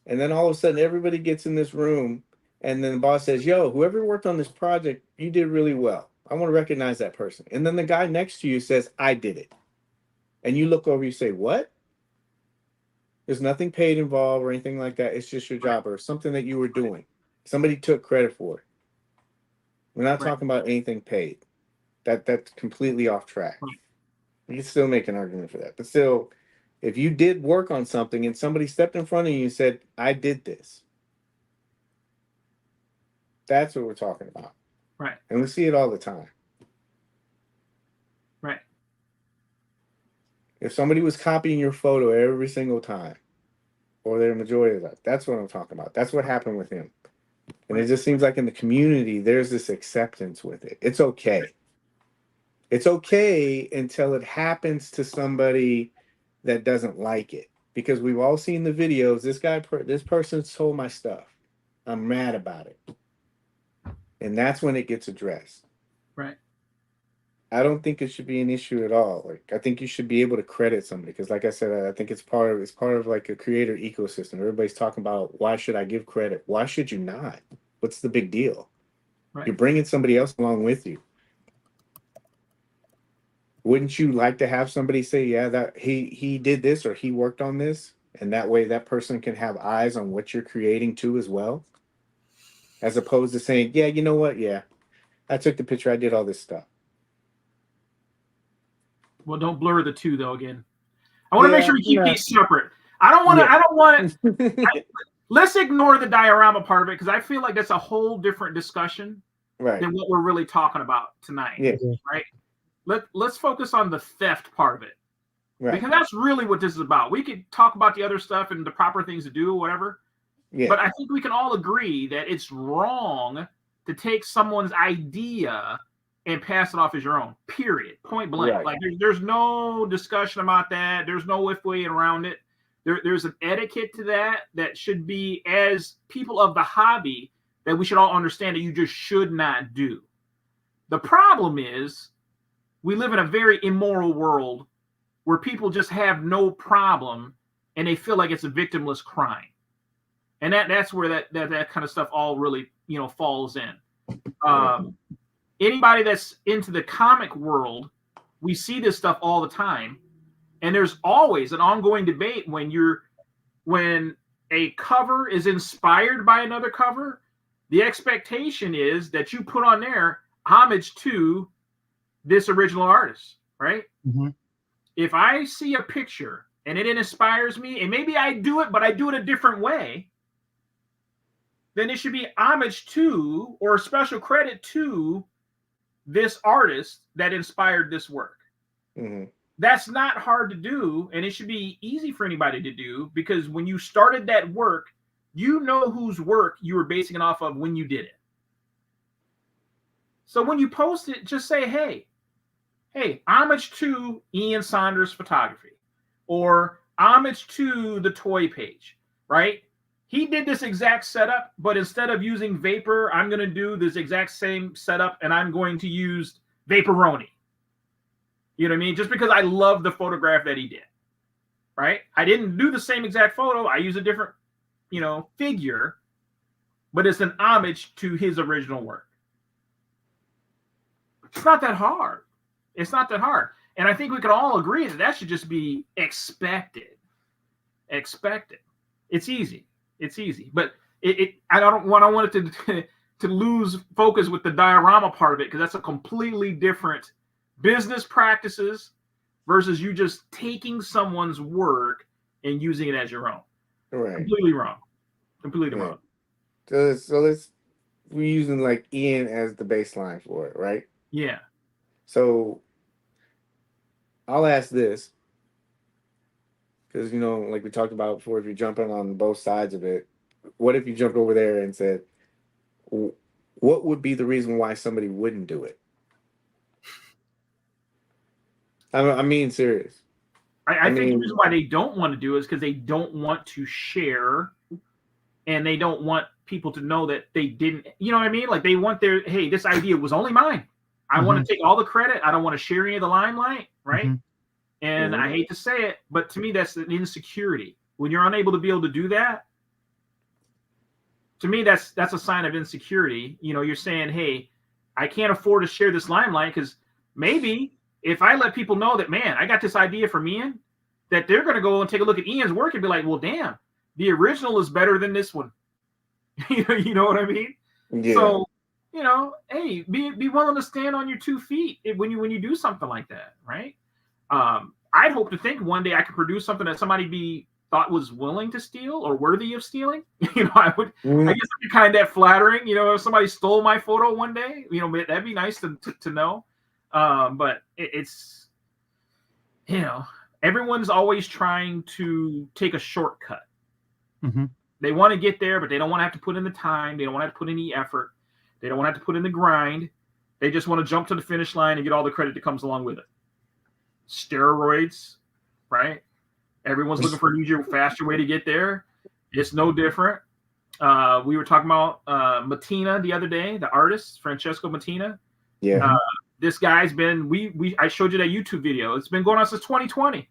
And then all of a sudden everybody gets in this room and then the boss says, yo, whoever worked on this project, you did really well. I want to recognize that person. And then the guy next to you says, I did it. And you look over, you say, what? There's nothing paid involved or anything like that. It's just your job or something that you were doing. Somebody took credit for it. We're not talking about anything paid. That's completely off track. You can still make an argument for that. But still, if you did work on something and somebody stepped in front of you and said, I did this. That's what we're talking about. Right. And we see it all the time. Right. If somebody was copying your photo every single time, or the majority of that, that's what I'm talking about. That's what happened with him. And it just seems like in the community, there's this acceptance with it. It's okay. It's okay until it happens to somebody that doesn't like it. Because we've all seen the videos. This person stole my stuff. I'm mad about it. And that's when it gets addressed. Right. I don't think it should be an issue at all. Like I think you should be able to credit somebody because, like I said, I think it's part of like a creator ecosystem. Everybody's talking about why should I give credit? Why should you not? What's the big deal? Right. You're bringing somebody else along with you. Wouldn't you like to have somebody say, yeah, that he did this or he worked on this, and that way that person can have eyes on what you're creating too as well, as opposed to saying, yeah, you know what, yeah, I took the picture, I did all this stuff. Well, don't blur the two though. Again, I want to make sure we keep these separate. I don't want to. Let's ignore the diorama part of it because I feel like that's a whole different discussion than what we're really talking about tonight. Yeah. Right. Let's focus on the theft part of it, because that's really what this is about. We could talk about the other stuff and the proper things to do, or whatever. Yeah. But I think we can all agree that it's wrong to take someone's idea and pass it off as your own, period, point blank. Right. Like there's no discussion about that. There's no way around it. There's an etiquette to that should be, as people of the hobby, that we should all understand that you just should not do. The problem is we live in a very immoral world where people just have no problem and they feel like it's a victimless crime. And that's where that kind of stuff all really, falls in. Anybody that's into the comic world, we see this stuff all the time. And there's always an ongoing debate when a cover is inspired by another cover, the expectation is that you put on there homage to this original artist, right? Mm-hmm. If I see a picture and it inspires me, and maybe I do it, but I do it a different way, then it should be homage to or special credit to this artist that inspired this work. Mm-hmm. That's not hard to do, and it should be easy for anybody to do, because when you started that work, you know whose work you were basing it off of when you did it. So when you post it, just say, hey, homage to Ian Saunders photography, or homage to the Toy Paige, right? He did this exact setup, but instead of using Vapor, I'm going to do this exact same setup, and I'm going to use Vaporoni. You know what I mean? Just because I love the photograph that he did, right? I didn't do the same exact photo. I use a different, figure, but it's an homage to his original work. It's not that hard. It's not that hard. And I think we can all agree that should just be expected. Expected. It's easy. It's easy. But I don't want it to lose focus with the diorama part of it, because that's a completely different business practices versus you just taking someone's work and using it as your own. Right. Completely wrong. Completely Right. wrong. So we're using like Ian as the baseline for it, right? Yeah. So I'll ask this, because like we talked about before, if you're jumping on both sides of it, what if you jumped over there and said, what would be the reason why somebody wouldn't do it? I mean, serious. I think the reason why they don't want to do it is because they don't want to share, and they don't want people to know that they didn't, you know what I mean? Like they want hey, this idea was only mine. I want to take all the credit. I don't want to share any of the limelight, right? And I hate to say it, but to me, that's an insecurity. When you're unable to be able to do that, to me, that's a sign of insecurity. You're saying, hey, I can't afford to share this limelight, because maybe if I let people know that, man, I got this idea from Ian, that they're going to go and take a look at Ian's work and be like, well, damn, the original is better than this one. You know what I mean? Yeah. So, hey, be willing to stand on your 2 feet when you do something like that, right? I'd hope to think one day I could produce something that somebody thought was willing to steal or worthy of stealing. I guess it'd be kind of flattering, if somebody stole my photo one day, that'd be nice to know. But it's, everyone's always trying to take a shortcut. They want to get there, but they don't want to have to put in the time. They don't want to have to put any effort. They don't want to have to put in the grind. They just want to jump to the finish line and get all the credit that comes along with it. Steroids, right? Everyone's looking for an easier, faster way to get there. It's no different. We were talking about Mattina the other day, the artist, Francesco Mattina. Yeah. This guy's been, I showed you that YouTube video. It's been going on since 2020.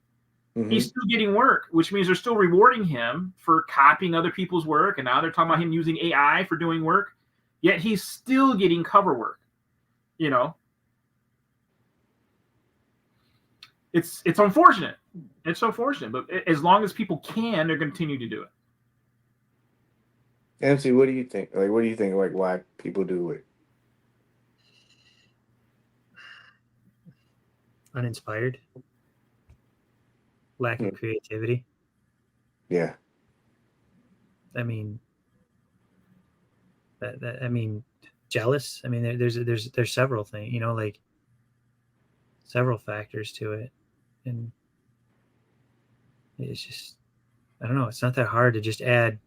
He's still getting work, which means they're still rewarding him for copying other people's work. And now they're talking about him using AI for doing work. Yet he's still getting cover work. It's unfortunate. It's unfortunate. But as long as people can, they're going to continue to do it. MC, what do you think? Like, what do you think? Like, why people do it? Uninspired. Lack of creativity. Yeah. I mean, jealous. I mean, there's several things, like several factors to it, and it's just, I don't know. It's not that hard to just add,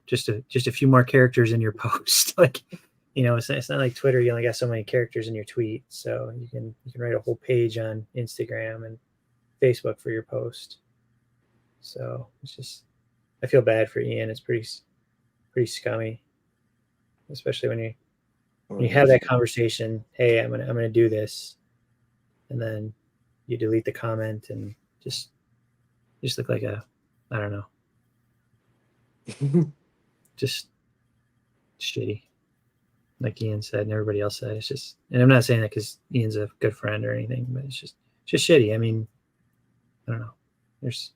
just a few more characters in your post. Like, it's not like Twitter. You only got so many characters in your tweet, so you can write a whole page on Instagram and Facebook for your post. So it's just, I feel bad for Ian. It's pretty scummy, especially when you have that conversation. Hey, I'm gonna do this, and then you delete the comment and just look like I don't know, just shitty, like Ian said and everybody else said. It's just, and I'm not saying that because Ian's a good friend or anything, but it's just shitty. I mean, I don't know. There's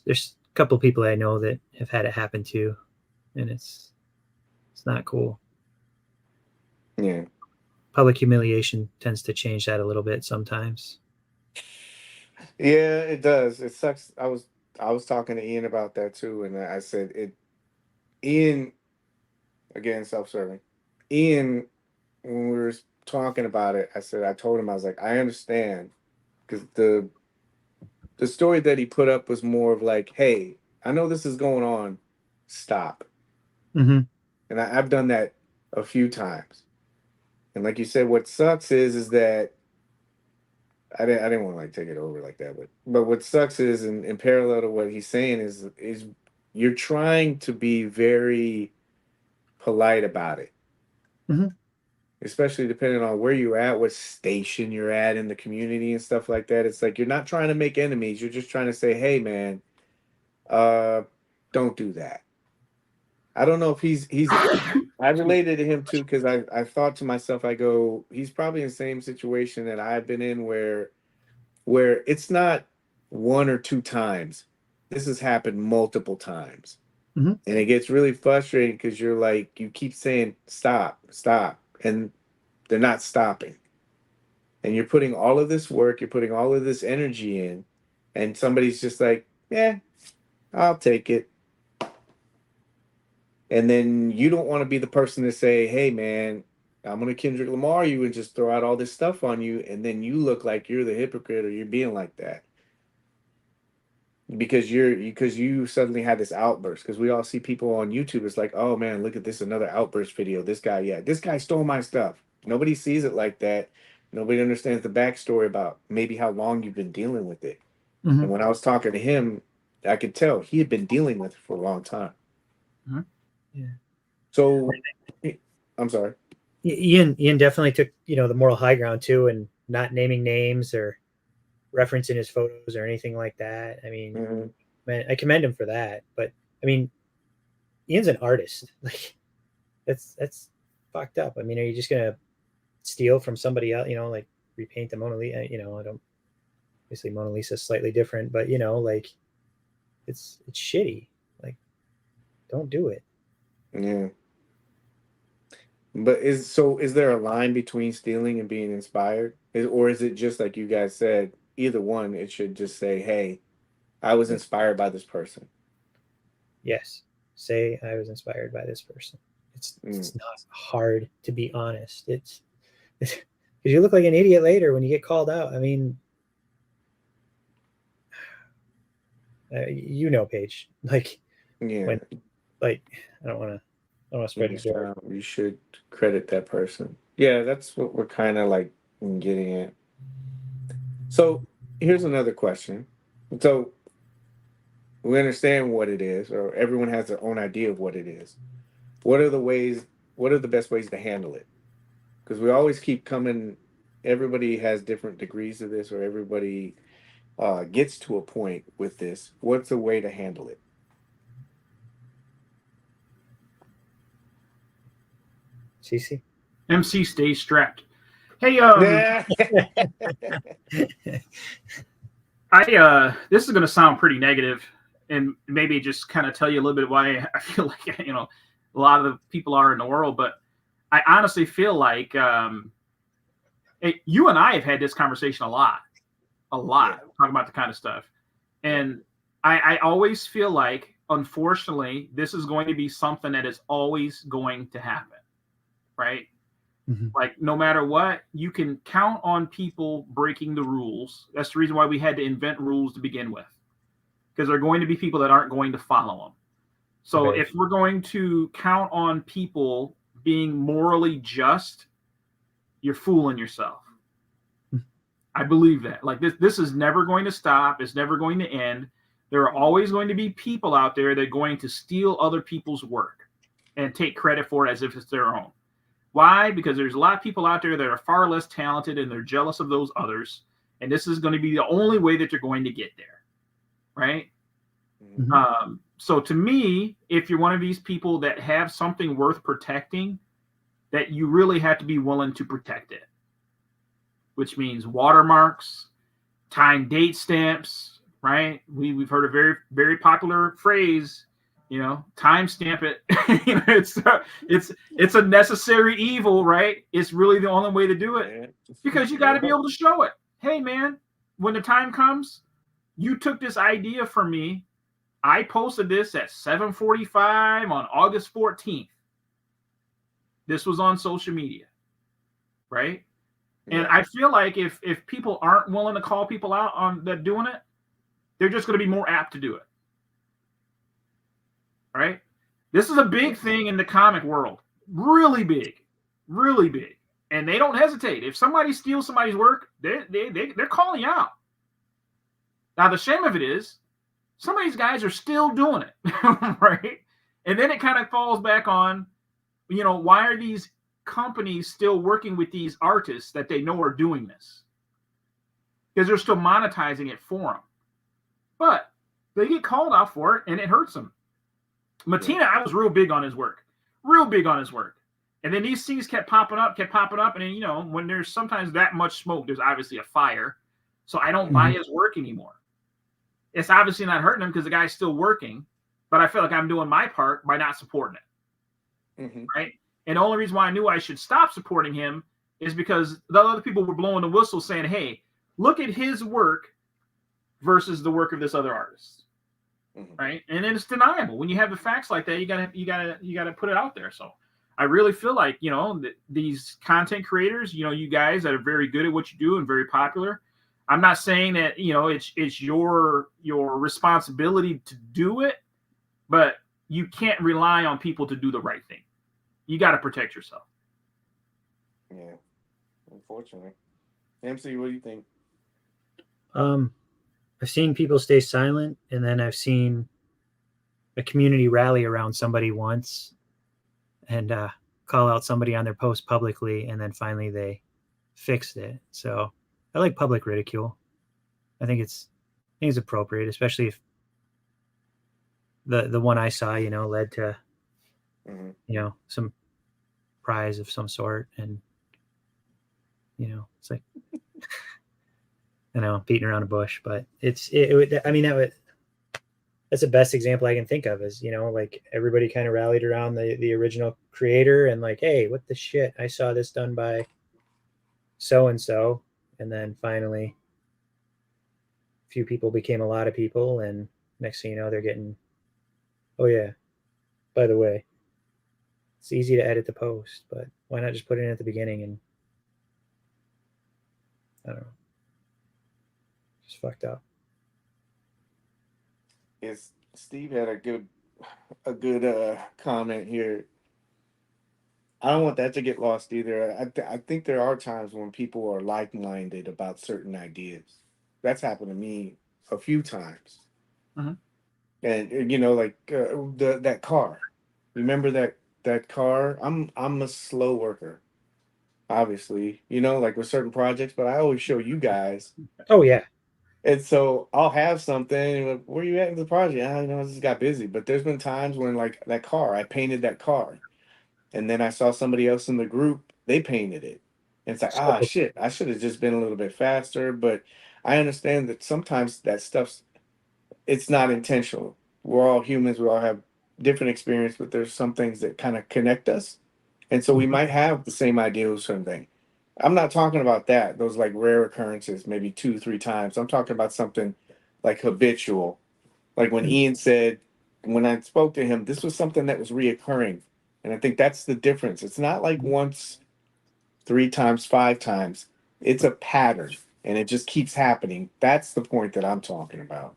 a couple of people I know that have had it happen to, and it's not cool. Yeah. Public humiliation tends to change that a little bit sometimes. Yeah, it does. It sucks. I was talking to Ian about that too, and I said Ian, again, self-serving. Ian, when we were talking about it, I told him, I was like, I understand, because the story that he put up was more of like, hey, I know this is going on, stop. And I've done that a few times. And like you said, what sucks is that I didn't want to like take it over like that, but what sucks is, in parallel to what he's saying, is you're trying to be very polite about it. Especially depending on where you're at, what station you're at in the community and stuff like that. It's like you're not trying to make enemies. You're just trying to say, hey, man, don't do that. I don't know if he's I related to him too because I thought to myself, I go, he's probably in the same situation that I've been in where it's not one or two times. This has happened multiple times. Mhm. And it gets really frustrating because you're like, you keep saying stop, stop, and they're not stopping. And you're putting all of this work, you're putting all of this energy in, and somebody's just like, yeah, I'll take it. And then you don't want to be the person to say, hey, man, I'm going to Kendrick Lamar you and just throw out all this stuff on you. And then you look like you're the hypocrite or you're being like that. Because you suddenly had this outburst. Because we all see people on YouTube. It's like, oh, man, look at this, another outburst video. This guy stole my stuff. Nobody sees it like that. Nobody understands the backstory about maybe how long you've been dealing with it. Mhm. And when I was talking to him, I could tell he had been dealing with it for a long time. Mhm. Yeah. So, I'm sorry. Ian definitely took, the moral high ground too, and not naming names or referencing his photos or anything like that. I mean, Mhm. man, I commend him for that. But I mean, Ian's an artist. Like that's fucked up. I mean, are you just gonna steal from somebody else? Like repaint the Mona Lisa? I don't. Obviously, Mona Lisa's slightly different, but like it's shitty. Like, don't do it. Yeah. But is there a line between stealing and being inspired? Or is it just like you guys said, either one, it should just say, hey, I was inspired by this person. Yes, say I was inspired by this person. It's not hard to be honest. It's because you look like an idiot later when you get called out. I mean, Paige, like Yeah. when, like I don't want to spread his word. You should credit that person. Yeah, that's what we're kind of like getting at. So here's another question. So we understand what it is, or everyone has their own idea of what it is. What are the best ways to handle it? Because we always keep coming, everybody has different degrees of this, or everybody gets to a point with this. What's a way to handle it? CC. MC stays strapped. Hey, this is going to sound pretty negative, and maybe just kind of tell you a little bit why I feel like a lot of the people are in the world. But I honestly feel like you and I have had this conversation a lot, Yeah. talking about the kind of stuff, and I always feel like, unfortunately, this is going to be something that is always going to happen, right? Mm-hmm. Like, no matter what, you can count on people breaking the rules. That's the reason why we had to invent rules to begin with, because there are going to be people that aren't going to follow them. So if we're going to count on people being morally just, you're fooling yourself. I believe that. Like, this is never going to stop. It's never going to end. There are always going to be people out there that are going to steal other people's work and take credit for it as if it's their own. Why? Because there's a lot of people out there that are far less talented and they're jealous of those others. And this is going to be the only way that you're going to get there. Right? Mm-hmm. So to me, if you're one of these people that have something worth protecting, that you really have to be willing to protect it, which means watermarks, time date stamps, right? We've heard a very, very popular phrase, time stamp it. It's a necessary evil, right? It's really the only way to do it, because you got to be able to show it. Hey, man, when the time comes, you took this idea from me. I posted this at 7:45 on August 14th. This was on social media, right? And I feel like if people aren't willing to call people out on that doing it, they're just going to be more apt to do it. Right? This is a big thing in the comic world. Really big. Really big. And they don't hesitate. If somebody steals somebody's work, they're calling you out. Now, the shame of it is, some of these guys are still doing it. Right? And then it kind of falls back on, why are these companies still working with these artists that they know are doing this? Because they're still monetizing it for them. But they get called out for it, and it hurts them. Matina, I was real big on his work. Real big on his work. And then these things kept popping up. And then, you know, when there's sometimes that much smoke, there's obviously a fire. So I don't buy his work anymore. It's obviously not hurting him because the guy's still working, but I feel like I'm doing my part by not supporting it. Right? And the only reason why I knew I should stop supporting him is because the other people were blowing the whistle saying, hey, look at his work versus the work of this other artist. Right? And then it's deniable. When you have the facts like that, you gotta put it out there. So I really feel like, you know, these content creators, you know, you guys that are very good at what you do and very popular. I'm not saying that, you know, it's your responsibility to do it, but you can't rely on people to do the right thing. You got to protect yourself. Yeah, unfortunately. MC, what do you think? I've seen people stay silent, and then I've seen a community rally around somebody once and call out somebody on their post publicly, and then finally they fixed it. So I like public ridicule. I think it's appropriate, especially if the one I saw, you know, led to you know, some prize of some sort, and you know, it's like you know, beating around a bush, but that's the best example I can think of is, you know, like everybody kind of rallied around the original creator and like, hey, what the shit? I saw this done by so-and-so. And then finally a few people became a lot of people. And next thing you know, they're getting, oh yeah, by the way, it's easy to edit the post, but why not just put it in at the beginning? And I don't know. Just fucked up. Yes, Steve had a good comment here. I don't want that to get lost either. I think there are times when people are like-minded about certain ideas. That's happened to me a few times. And you know, like that car. Remember that car? I'm a slow worker, obviously. You know, like with certain projects, but I always show you guys. Oh yeah. And so I'll have something. Like, where you at in the project? I know I just got busy. But there's been times when, like that car, I painted that car, and then I saw somebody else in the group, they painted it. And it's like, shit, I should have just been a little bit faster. But I understand that sometimes that stuff's it's not intentional. We're all humans. We all have different experience, but there's some things that kind of connect us, and so we might have the same idea of something. I'm not talking about that. Those like rare occurrences, maybe 2-3 times. I'm talking about something like habitual. Like when Ian said, when I spoke to him, this was something that was reoccurring. And I think that's the difference. It's not like once, 3 times, 5 times. It's a pattern and it just keeps happening. That's the point that I'm talking about.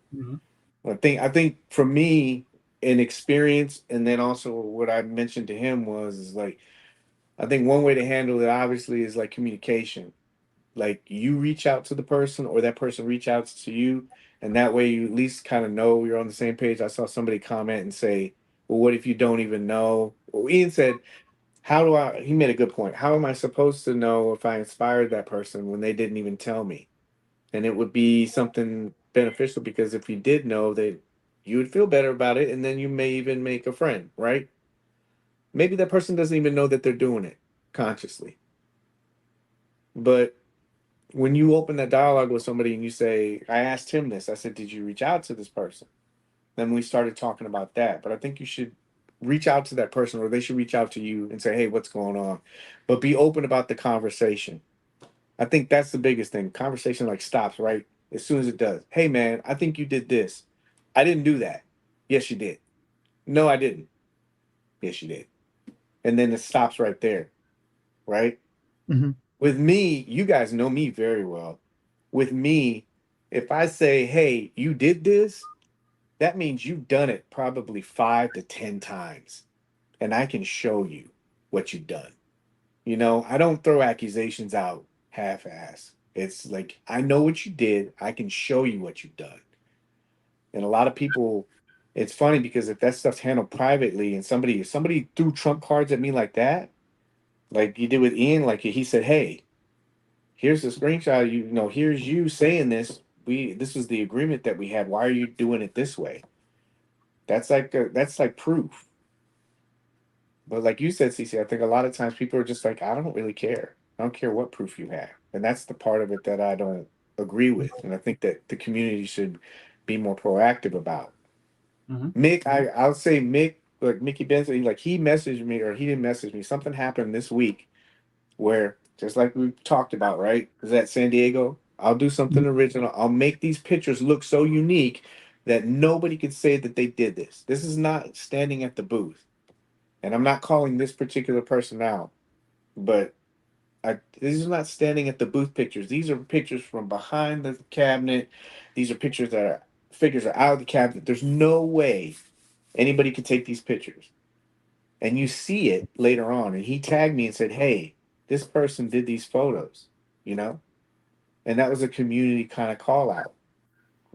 I think for me, in experience, and then also what I mentioned to him is like, I think one way to handle it obviously is like communication. Like you reach out to the person or that person reach out to you, and that way you at least kind of know you're on the same page. I saw somebody comment and say, well, what if you don't even know? Well, Ian said, he made a good point. How am I supposed to know if I inspired that person when they didn't even tell me? And it would be something beneficial because if you did know that, you would feel better about it, and then you may even make a friend, right? Maybe that person doesn't even know that they're doing it consciously. But when you open that dialogue with somebody and you say, I asked him this, I said, did you reach out to this person? Then we started talking about that. But I think you should reach out to that person, or they should reach out to you and say, hey, what's going on? But be open about the conversation. I think that's the biggest thing. Conversation like stops right as soon as it does. Hey, man, I think you did this. I didn't do that. Yes, you did. No, I didn't. Yes, you did. And then it stops right there. Right? With me, you guys know me very well. With me, if I say, hey, you did this, that means you've done it probably 5 to 10 times. And I can show you what you've done. You know, I don't throw accusations out half-ass. It's like, I know what you did. I can show you what you've done. And a lot of people, it's funny because if that stuff's handled privately and somebody threw trump cards at me like that, like you did with Ian, like he said, hey, here's the screenshot. You know, here's you saying this. This was the agreement that we had. Why are you doing it this way? That's like proof. But like you said, CC, I think a lot of times people are just like, I don't really care. I don't care what proof you have. And that's the part of it that I don't agree with. And I think that the community should be more proactive about. Mick, I'll say Mick, like Mickey Benson, like he messaged me or he didn't message me. Something happened this week where just like we talked about, right? Is that San Diego? I'll do something original. I'll make these pictures look so unique that nobody could say that they did this. This is not standing at the booth. And I'm not calling this particular person out, but this is not standing at the booth pictures. These are pictures from behind the cabinet. These are pictures that are figures are out of the cabinet. There's no way anybody could take these pictures. And you see it later on. And he tagged me and said, hey, this person did these photos, you know? And that was a community kind of call out.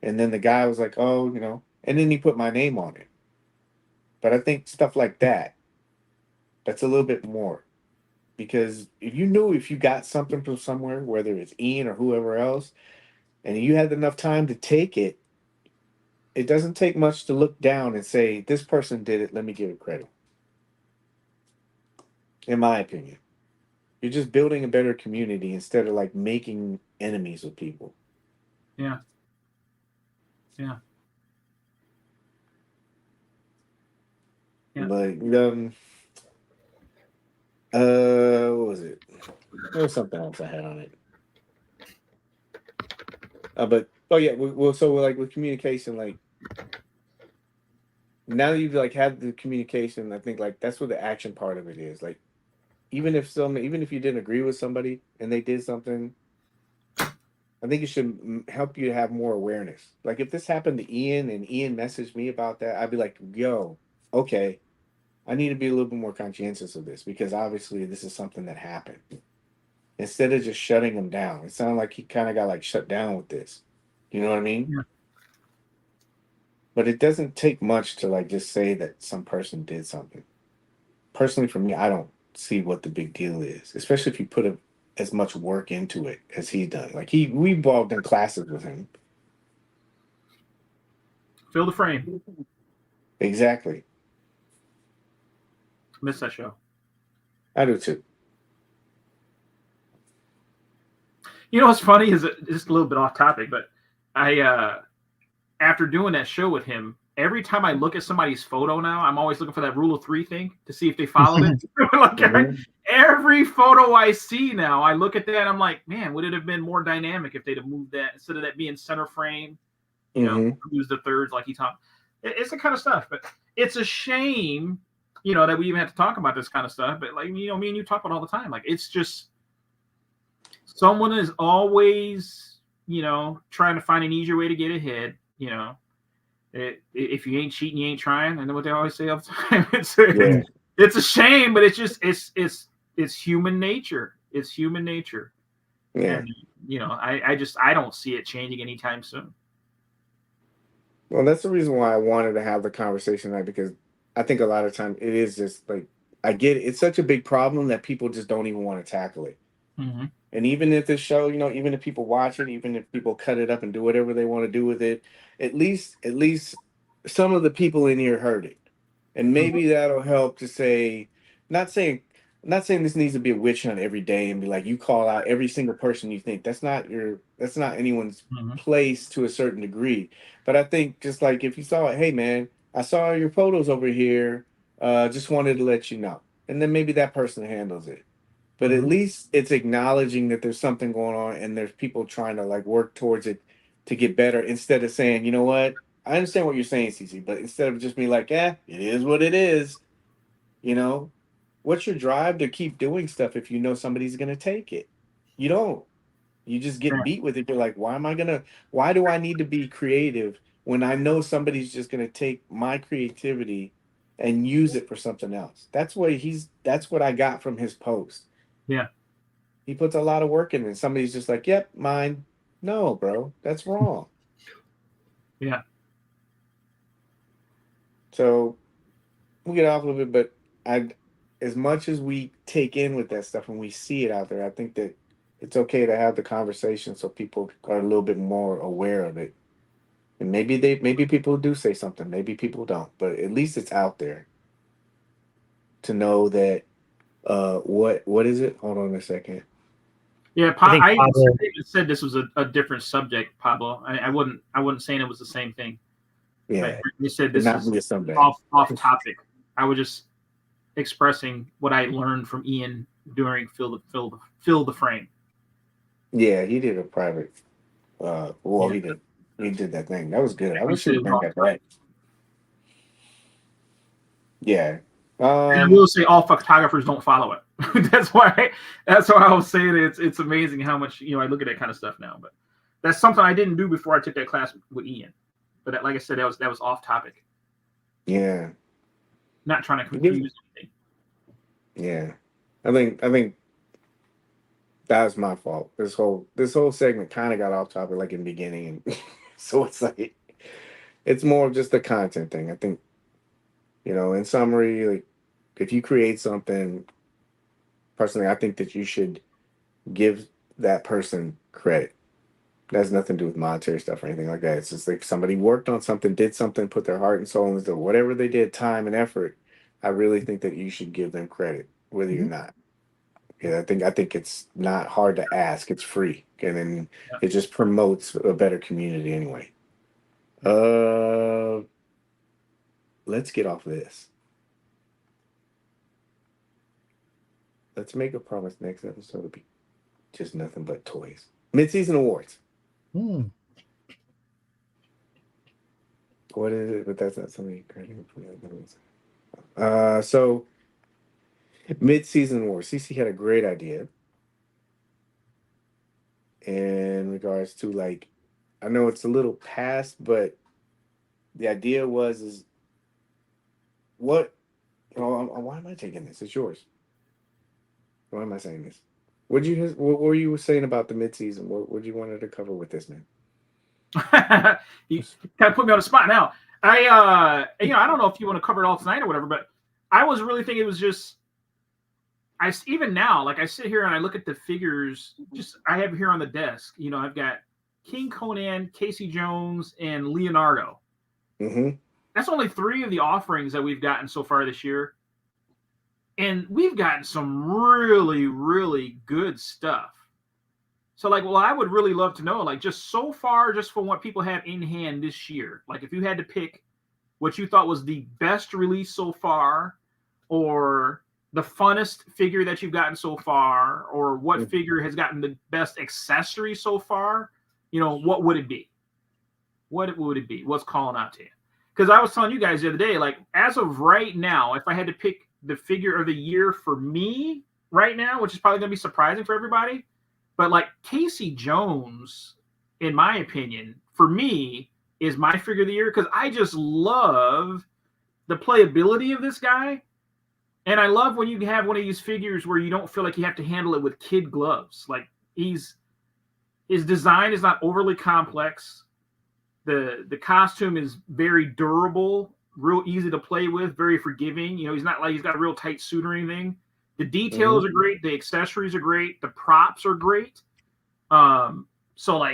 And then the guy was like, oh, you know, and then he put my name on it. But I think stuff like that, that's a little bit more. Because if you got something from somewhere, whether it's Ian or whoever else, and you had enough time to take it, it doesn't take much to look down and say, this person did it, let me give it credit. In my opinion. You're just building a better community instead of like making enemies with people. Yeah. Yeah. Yeah. But what was it? There was something else I had on it. But yeah, so like with communication, like now that you've like had the communication, I think like that's what the action part of it is. Like even if you didn't agree with somebody and they did something, I think it should help you to have more awareness. Like if this happened to Ian and Ian messaged me about that, I'd be like, yo, okay, I need to be a little bit more conscientious of this because obviously this is something that happened. Instead of just shutting him down, it sounded like he kind of got like shut down with this. You know what I mean? Yeah. But it doesn't take much to like just say that some person did something. Personally, for me, I don't see what the big deal is, especially if you put as much work into it as he's done. Like we involved in classes with him. Fill the frame. Exactly. Miss that show. I do too. You know what's funny is just a little bit off topic, but I after doing that show with him, every time I look at somebody's photo now, I'm always looking for that rule of three thing to see if they followed it. Like every photo I see now, I look at that and I'm like, man, would it have been more dynamic if they'd have moved that instead of that being center frame? You know, use the thirds like he talked. It's the kind of stuff, but it's a shame, you know, that we even have to talk about this kind of stuff. But like, you know, me and you talk about it all the time. Like, it's just someone is always, you know, trying to find an easier way to get ahead. You know, if you ain't cheating, you ain't trying. I know what they always say all the time. It's a shame, but it's just it's human nature. It's human nature. Yeah. And, you know, I don't see it changing anytime soon. Well, that's the reason why I wanted to have the conversation tonight, because I think a lot of times it is just like, I get it. It's such a big problem that people just don't even want to tackle it. And even if this show, you know, even if people watch it, even if people cut it up and do whatever they want to do with it, at least some of the people in here heard it. And maybe that'll help to say, not saying this needs to be a witch hunt every day and be like, you call out every single person you think. That's not anyone's place to a certain degree. But I think just like if you saw it, hey man, I saw your photos over here, just wanted to let you know. And then maybe that person handles it. But at least it's acknowledging that there's something going on and there's people trying to like work towards it to get better, instead of saying, you know what, I understand what you're saying, Cece, but instead of just being like, it is what it is, you know, what's your drive to keep doing stuff if you know somebody's going to take it? You don't. You just get beat with it. You're like, why do I need to be creative when I know somebody's just going to take my creativity and use it for something else? That's what I got from his post. Yeah. He puts a lot of work in it. Somebody's just like, yep, mine. No, bro, that's wrong. Yeah. So we'll get off of it, but as much as we take in with that stuff and we see it out there, I think that it's okay to have the conversation so people are a little bit more aware of it. And maybe people do say something, maybe people don't, but at least it's out there to know that what is it? Hold on a second. Yeah, I think I Pablo, even said this was a different subject, Pablo. I wasn't saying it was the same thing. Yeah, You said it's this not is really something. off topic. I was just expressing what I learned from Ian during fill the frame. Yeah, he did a private. Well, Yeah. he did that thing. That was good. I He wish said he'd it was bring off that topic. back. Yeah. And I will say all photographers don't follow it. That's why I was saying it's amazing how much I look at that kind of stuff now. But that's something I didn't do before I took that class with Ian. But like I said, that was off topic. Yeah. Not trying to confuse anything. Yeah. I think that was my fault. This whole segment kind of got off topic like in the beginning, and so it's like it's more of just a content thing. I think, in summary, like if you create something, personally, I think that you should give that person credit. That has nothing to do with monetary stuff or anything like that. It's just like somebody worked on something, did something, put their heart and soul into whatever they did, time and effort. I really think that you should give them credit, whether you're not. Yeah, I think it's not hard to ask. It's free, and then it just promotes a better community anyway. Uh, let's get off of this. Let's make a promise. Next episode will be just nothing but toys. Mid-season awards. What is it? But that's not something. So mid-season awards. CC had a great idea in regards to like, I know it's a little past, but the idea is what. Oh, why am I taking this? It's yours. Why am I saying this? What were you saying about the midseason? What you wanted to cover with this, man? You kind of put me on the spot now. I don't know if you want to cover it all tonight or whatever, but I was really thinking it was just even now, like I sit here and I look at the figures just I have here on the desk. I've got King Conan, Casey Jones, and Leonardo. Mm-hmm. That's only 3 of the offerings that we've gotten so far this year. And we've gotten some really, really good stuff. So, I would really love to know, just so far, just from what people have in hand this year, if you had to pick what you thought was the best release so far, or the funnest figure that you've gotten so far, or what figure has gotten the best accessory so far, what would it be? What would it be? What's calling out to you? Because I was telling you guys the other day, as of right now, if I had to pick the figure of the year for me right now, which is probably going to be surprising for everybody, but Casey Jones, in my opinion, for me, is my figure of the year because I just love the playability of this guy. And I love when you have one of these figures where you don't feel like you have to handle it with kid gloves. His design is not overly complex. The costume is very durable, real easy to play with, very forgiving. He's not he's got a real tight suit or anything. The details are great. The accessories are great. The props are great. So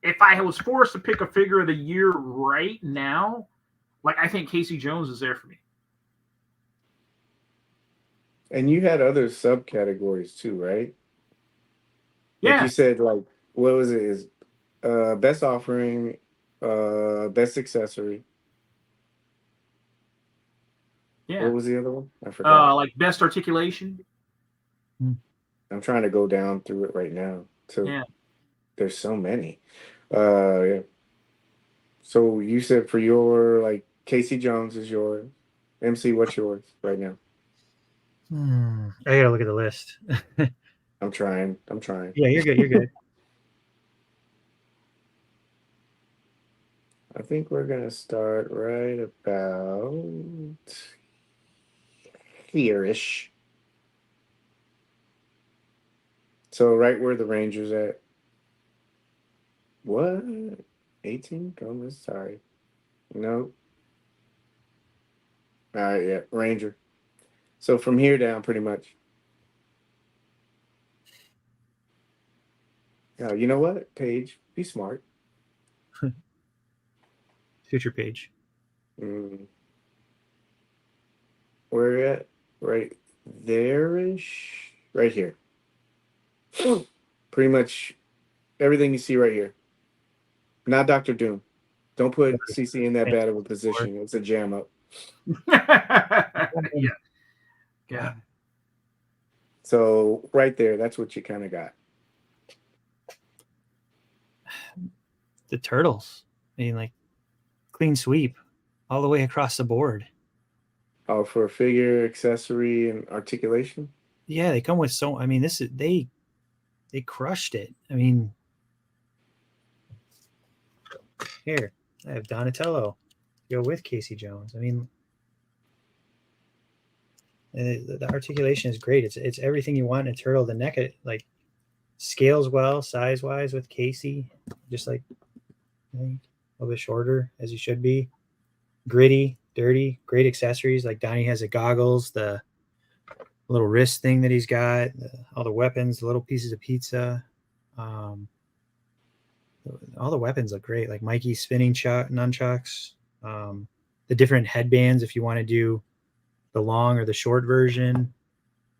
if I was forced to pick a figure of the year right now, I think Casey Jones is there for me. And you had other subcategories too, right? Yeah. You said what was it? Is best offering, best accessory. Yeah. What was the other one? I forgot. Best articulation. I'm trying to go down through it right now. Yeah. There's so many. Yeah. So you said for your Casey Jones is yours. MC, what's yours right now? I gotta look at the list. I'm trying. Yeah, you're good. You're good. I think we're gonna start right about here-ish. So right where the Rangers at. What? 18? Gomez? Sorry. No. All right, yeah, Ranger. So from here down, pretty much. You know what, Paige? Be smart. Future Page. Where at? Right there-ish? Right here. Pretty much everything you see right here. Not Dr. Doom. Don't put CC in that bad of a position. It's a jam up. Yeah. Yeah. So right there, that's what you kind of got. The Turtles. I mean, like, clean sweep all the way across the board. Oh, for figure, accessory, and articulation? Yeah, they come with I mean, they crushed it. I mean, here, I have Donatello go with Casey Jones. I mean, the articulation is great. It's everything you want in a turtle. The Neca, like, scales well size wise with Casey, just like, I think, a little bit shorter as he should be. Gritty, dirty, great accessories. Like Donnie has the goggles, the little wrist thing that he's got, all the weapons, the little pieces of pizza. All the weapons look great. Like Mikey's spinning nunchucks, the different headbands if you want to do the long or the short version.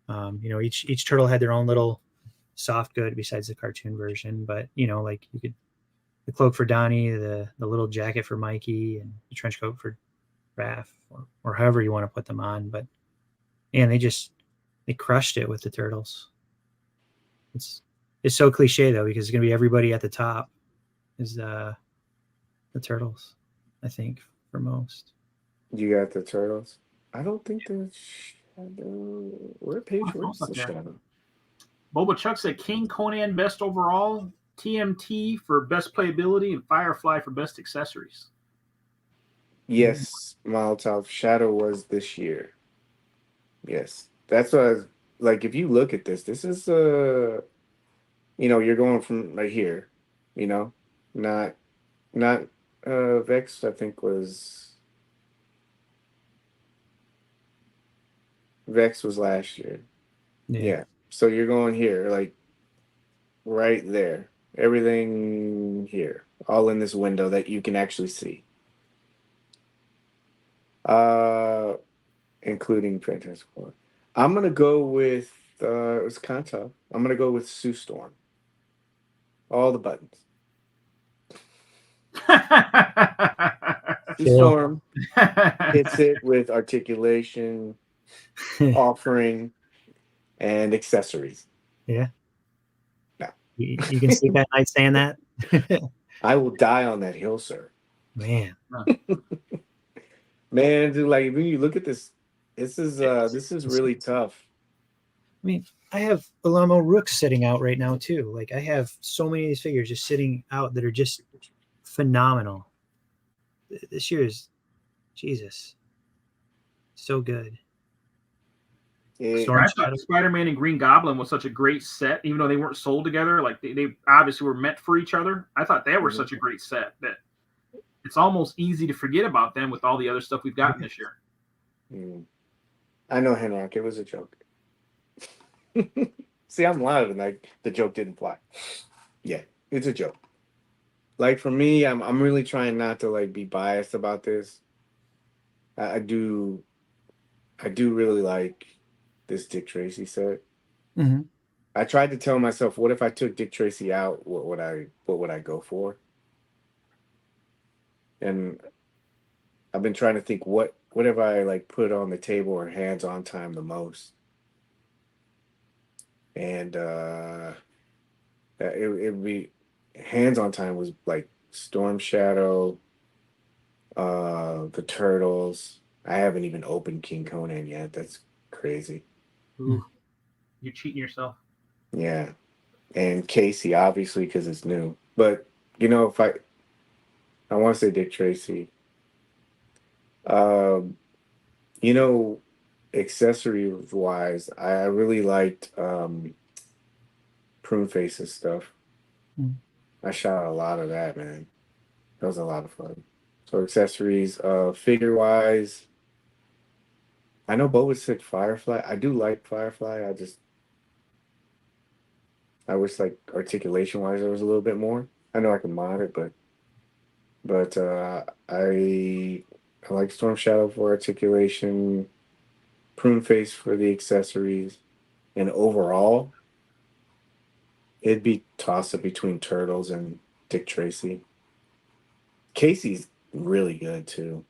Each turtle had their own little soft good besides the cartoon version, but like you could, the cloak for Donnie, the little jacket for Mikey, and the trench coat for Raph, or however you want to put them on. But and they crushed it with the turtles. It's so cliche though, because it's gonna be everybody at the top is the turtles, I think, for most. You got the turtles. I don't think the shadow. Where's the shadow? Boba Chuck said King Conan best overall, TMT for best playability, and Firefly for best accessories. Yes, Molotov Shadow was this year. Yes, that's what I was like. If you look at this is you're going from right here, not Vex. I think Vex was last year. Yeah. So you're going here, like right there. Everything here, all in this window that you can actually see. Including Fantastic Four. I'm gonna go with it was Kanta. I'm gonna go with Sue Storm. All the buttons. Sue Storm hits it with articulation, offering, and accessories. Yeah. No. You can sleep at night saying that. I will die on that hill, sir. Man. Man, dude, like when you look at this is really tough. I mean, I have Alamo Rooks sitting out right now too. Like, I have so many of these figures just sitting out that are just phenomenal. This year's, Jesus, so good. I thought Spider-Man and Green Goblin was such a great set, even though they weren't sold together. Like they obviously were meant for each other. I thought they were such a great set that it's almost easy to forget about them with all the other stuff we've gotten this year. I know, Henrock, it was a joke. See, I'm loud and like the joke didn't fly. Yeah, it's a joke. Like for me, I'm really trying not to like be biased about this. I do really like this Dick Tracy set. Mm-hmm. I tried to tell myself, what if I took Dick Tracy out? What would I go for? And I've been trying to think what have I like put on the table or hands on time the most. And it be hands on time was like Storm Shadow, the Turtles. I haven't even opened King Conan yet. That's crazy. Ooh, you're cheating yourself. Yeah, and Casey obviously because it's new. But if I want to say Dick Tracy. Accessory wise, I really liked Prune Face's stuff. I shot a lot of that, man. That was a lot of fun. So accessories, figure wise, I know Bo said Firefly. I do like Firefly. I wish like articulation wise there was a little bit more. I know I can mod it, but But I like Storm Shadow for articulation, Prune Face for the accessories, and overall, it'd be toss up between Turtles and Dick Tracy. Casey's really good too.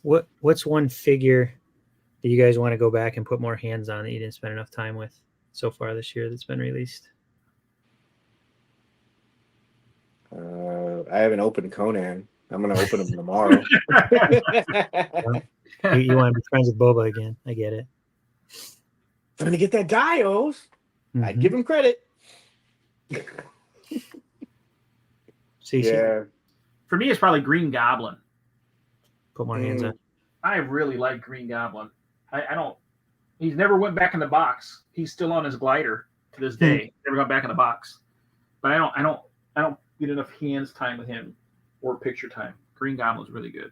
What's one figure that you guys want to go back and put more hands on that you didn't spend enough time with so far this year that's been released? I haven't opened Conan. I'm gonna open them tomorrow. You want to be friends with Boba again? I get it. Trying to get that Dios. I'd give him credit. Yeah. For me, it's probably Green Goblin. Put more hands on. I really like Green Goblin. I don't. He's never went back in the box. He's still on his glider to this day. Never gone back in the box. But I don't get enough hands time with him or picture time. Green Goblin's really good.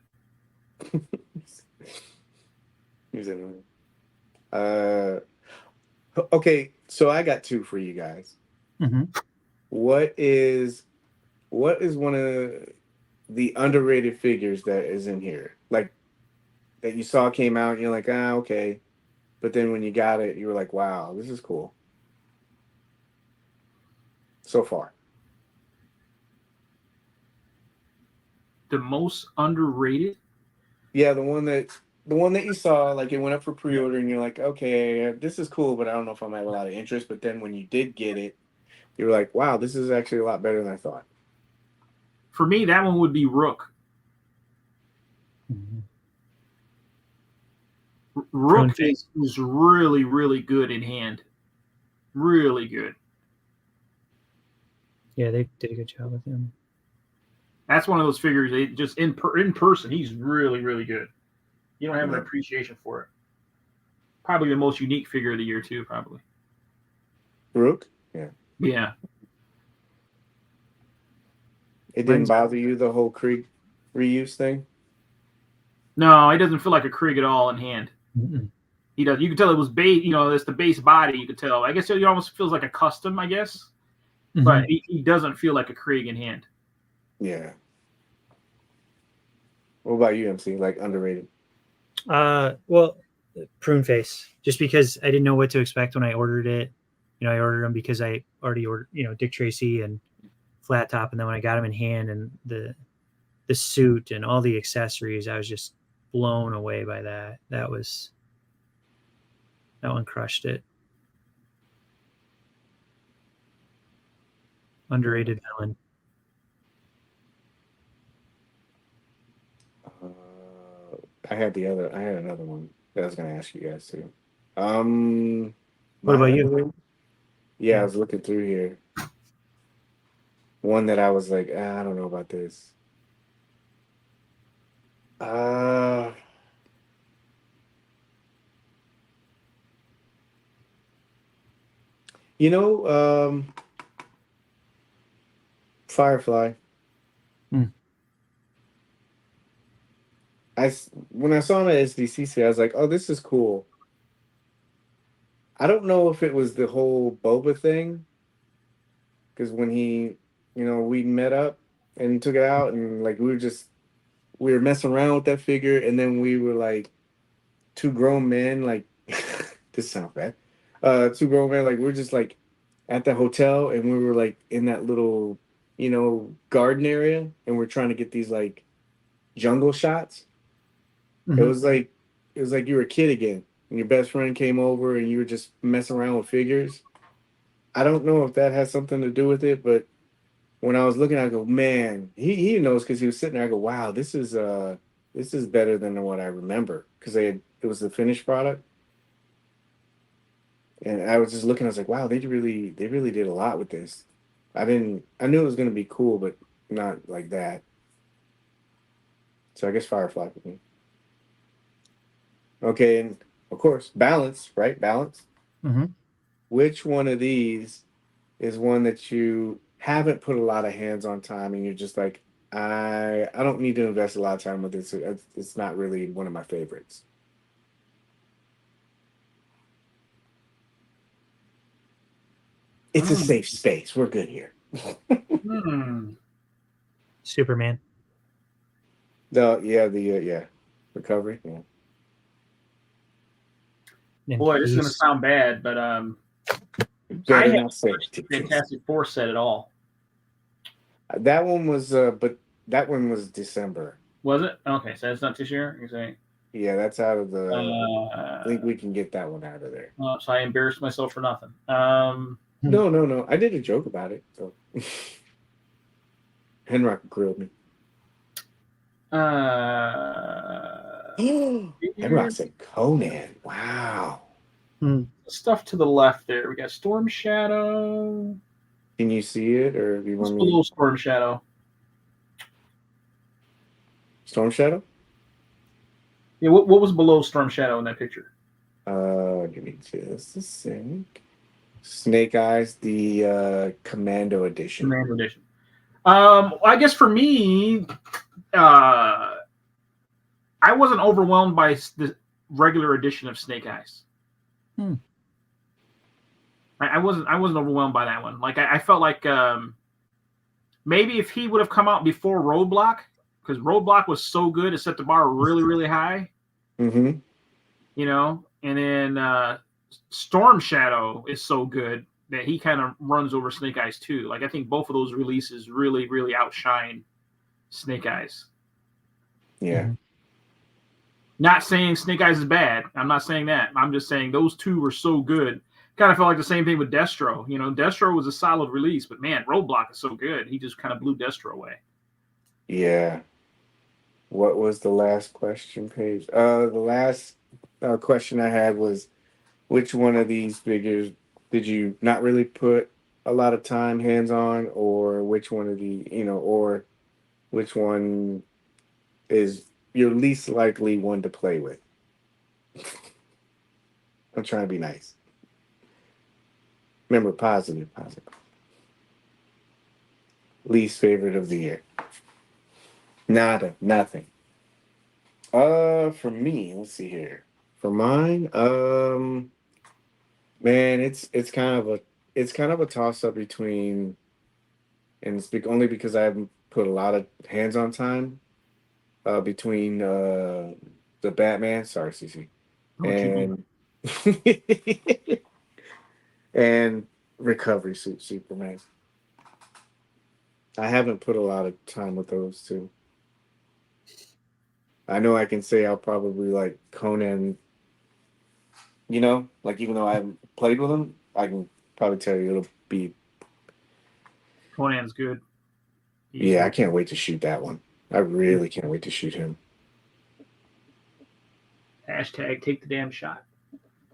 He's annoying. Okay, so I got two for you guys. What is one of the underrated figures that is in here? Like that you saw came out and you're like, okay. But then when you got it, you were like, wow, this is cool. So far. The most underrated? Yeah, the one that you saw, like it went up for pre-order and you're like, okay, this is cool, but I don't know if I'm gonna have a lot of interest. But then when you did get it, you were like, wow, this is actually a lot better than I thought. For me, that one would be Rook. Rook is really, really good in hand. Really good. Yeah, they did a good job with him. That's one of those figures. They just in person, he's really, really good. You don't have an appreciation for it. Probably the most unique figure of the year too. Probably. Rook? Yeah. Yeah. It didn't bother you, the whole Krieg reuse thing? No, he doesn't feel like a Krieg at all in hand. He does. You can tell it was base. You know, it's the base body. You could tell. I guess it almost feels like a custom. I guess, but he doesn't feel like a Krieg in hand. Yeah. What about you, MC? Like underrated? Well, Prune Face. Just because I didn't know what to expect when I ordered it. You know, I ordered them because I already ordered, Dick Tracy and Flat Top, and then when I got them in hand and the suit and all the accessories, I was just blown away by that. That one crushed it. Underrated villain. I had another one that I was going to ask you guys too. What about you? Yeah, I was looking through here. One that I was like, I don't know about this. Firefly. When I saw him at SDCC, I was like, oh, this is cool. I don't know if it was the whole Boba thing, because when he, we met up and took it out, and like we were messing around with that figure, and then we were like two grown men, like this sounds bad. Two grown men, like we're just like at the hotel, and we were like in that little, garden area, and we're trying to get these like jungle shots. It was like you were a kid again, and your best friend came over, and you were just messing around with figures. I don't know if that has something to do with it, but when I was looking, I go, man, he knows, because he was sitting there. I go, wow, this is better than what I remember, because it was the finished product, and I was just looking. I was like, wow, they really did a lot with this. I knew it was gonna be cool, but not like that. So I guess Firefly with me. Okay, and of course, balance, right? Balance. Which one of these is one that you haven't put a lot of hands-on time, and you're just like, I don't need to invest a lot of time with this. It's not really one of my favorites. It's a safe space. We're good here. Superman. The recovery. Yeah. And Boy, this is going to he's- sound bad, but Better I not say haven't it. Fantastic Four set at all. That one was, but that one was December. Was it? Okay, so that's not this year. You're saying? Yeah, that's out of the. I think we can get that one out of there. So I embarrassed myself for nothing. No. I did a joke about it. So Henrock grilled me. Henrock said Conan. Wow. Stuff to the left there. We got Storm Shadow. Can you see it, or do you What's want below me? Storm Shadow? Storm Shadow? Yeah, what was below Storm Shadow in that picture? Give me just a sec. Snake Eyes, the Commando edition. Commando Edition. I guess for me, I wasn't overwhelmed by the regular edition of Snake Eyes. I wasn't overwhelmed by that one. Like I felt like maybe if he would have come out before Roadblock, because Roadblock was so good, it set the bar really, really high. Mm-hmm. You know, and then Storm Shadow is so good that he kind of runs over Snake Eyes too. Like I think both of those releases really, really outshine Snake Eyes. Yeah. Not saying Snake Eyes is bad. I'm not saying that. I'm just saying those two were so good. Kind of felt like the same thing with Destro. You know, Destro was a solid release, but man, Roadblock is so good. He just kind of blew Destro away. Yeah. What was the last question, Paige? The last question I had was, which one of these figures did you not really put a lot of time hands on, or which one of the, or which one is your least likely one to play with? I'm trying to be nice. Remember, positive. Least favorite of the year. Nothing. For me, let's see here. For mine, man, it's kind of a toss up between, and it's only because I haven't put a lot of hands on time, between the Batman, sorry, CC, and and Recovery Suit Superman. I haven't put a lot of time with those two. I know I can say I'll probably like Conan, like even though I haven't played with him, I can probably tell you it'll be. Conan's good. Yeah, I can't wait to shoot that one. I really can't wait to shoot him. Hashtag take the damn shot.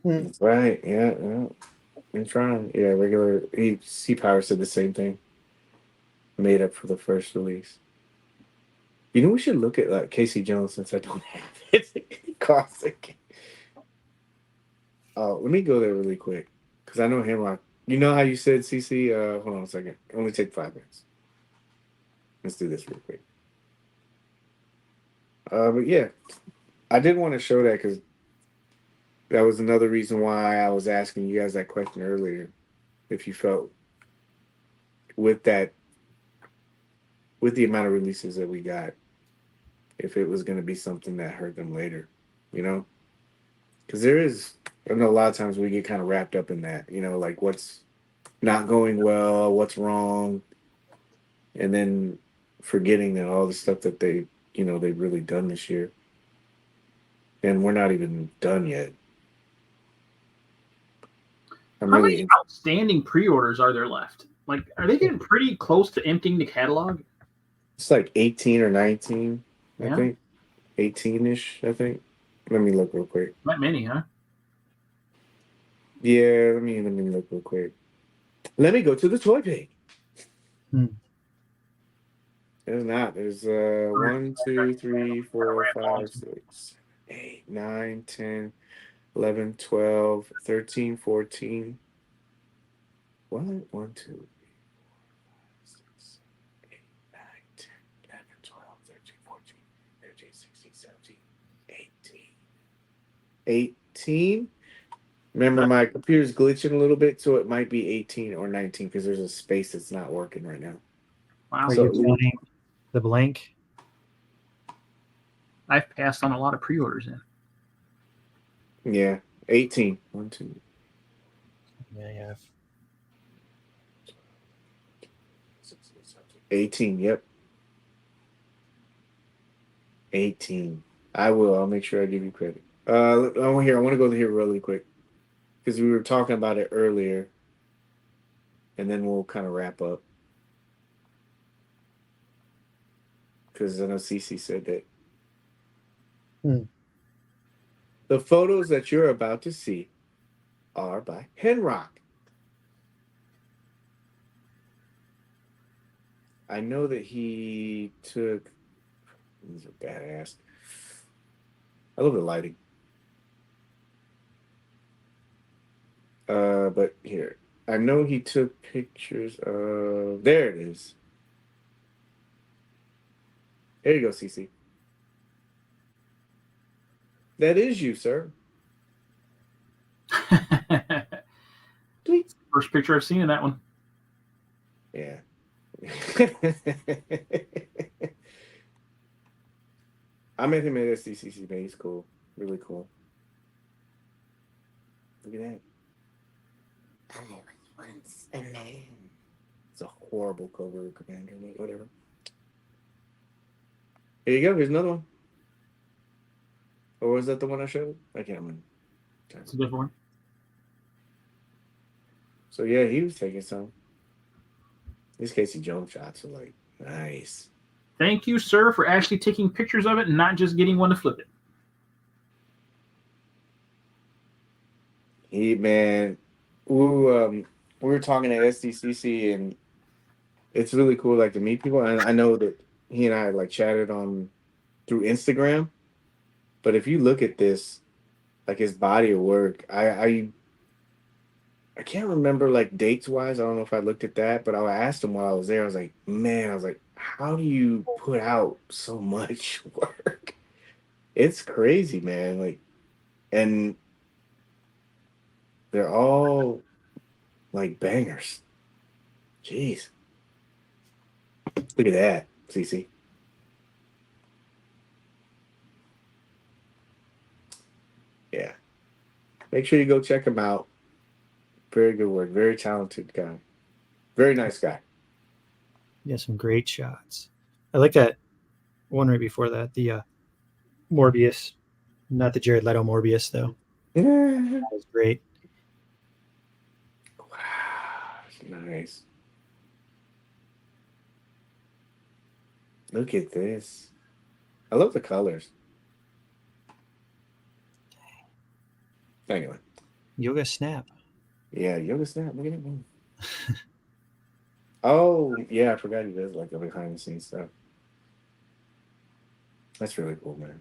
That's right. Yeah. I'm trying. Yeah, regular. C-Power said the same thing. Made up for the first release. You know, we should look at Casey Jones since I don't have it. Classic. Oh, let me go there really quick because I know Hamrock. You know how you said CC? Hold on a second. Only take 5 minutes. Let's do this real quick. But yeah, I did want to show that because that was another reason why I was asking you guys that question earlier. If you felt with the amount of releases that we got, if it was going to be something that hurt them later, because I know a lot of times we get kind of wrapped up in that, like what's not going well, what's wrong, and then forgetting that all the stuff that they've really done this year, and we're not even done yet. How many outstanding pre-orders are there left? Like, are they getting pretty close to emptying the catalog? It's like 18 or 19, Yeah. I think. 18-ish, I think. Let me look real quick. Not many, huh? Yeah, let me look real quick. Let me go to the Toy Paige. There's not. There's 1, 2, 3, 4, 5, 6, 8, 9, 10, 11, 12, 13, 14. What? 1, 2, 3, 4, 5, 6, 8, 9, 10, 11, 12, 13, 14, 15, 16, 17, 18. 18? Remember, my computer's glitching a little bit, so it might be 18 or 19 because there's a space that's not working right now. Wow. Are So- you counting the blank? I've passed on a lot of pre-orders in. Yeah, 18. 1, 2. Yeah, I have. 18. Yep. 18. I will. I'll make sure I give you credit. I want to go here really quick because we were talking about it earlier, and then we'll kind of wrap up. Because I know Cece said that. The photos that you're about to see are by Henrock. I know that he took. These are badass. I love the lighting. But here, I know he took pictures of. There it is. There you go, Cece. That is you, sir. Tweet. First picture I've seen of that one. Yeah. I met him at SDCC, man. He's cool. Really cool. Look at that. I was once a man. It's a horrible cover, Commander, but whatever. Here you go. Here's another one. Or was that the one I showed? I can't remember. It's a different one. So yeah, he was taking some. These Casey Jones shots are like nice. Thank you, sir, for actually taking pictures of it and not just getting one to flip it. Man, we were talking at SDCC, and it's really cool, like, to meet people. And I know that he and I like chatted on through Instagram. But if you look at this, like his body of work, I can't remember like dates wise. I don't know if I looked at that, but I asked him while I was there. I was like, man, how do you put out so much work? It's crazy, man. Like, and they're all like bangers. Jeez. Look at that, CC. Yeah. Make sure you go check him out. Very good work. Very talented guy. Very nice guy. Yeah, some great shots. I like that one right before that, the Morbius. Not the Jared Leto Morbius, though. Yeah. That was great. Wow. Nice. Look at this. I love the colors. Anyway. Yoga Snap. Yeah, Yoga Snap. Look at it. Oh, yeah, I forgot he does like the behind the scenes stuff. That's really cool, man.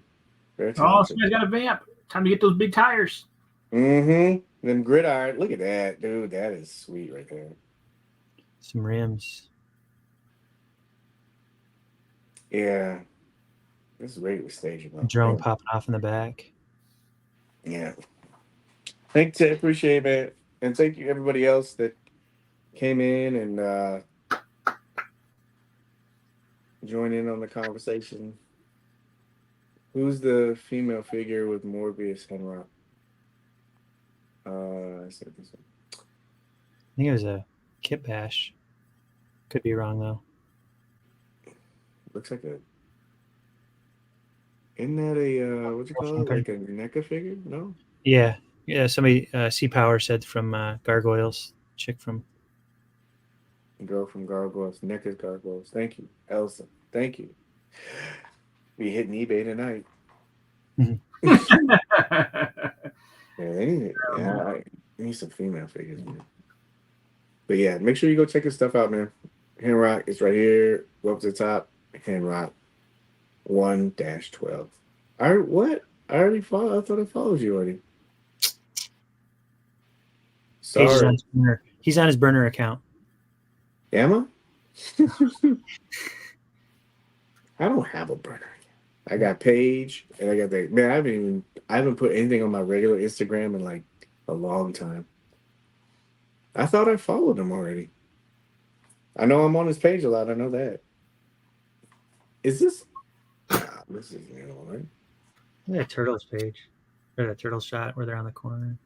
Very Oh, talented. somebody's got a vamp. Time to get those big tires. Mm-hmm. Them gridiron. Look at that, dude. That is sweet right there. Some rims. Yeah. This is great with staging. Drone popping off in the back. Yeah. Thanks, I appreciate it, man. And thank you everybody else that came in and joined in on the conversation. Who's the female figure with Morbius Henrock? I said this one. I think it was a Kit Bash. Could be wrong, though. Looks like a. Isn't that a what you call it? Like a NECA figure? No. Yeah. Somebody C Power said from Gargoyles. Chick from. Girl from Gargoyles. NECA's Gargoyles. Thank you, Elsa. Thank you. We hitting eBay tonight. I need some female figures, man. But yeah, make sure you go check his stuff out, man. Henrock is right here. Go up to the top. Henrock 1-12. What? I already followed. I thought I followed you already. Paige is on Sorry. his burner. He's on his burner account. Am I? I don't have a burner. I got Paige and I got that. Man, I haven't put anything on my regular Instagram in like a long time. I thought I followed him already. I know I'm on his page a lot. I know that. Is this? Nah, this is right. Yeah, Turtles page. Or that turtle shot where they're on the corner.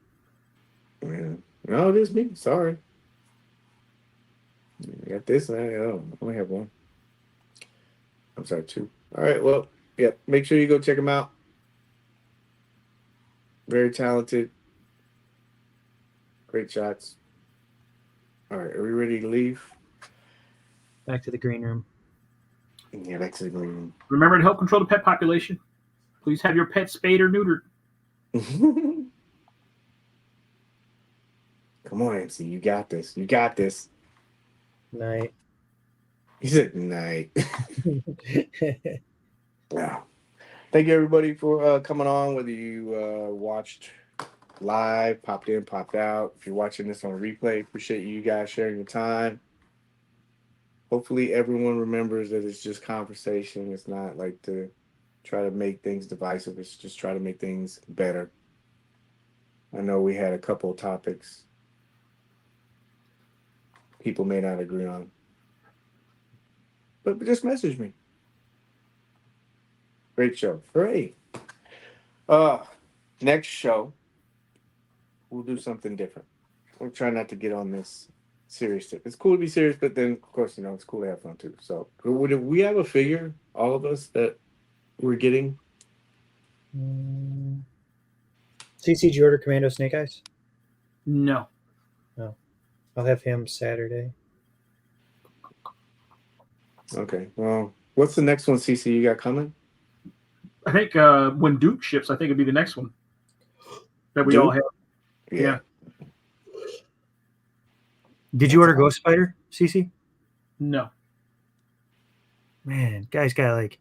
Yeah. No, it is me. Sorry. I got this. I only have one. I'm sorry, two. All right. Well, yeah. Make sure you go check him out. Very talented. Great shots. All right. Are we ready to leave? Back to the green room. Yeah, back to the green room. Remember to help control the pet population. Please have your pet spayed or neutered. Come on, MC. You got this. You got this. Night. He said night. Yeah. Thank you, everybody, for coming on, whether you watched live, popped in, popped out. If you're watching this on replay, appreciate you guys sharing your time. Hopefully, everyone remembers that it's just conversation. It's not like to try to make things divisive. It's just try to make things better. I know we had a couple of topics people may not agree on. But just message me. Great show. Hooray. Next show, we'll do something different. We'll try not to get on this serious tip. It's cool to be serious, but then, of course, it's cool to have fun, too. So, would we have a figure, all of us, that we're getting? CC, did you order Commando Snake Eyes? No. No. I'll have him Saturday. Okay. Well, what's the next one, CC, you got coming? I think when Duke ships, I think it'd be the next one that we Duke? all have. Yeah. Did you order Ghost Spider, CC? No. Man, guy's got like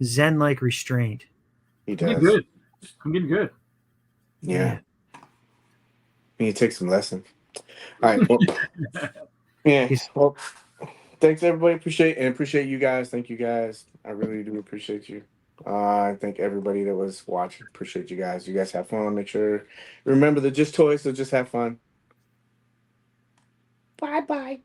Zen-like restraint. He I'm does. getting good. I'm getting good. Yeah. You need to take some lessons. All right. Well, yeah. Well, thanks, everybody. Appreciate you guys. Thank you guys. I really do appreciate you. I thank everybody that was watching. Appreciate you guys. You guys have fun. Make sure remember they're just toys, so just have fun. Bye-bye.